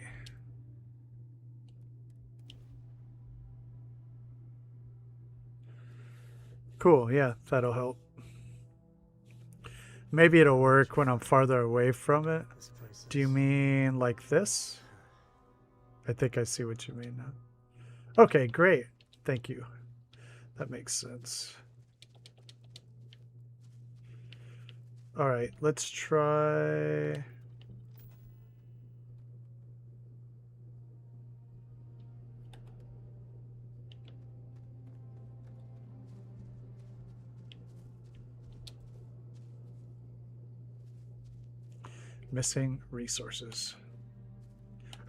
Cool, yeah, that'll help. Maybe it'll work when I'm farther away from it. Do you mean like this? I think I see what you mean now. Okay, great. Thank you. That makes sense. All right, let's try... Missing resources.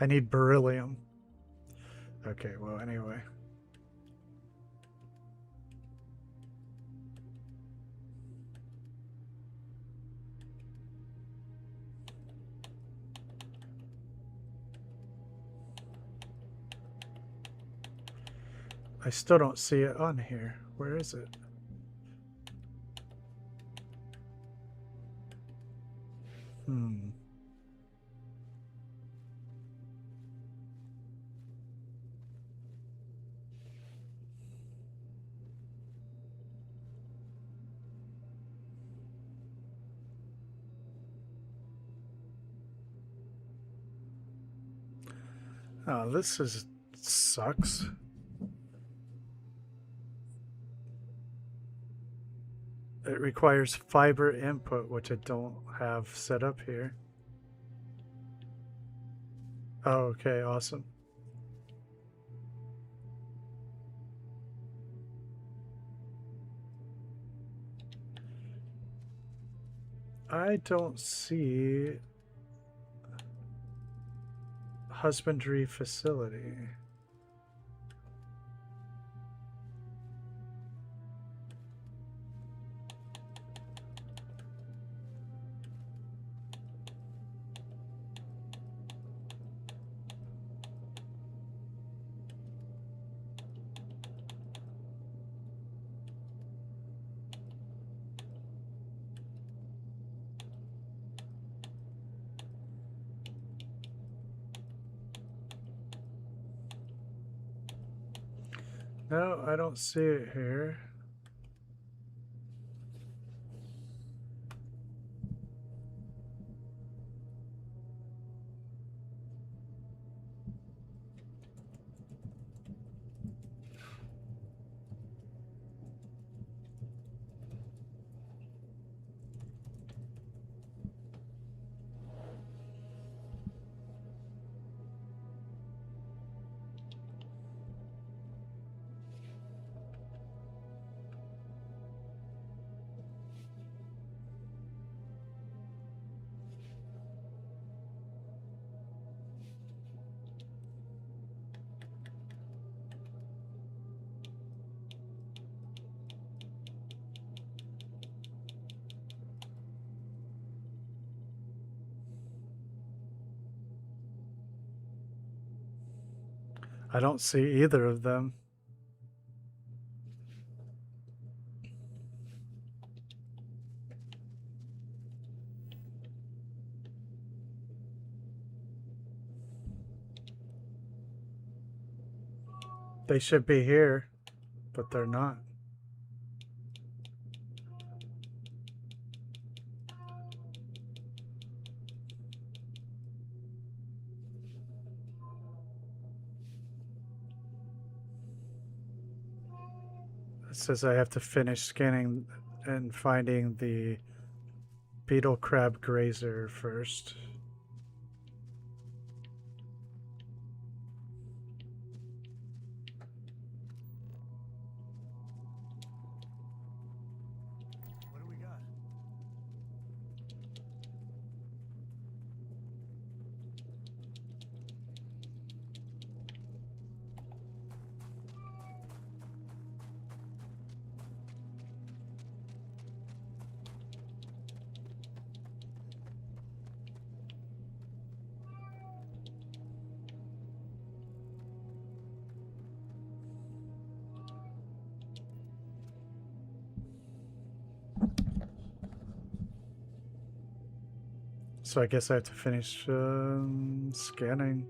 I need beryllium. Okay, well, anyway. I still don't see it on here. Where is it? Oh, this sucks. It requires fiber input, which I don't have set up here. Oh, okay, awesome. I don't see husbandry facility. No, I don't see it here. I don't see either of them. They should be here, but they're not. It says I have to finish scanning and finding the beetle crab grazer first. What do we got? So I guess I have to finish scanning.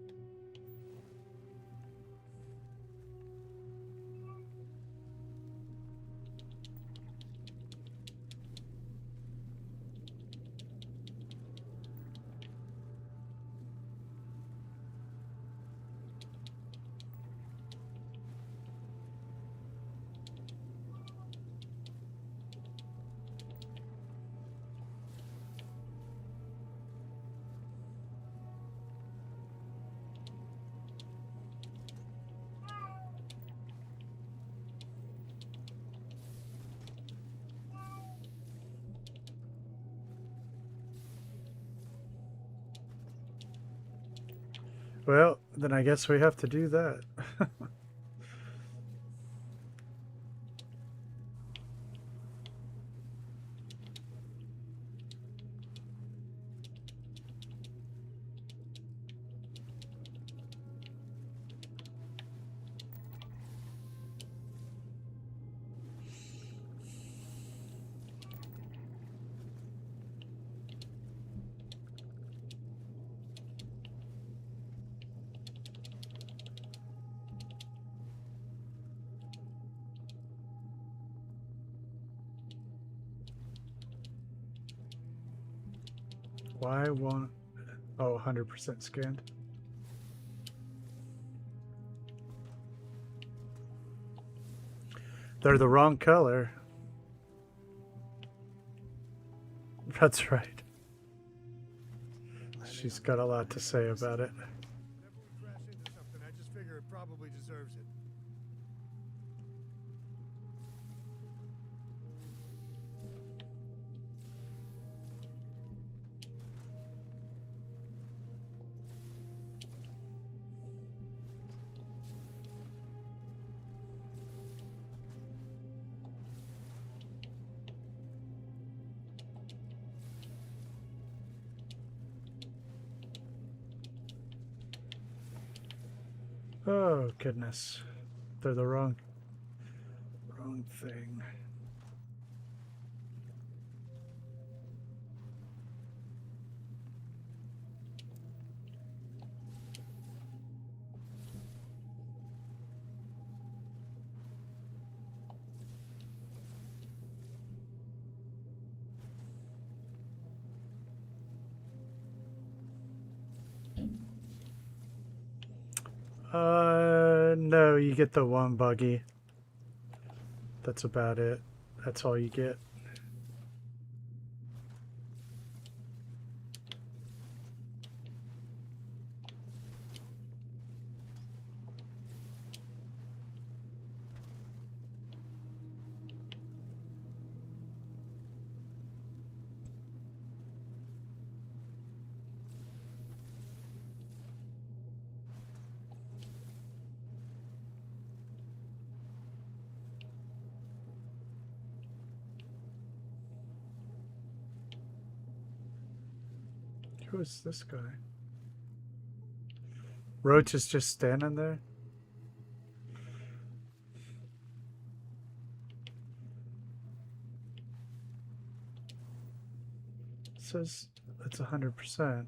Well, then I guess we have to do that. Why won't... Oh, 100% scanned. They're the wrong color. That's right. She's got a lot to say about it. Whenever we crash into something, I just figure it probably deserves it. Oh, goodness. They're the wrong thing. No, you get the one buggy. That's about it. That's all you get. Who is this guy? Roach is just standing there? It says it's 100%.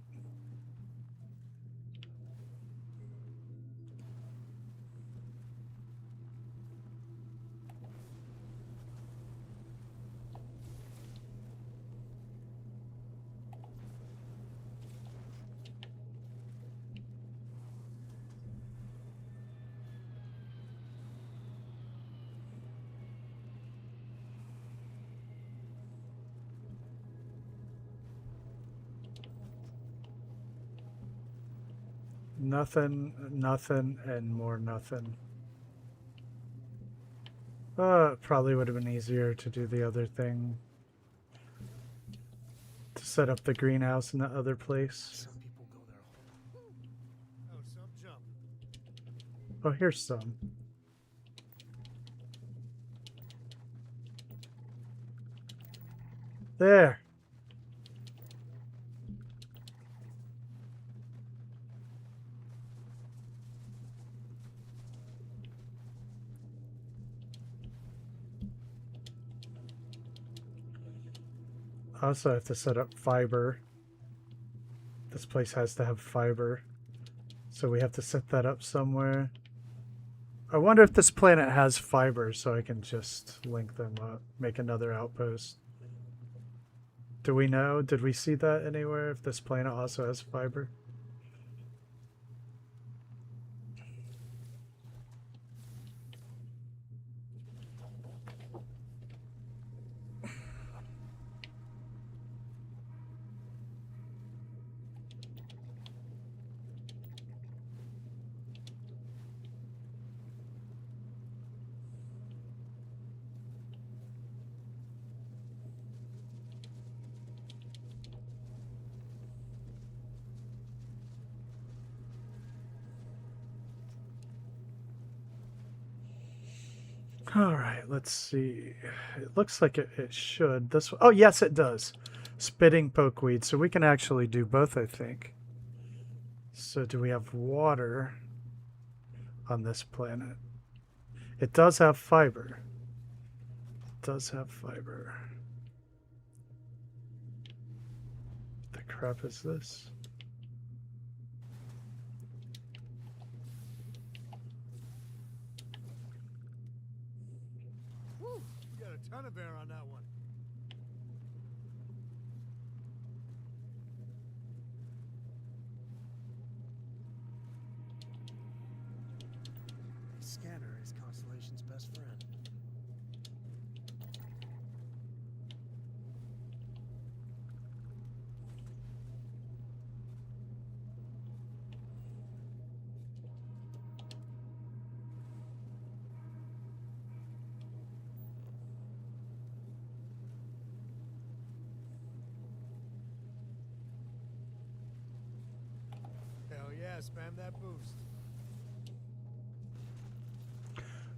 Nothing, nothing, and more nothing. Probably would have been easier to do the other thing. To set up the greenhouse in the other place. Some people go their whole. Oh, some jump. Oh, here's some. There. I also have to set up fiber. This place has to have fiber. So we have to set that up somewhere. I wonder if this planet has fiber so I can just link them up, make another outpost. Do we know? Did we see that anywhere if this planet also has fiber? All right, let's see. It looks like it should. This. Oh, yes, it does. Spitting pokeweed. So we can actually do both, I think. So do we have water on this planet? It does have fiber. It does have fiber. The crap is this? Woo! You got a ton of air on that one. The scanner is Constellation's best friend. Hell yeah, spam that boost.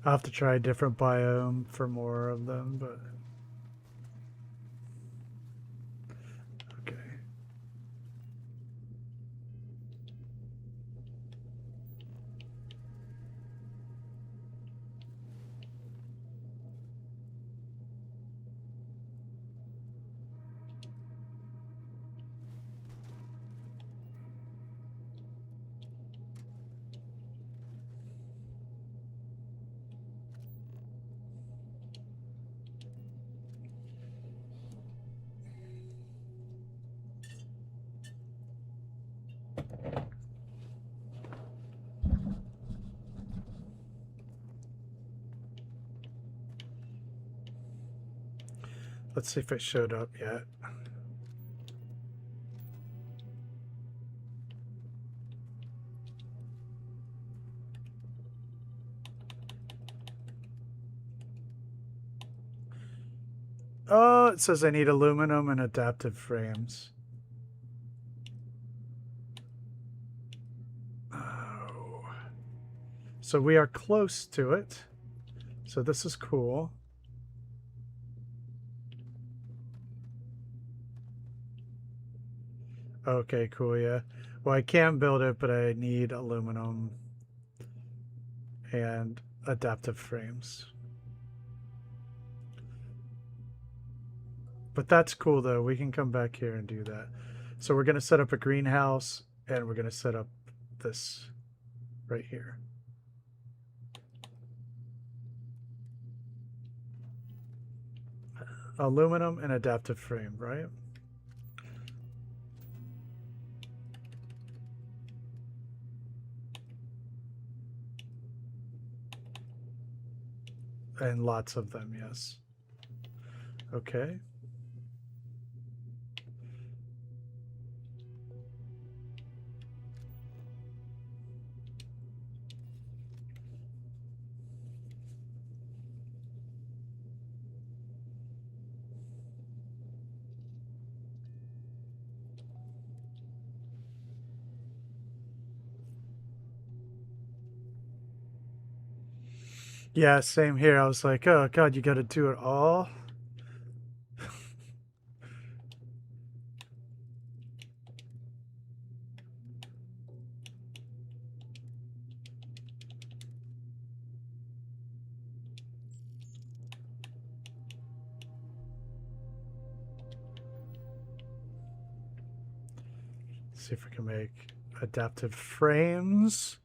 I'll have to try a different biome for more of them, but... Okay. Let's see if it showed up yet. Oh, it says I need aluminum and adaptive frames. Oh. So we are close to it. So this is cool. Okay, cool, yeah. Well, I can build it, but I need aluminum and adaptive frames. But that's cool, though. We can come back here and do that. So we're going to set up a greenhouse, and we're going to set up this right here. Aluminum and adaptive frame, right? And lots of them, yes. Okay. Yeah, same here. I was like, oh, God, you got to do it all? See if we can make adaptive frames.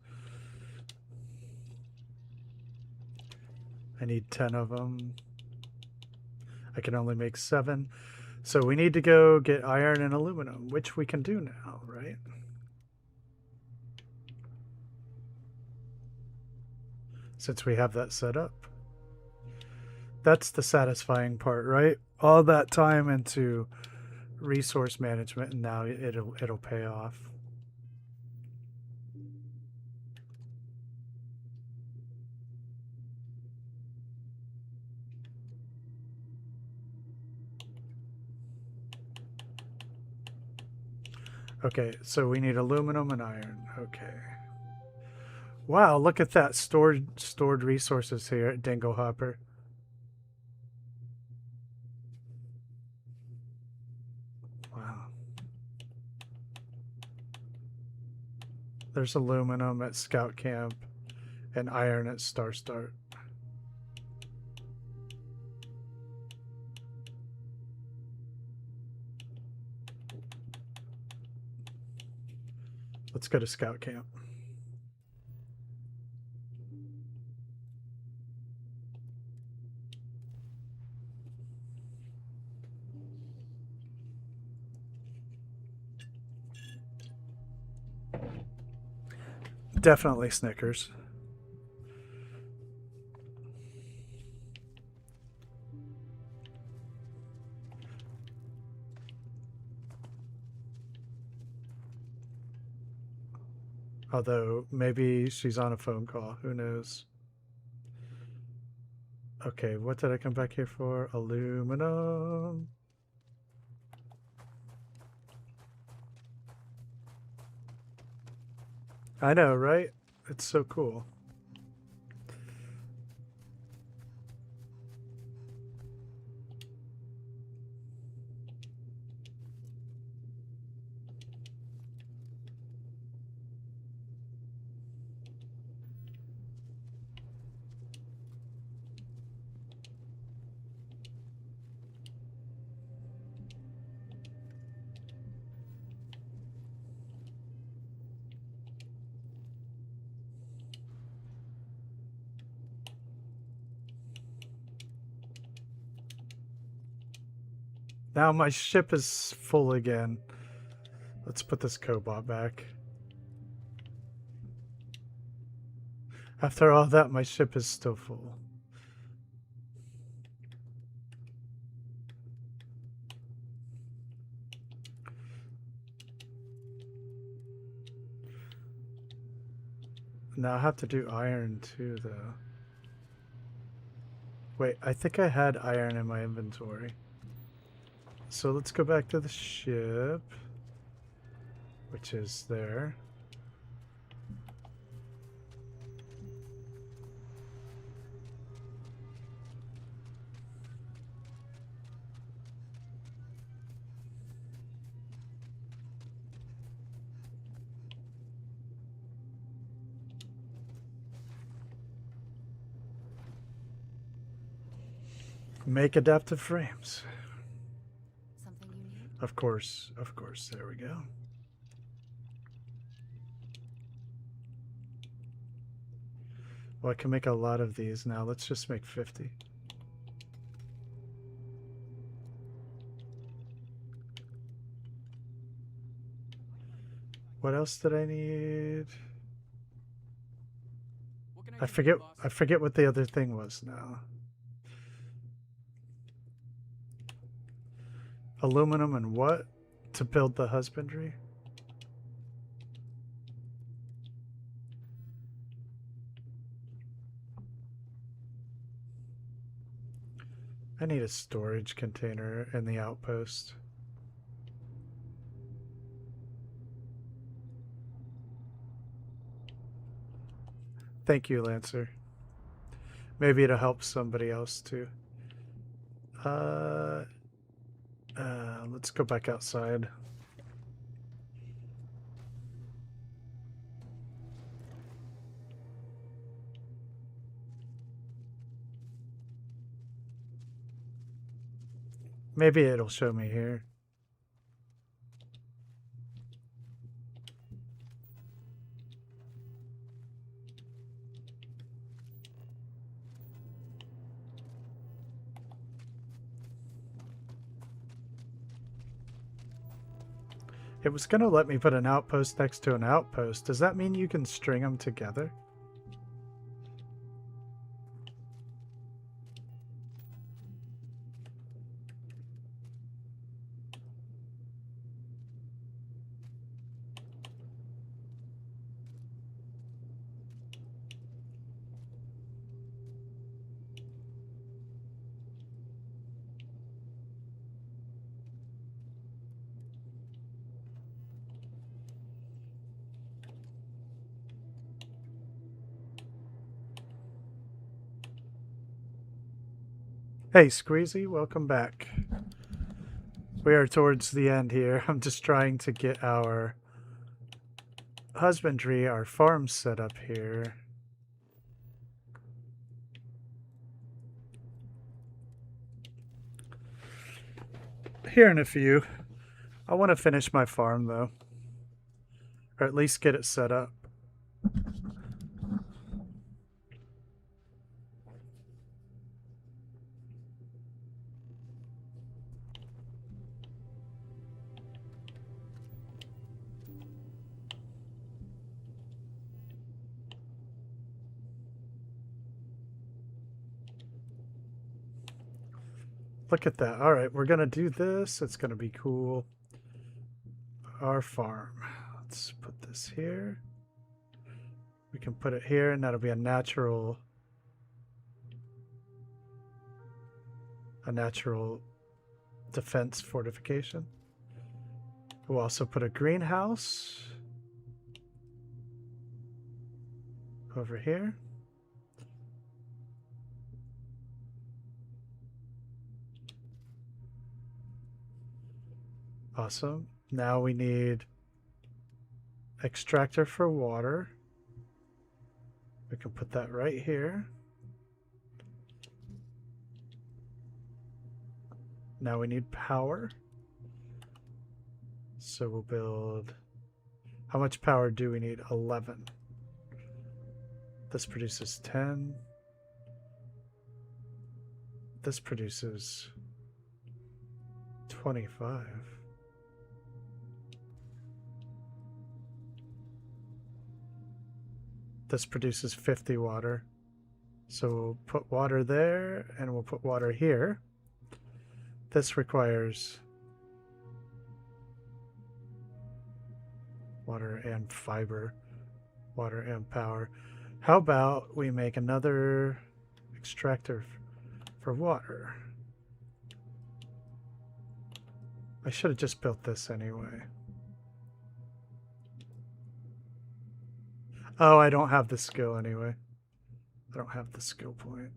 I need 10 of them. I can only make 7. So we need to go get iron and aluminum, which we can do now, right? Since we have that set up. That's the satisfying part, right? All that time into resource management, and now it'll pay off. Okay, so we need aluminum and iron. Okay. Wow, look at that stored resources here at Dingle Hopper. Wow. There's aluminum at Scout Camp and iron at Star Start. Let's go to Scout Camp. Definitely Snickers. Although, maybe she's on a phone call. Who knows? Okay, what did I come back here for? Aluminum. I know, right? It's so cool. Now my ship is full again. Let's put this cobalt back. After all that, my ship is still full. Now I have to do iron too, though. Wait, I think I had iron in my inventory. So let's go back to the ship, which is there. Make adaptive frames. Something you need? Of course, of course. There we go. Well, I can make a lot of these now. Let's just make 50. What else did I need? What can I I do for forget. you, boss? I forget what the other thing was now. Aluminum and what to build the husbandry? I need a storage container in the outpost. Thank you, Lancer. Maybe it'll help somebody else too. Let's go back outside. Maybe it'll show me here. It was going to let me put an outpost next to an outpost. Does that mean you can string them together? Hey, Squeezy, welcome back. We are towards the end here. I'm just trying to get our husbandry, our farm set up here. Here in a few. I want to finish my farm though. Or at least get it set up. Look at that. All right, we're going to do this. It's going to be cool. Our farm. Let's put this here. We can put it here, and that'll be a natural defense fortification. We'll also put a greenhouse over here. Awesome. Now we need extractor for water. We can put that right here. Now we need power. So we'll build... How much power do we need? 11. This produces 10. This produces 25. This produces 50 water. So we'll put water there, and we'll put water here. This requires water and fiber, water and power. How about we make another extractor for water? I should have just built this anyway. Oh, I don't have the skill anyway. I don't have the skill point.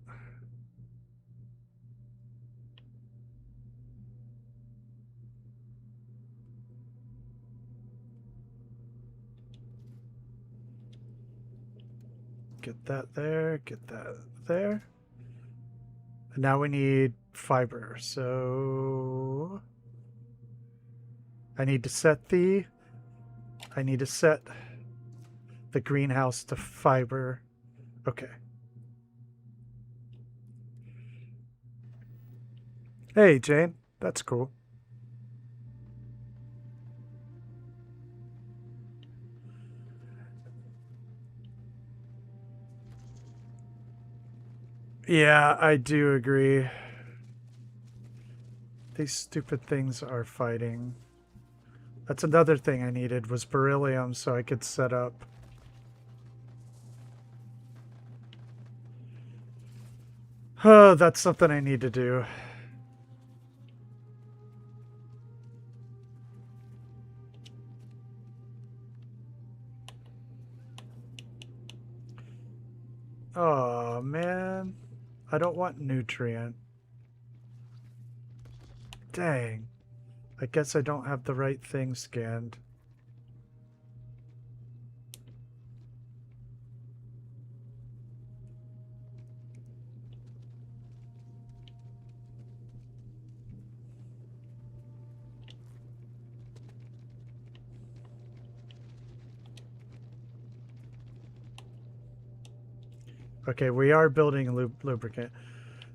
Get that there, get that there. And now we need fiber. So I need to set the greenhouse to fiber. Okay. Hey, Jane. That's cool. Yeah, I do agree. These stupid things are fighting. That's another thing I needed was beryllium so I could set up. Oh, that's something I need to do. Oh, man. I don't want nutrient. Dang. I guess I don't have the right thing scanned. Okay, we are building lubricant.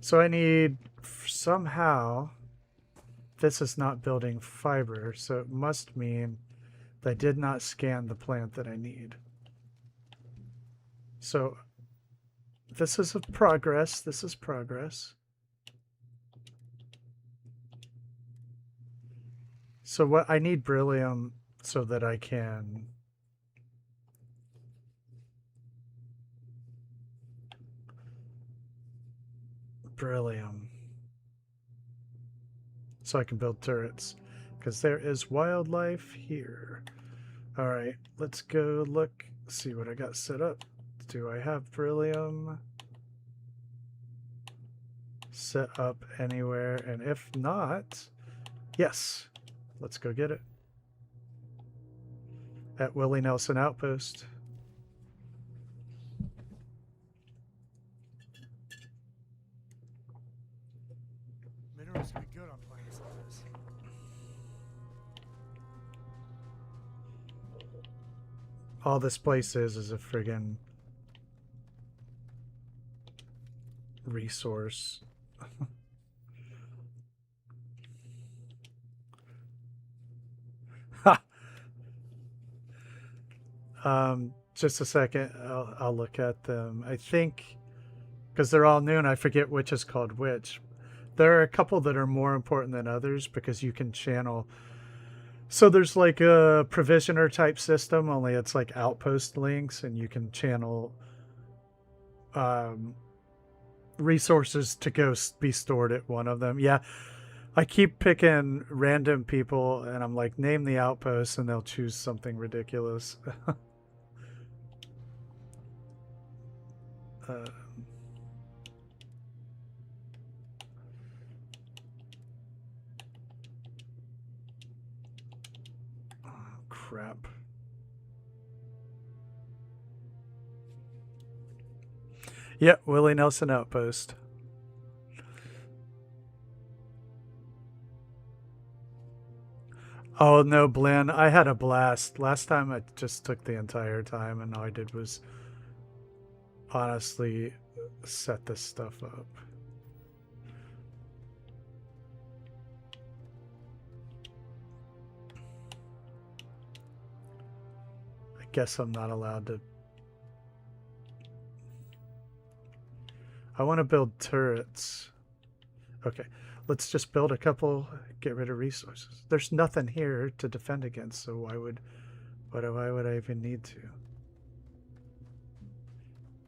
So I need somehow... This is not building fiber, so it must mean that I did not scan the plant that I need. So this is a progress. This is progress. So what I need beryllium so that I can beryllium. So I can build turrets because there is wildlife here. All right, let's go look, see what I got set up. Do I have beryllium set up anywhere? And if not, yes, let's go get it at Willie Nelson Outpost. Minerals would be good on planets like this. All this place is a friggin' resource. Ha! Just a second. I'll look at them. I think because they're all new and I forget which is called which. There are a couple that are more important than others because you can channel. So there's like a provisioner type system, only it's like outpost links, and you can channel resources to go be stored at one of them. Yeah, I keep picking random people, and I'm like, name the outpost, and they'll choose something ridiculous. Oh, crap. Yep, Willie Nelson Outpost. Oh no, Blinn, I had a blast. Last time I just took the entire time and all I did was honestly set this stuff up. I guess I'm not allowed to. I want to build turrets. Okay, let's just build a couple, get rid of resources. There's nothing here to defend against, so why would I even need to?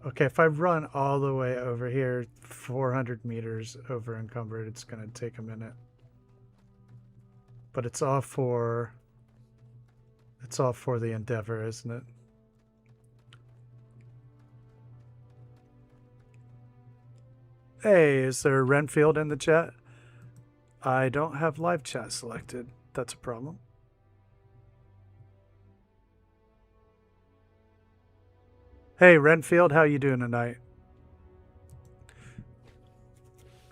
Okay, if I run all the way over here, 400 meters over encumbered, it's going to take a minute. But it's all for the Endeavor, isn't it? Hey, is there Renfield in the chat? I don't have live chat selected. That's a problem. Hey, Renfield, how you doing tonight?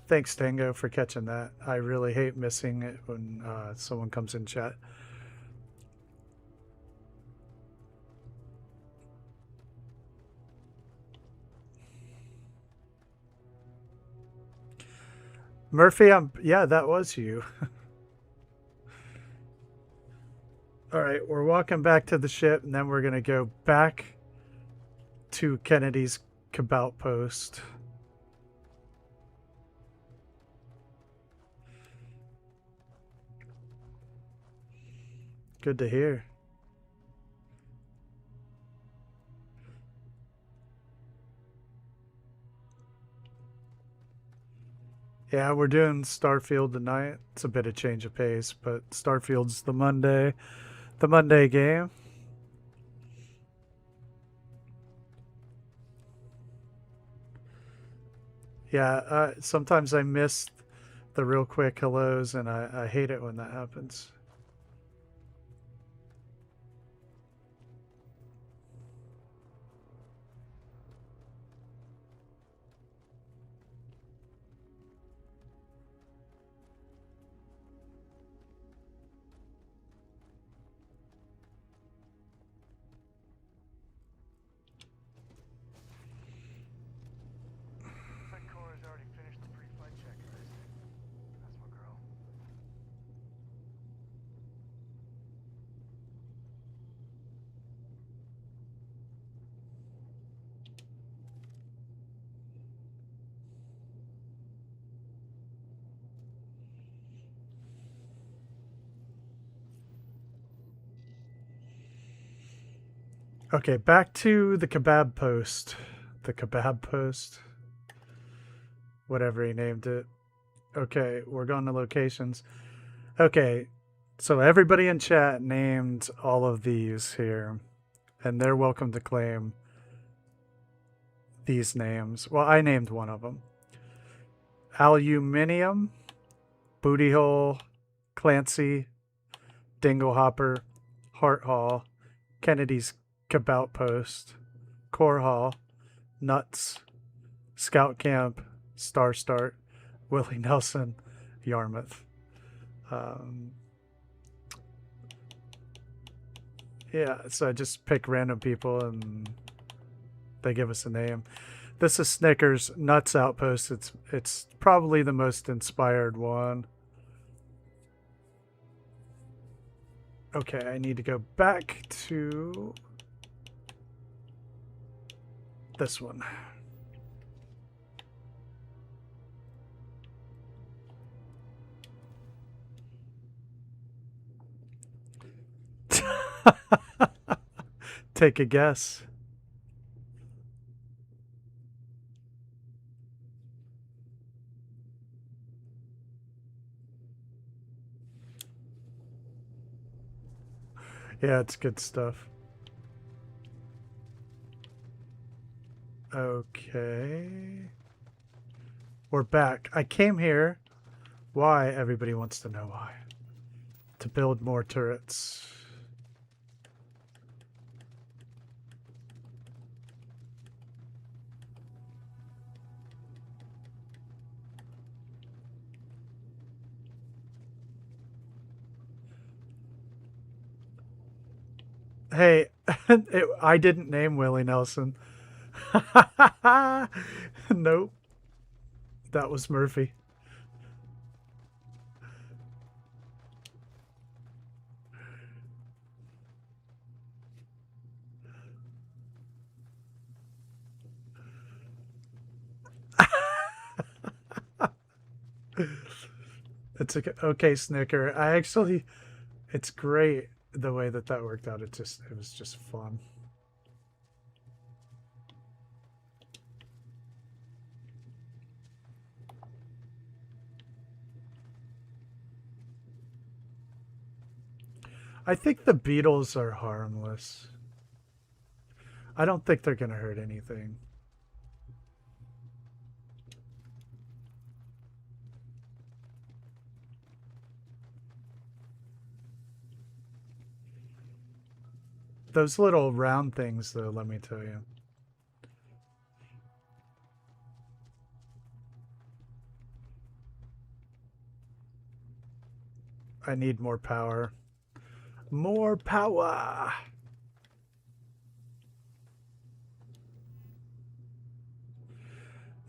Thanks, Tango, for catching that. I really hate missing it when someone comes in chat. Murphy, yeah, that was you. All right, we're walking back to the ship, and then we're going to go back to Kennedy's outpost. Good to hear. Yeah, we're doing Starfield tonight. It's a bit of change of pace, but Starfield's the Monday game. Yeah, sometimes I miss the real quick hellos, and I hate it when that happens. Looks like Cora's already finished the pre-flight checklist. That's my girl. Okay, back to the kebab post. The kebab post. Whatever he named it. Okay, we're going to locations. Okay, so everybody in chat named all of these here, and they're welcome to claim these names. Well, I named one of them. Aluminium, Booty Hole, Clancy, Dinglehopper, Hart Hall, Kennedy's Cabout Post, Core Hall, Nuts, Scout Camp, Star Start, Willie Nelson, Yarmouth. Yeah, so I just pick random people and they give us a name. This is Snickers Nuts Outpost. It's probably the most inspired one. Okay, I need to go back to this one. Take a guess. Yeah, it's good stuff. Okay. We're back. I came here. Why? Everybody wants to know why. To build more turrets. Hey, I didn't name Willie Nelson. Nope. That was Murphy. It's okay, Snicker. It's great the way that worked out. It was just fun. I think the beetles are harmless. I don't think they're going to hurt anything. Those little round things, though, let me tell you. I need more power. More power!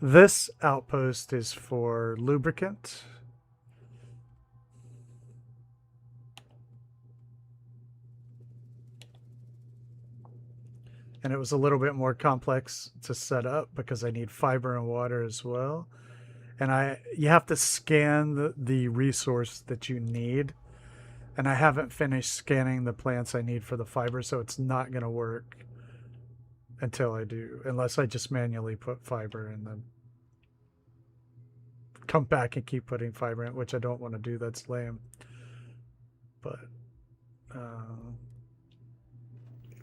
This outpost is for lubricant. And it was a little bit more complex to set up because I need fiber and water as well. And you have to scan the resource that you need. And I haven't finished scanning the plants I need for the fiber, so it's not going to work until I do, unless I just manually put fiber and then come back and keep putting fiber in, which I don't want to do. That's lame. But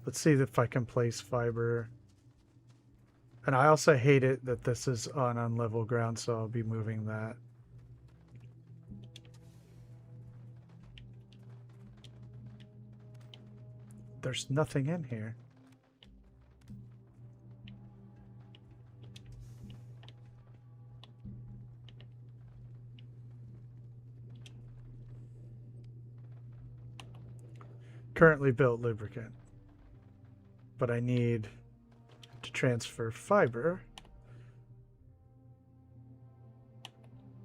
let's see if I can place fiber. And I also hate it that this is on unlevel ground, so I'll be moving that. There's nothing in here. Currently built lubricant. But I need to transfer fiber.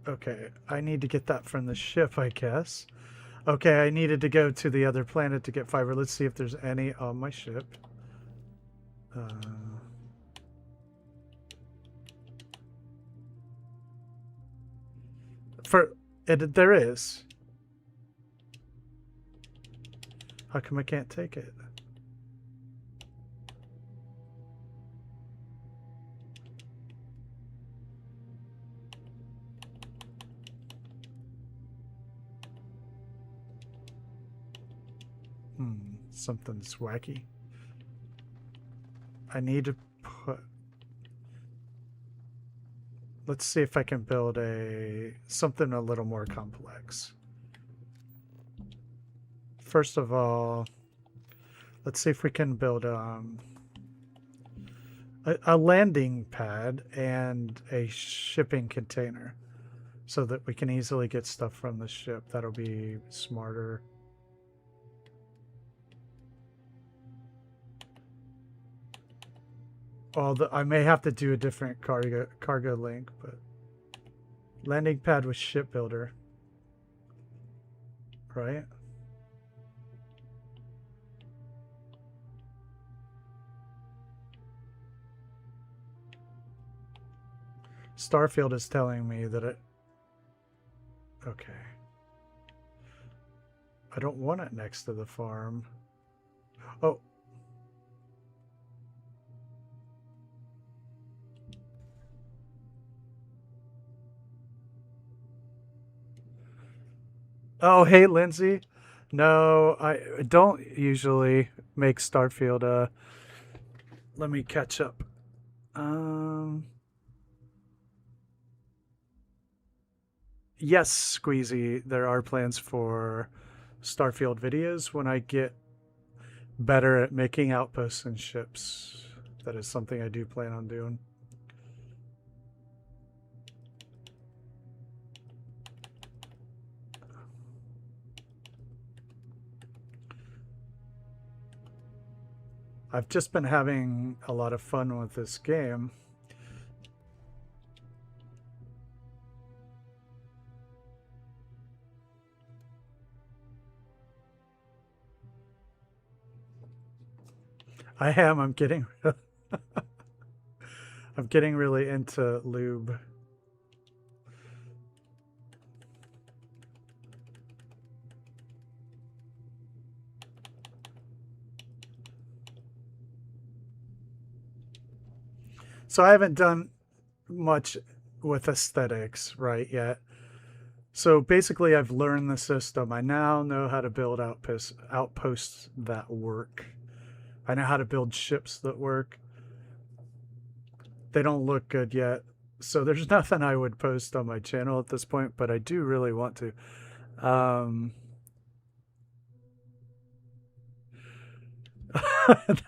Okay, I need to get that from the ship, I guess. Okay, I needed to go to the other planet to get fiber. Let's see if there's any on my ship. There is. How come I can't take it? Something's wacky. I need to put... Let's see if I can build something a little more complex. First of all, let's see if we can build a landing pad and a shipping container so that we can easily get stuff from the ship. That'll be smarter. I may have to do a different cargo link, but landing pad with shipbuilder, right? Starfield is telling me that it... Okay. I don't want it next to the farm. Oh. Oh, hey, Lindsay. No, I don't usually make Starfield. Let me catch up. Yes, Squeezy, there are plans for Starfield videos when I get better at making outposts and ships. That is something I do plan on doing. I've just been having a lot of fun with this game. I am. I'm getting I'm getting really into lube. So I haven't done much with aesthetics right yet. So basically, I've learned the system. I now know how to build outposts that work. I know how to build ships that work. They don't look good yet. So there's nothing I would post on my channel at this point, but I do really want to.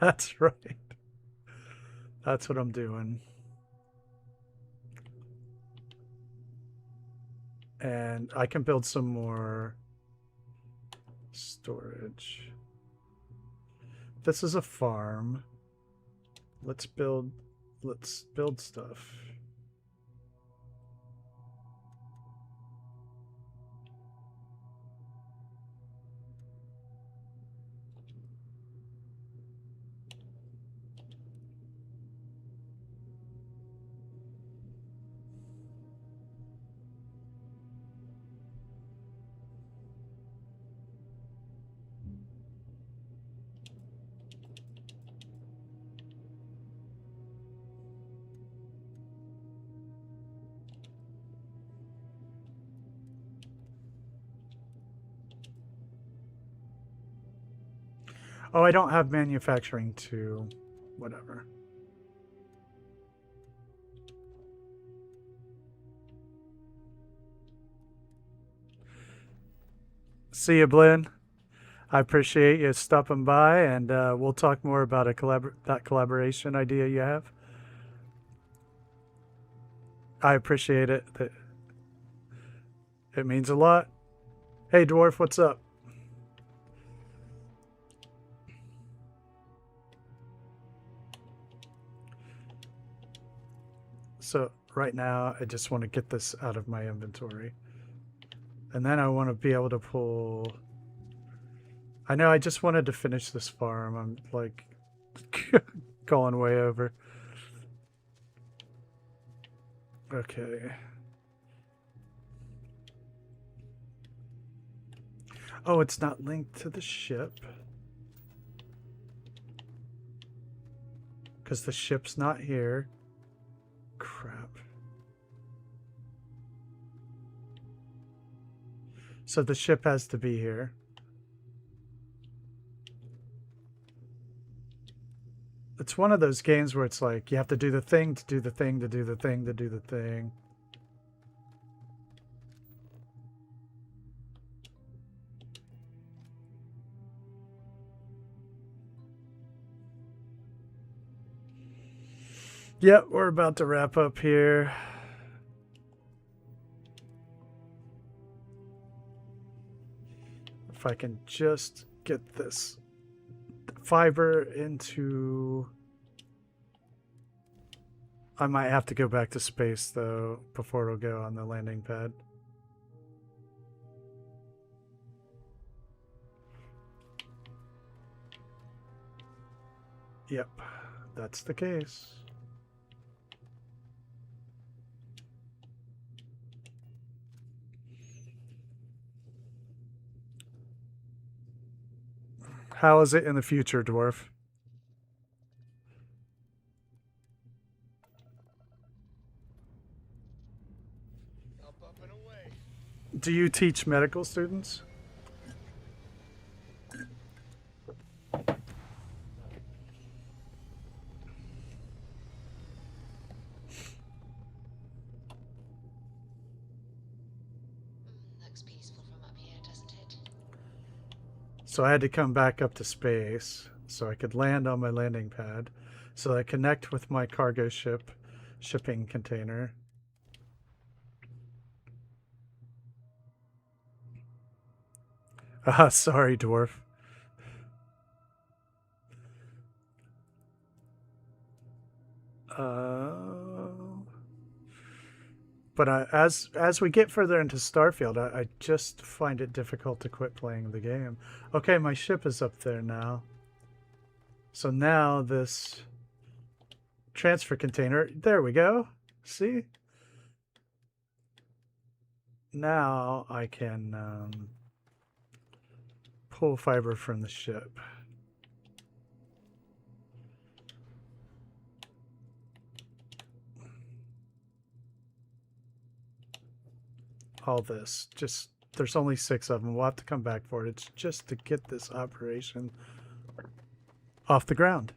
That's right. That's what I'm doing. And I can build some more storage. This is a farm. Let's build stuff. Oh, I don't have manufacturing too. Whatever. See you, Blinn. I appreciate you stopping by, and we'll talk more about that collaboration idea you have. I appreciate it. It means a lot. Hey, Dwarf, what's up? So right now, I just want to get this out of my inventory. And then I want to be able to pull... I know I just wanted to finish this farm. I'm like going way over. Okay. Oh, it's not linked to the ship. Because the ship's not here. Crap. So the ship has to be here. It's one of those games where it's like you have to do the thing to do the thing to do the thing to do the thing. Yep, we're about to wrap up here. If I can just get this fiber into... I might have to go back to space, though, before it'll go on the landing pad. Yep, that's the case. How is it in the future, Dwarf? Up and away. Do you teach medical students? Looks peaceful from up here, doesn't it? So I had to come back up to space so I could land on my landing pad. So I connect with my cargo shipping container. Ah, sorry, Dwarf. But as we get further into Starfield, I just find it difficult to quit playing the game. Okay, my ship is up there now. So now this transfer container, there we go. See? Now I can pull fiber from the ship. all this. Just there's only 6 of them. We'll have to come back for it. It's just to get this operation off the ground.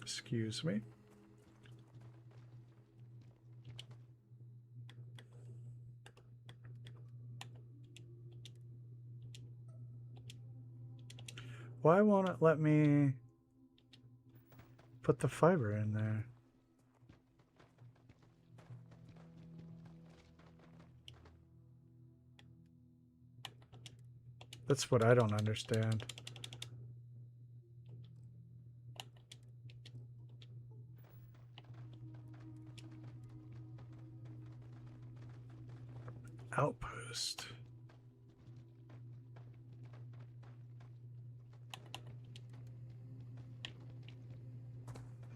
Excuse me. Why won't it let me put the fiber in there? That's what I don't understand. Outpost.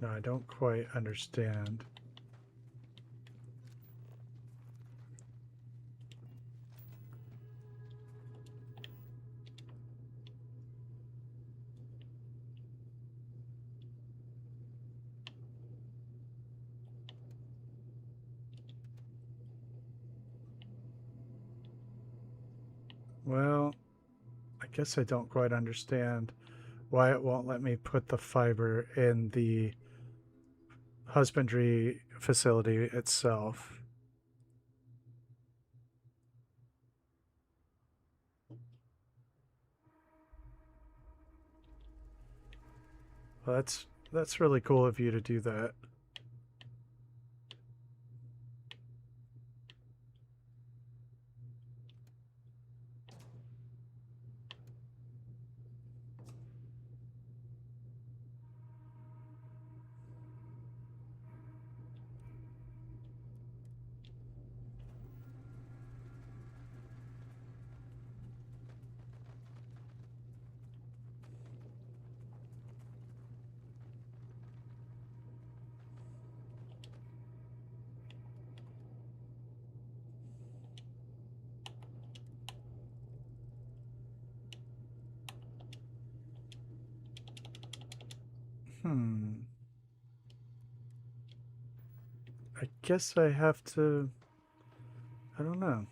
No, I don't quite understand. Well, I guess I don't quite understand why it won't let me put the fiber in the husbandry facility itself. Well, that's really cool of you to do that. I guess I have to... I don't know.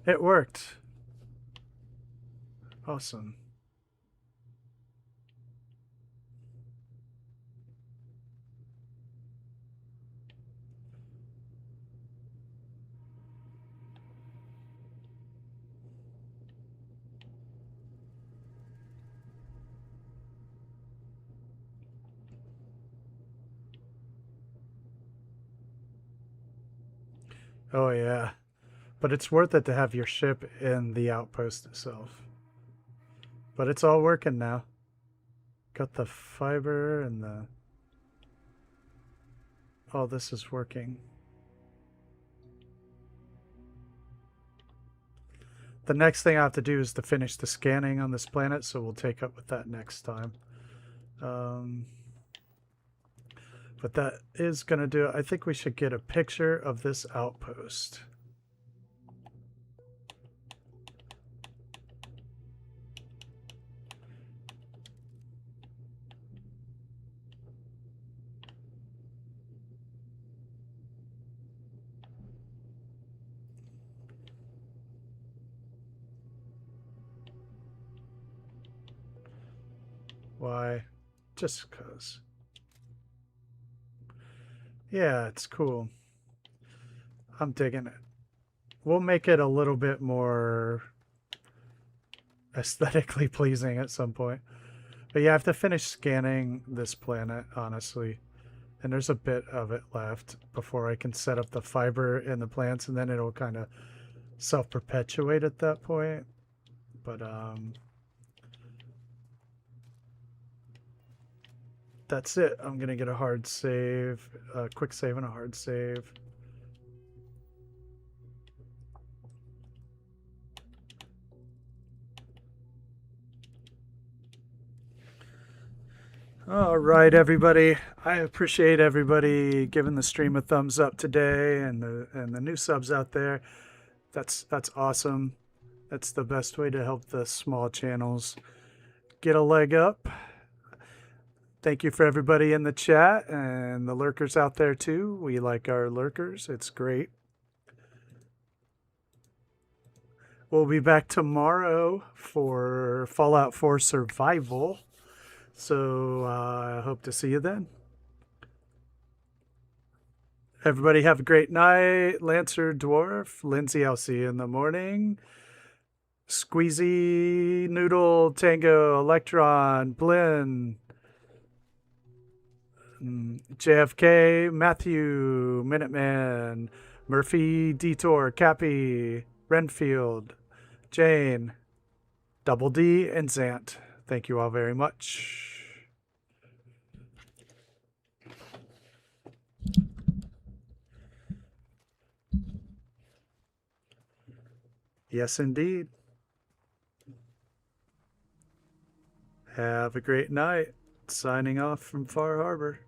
It worked. Awesome. Oh yeah. But it's worth it to have your ship in the outpost itself. But it's all working now. Got the fiber and the... Oh, this is working. The next thing I have to do is to finish the scanning on this planet, so we'll take up with that next time. But that is going to do it. I think we should get a picture of this outpost. Why? Just because. Yeah, it's cool. I'm digging it. We'll make it a little bit more aesthetically pleasing at some point. But yeah, I have to finish scanning this planet, honestly. And there's a bit of it left before I can set up the fiber in the plants, and then it'll kind of self-perpetuate at that point. But that's it. I'm gonna get a hard save, a quick save and a hard save. All right, everybody. I appreciate everybody giving the stream a thumbs up today, and the new subs out there. That's awesome. That's the best way to help the small channels get a leg up. Thank you for everybody in the chat and the lurkers out there too. We like our lurkers. It's great. We'll be back tomorrow for Fallout 4 Survival. So I hope to see you then. Everybody have a great night. Lancer Dwarf, Lindsay, I'll see you in the morning. Squeezy, Noodle, Tango, Electron, Blinn, JFK, Matthew, Minuteman, Murphy, Detour, Cappy, Renfield, Jane, Double D, and Zant. Thank you all very much. Yes, indeed. Have a great night. Signing off from Far Harbor.